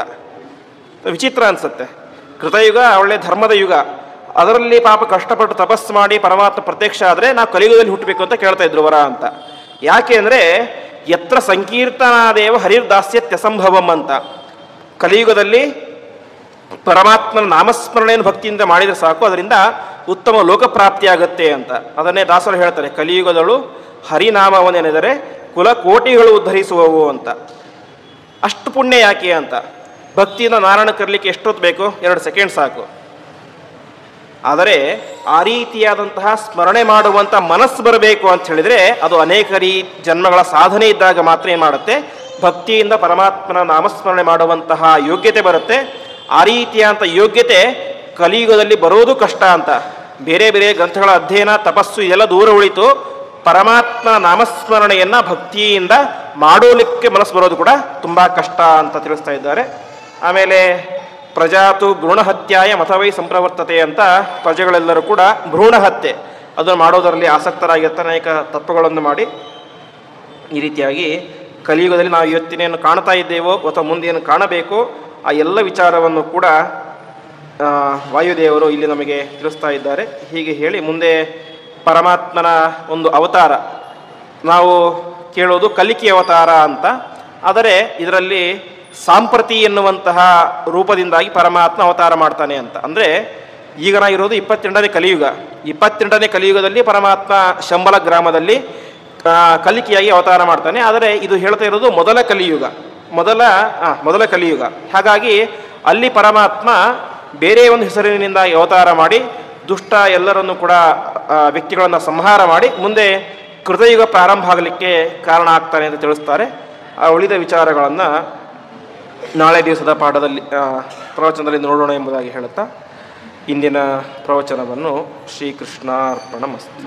ವಿಚಿತ್ರ ಅನಿಸುತ್ತೆ. ಕೃತಯುಗ ಒಳ್ಳೆ ಧರ್ಮದ ಯುಗ, ಅದರಲ್ಲಿ ಪಾಪ ಕಷ್ಟಪಟ್ಟು ತಪಸ್ಸು ಮಾಡಿ ಪರಮಾತ್ಮ ಪ್ರತ್ಯಕ್ಷ ಆದರೆ ನಾವು ಕಲಿಯುಗದಲ್ಲಿ ಹುಟ್ಟಬೇಕು ಅಂತ ಕೇಳ್ತಾ ಇದ್ರು ವರ ಅಂತ. ಯಾಕೆ ಅಂದರೆ, ಯತ್ರ ಸಂಕೀರ್ತನಾದೇವ ಹರಿರ್ದಾಸ್ಯತ್ಯಸಂಭವಂ ಅಂತ. ಕಲಿಯುಗದಲ್ಲಿ ಪರಮಾತ್ಮನ ನಾಮಸ್ಮರಣೆಯನ್ನು ಭಕ್ತಿಯಿಂದ ಮಾಡಿದರೆ ಸಾಕು, ಅದರಿಂದ ಉತ್ತಮ ಲೋಕಪ್ರಾಪ್ತಿಯಾಗತ್ತೆ ಅಂತ. ಅದನ್ನೇ ದಾಸರು ಹೇಳ್ತಾರೆ, ಕಲಿಯುಗದಳು ಹರಿನಾಮವನೆನೆದರೆ ಕುಲಕೋಟಿಗಳು ಉದ್ಧರಿಸುವವು ಅಂತ. ಅಷ್ಟು ಪುಣ್ಯ ಯಾಕೆ ಅಂತ. ಭಕ್ತಿಯಿಂದ ನಾರಾಯಣ ಕರಲಿಕ್ಕೆ ಎಷ್ಟೊತ್ತು ಬೇಕು? 2 ಸೆಕೆಂಡ್ ಸಾಕು. ಆದರೆ ಆ ರೀತಿಯಾದಂತಹ ಸ್ಮರಣೆ ಮಾಡುವಂಥ ಮನಸ್ಸು ಬರಬೇಕು ಅಂತ ಹೇಳಿದರೆ ಅದು ಅನೇಕ ಜನ್ಮಗಳ ಸಾಧನೆ ಇದ್ದಾಗ ಮಾತ್ರ ಏನು ಮಾಡುತ್ತೆ, ಭಕ್ತಿಯಿಂದ ಪರಮಾತ್ಮನ ನಾಮಸ್ಮರಣೆ ಮಾಡುವಂತಹ ಯೋಗ್ಯತೆ ಬರುತ್ತೆ. ಆ ರೀತಿಯಾದಂಥ ಯೋಗ್ಯತೆ ಕಲಿಯುಗದಲ್ಲಿ ಬರೋದು ಕಷ್ಟ ಅಂತ. ಬೇರೆ ಬೇರೆ ಗ್ರಂಥಗಳ ಅಧ್ಯಯನ, ತಪಸ್ಸು ಇದೆಲ್ಲ ದೂರ ಉಳಿತು. ಪರಮಾತ್ಮನ ನಾಮಸ್ಮರಣೆಯನ್ನು ಭಕ್ತಿಯಿಂದ ಮಾಡೋಲಿಕ್ಕೆ ಮನಸ್ಸು ಬರೋದು ಕೂಡ ತುಂಬ ಕಷ್ಟ ಅಂತ ತಿಳಿಸ್ತಾ ಇದ್ದಾರೆ. ಆಮೇಲೆ ಪ್ರಜಾತು ಭ್ರೂಣಹತ್ಯಾಯ ಮತವೈ ಸಂಪ್ರವರ್ತತೆ ಅಂತ ಪ್ರಜೆಗಳೆಲ್ಲರೂ ಕೂಡ ಭ್ರೂಣ ಹತ್ಯೆ ಅದನ್ನು ಮಾಡೋದರಲ್ಲಿ ಆಸಕ್ತರಾಗಿರ್ತಾರೆ. ಅನೇಕ ತತ್ವಗಳನ್ನು ಮಾಡಿ ಈ ರೀತಿಯಾಗಿ ಕಲಿಯುಗದಲ್ಲಿ ನಾವು ಇವತ್ತಿನೇನು ಕಾಣ್ತಾ ಇದ್ದೇವೋ ಅಥವಾ ಮುಂದೇನು ಕಾಣಬೇಕೋ ಆ ಎಲ್ಲ ವಿಚಾರವನ್ನು ಕೂಡ ವಾಯುದೇವರು ಇಲ್ಲಿ ನಮಗೆ ತಿಳಿಸ್ತಾ ಇದ್ದಾರೆ. ಹೀಗೆ ಹೇಳಿ ಮುಂದೆ ಪರಮಾತ್ಮನ ಒಂದು ಅವತಾರ ನಾವು ಕೇಳೋದು ಕಲಿಕೆ ಅವತಾರ ಅಂತ. ಆದರೆ ಇದರಲ್ಲಿ ಸಾಂಪ್ರತಿ ಎನ್ನುವಂತಹ ರೂಪದಿಂದಾಗಿ ಪರಮಾತ್ಮ ಅವತಾರ ಮಾಡ್ತಾನೆ ಅಂತ. ಅಂದರೆ ಈಗ ನಾ ಇರೋದು 22ನೇ ಕಲಿಯುಗ. 22ನೇ ಕಲಿಯುಗದಲ್ಲಿ ಪರಮಾತ್ಮ ಶಂಬಲ ಗ್ರಾಮದಲ್ಲಿ ಕಲಿಕೆಯಾಗಿ ಅವತಾರ ಮಾಡ್ತಾನೆ. ಆದರೆ ಇದು ಹೇಳ್ತಾ ಇರೋದು ಮೊದಲ ಕಲಿಯುಗ, ಮೊದಲ ಕಲಿಯುಗ. ಹಾಗಾಗಿ ಅಲ್ಲಿ ಪರಮಾತ್ಮ ಬೇರೆ ಒಂದು ಹೆಸರಿನಿಂದ ಅವತಾರ ಮಾಡಿ ದುಷ್ಟ ಎಲ್ಲರನ್ನು ಕೂಡ ವ್ಯಕ್ತಿಗಳನ್ನು ಸಂಹಾರ ಮಾಡಿ ಮುಂದೆ ಕೃತಯುಗ ಪ್ರಾರಂಭ ಆಗಲಿಕ್ಕೆ ಕಾರಣ ಆಗ್ತಾನೆ ಅಂತ ತಿಳಿಸ್ತಾರೆ. ಆ ಉಳಿದ ವಿಚಾರಗಳನ್ನು ನಾಳೆ ದಿವಸದ ಪಾಠದಲ್ಲಿ ಪ್ರವಚನದಲ್ಲಿ ನೋಡೋಣ ಎಂಬುದಾಗಿ ಹೇಳುತ್ತಾ ಇಂದಿನ ಪ್ರವಚನವನ್ನು ಶ್ರೀಕೃಷ್ಣಾರ್ಪಣಮಸ್ತು.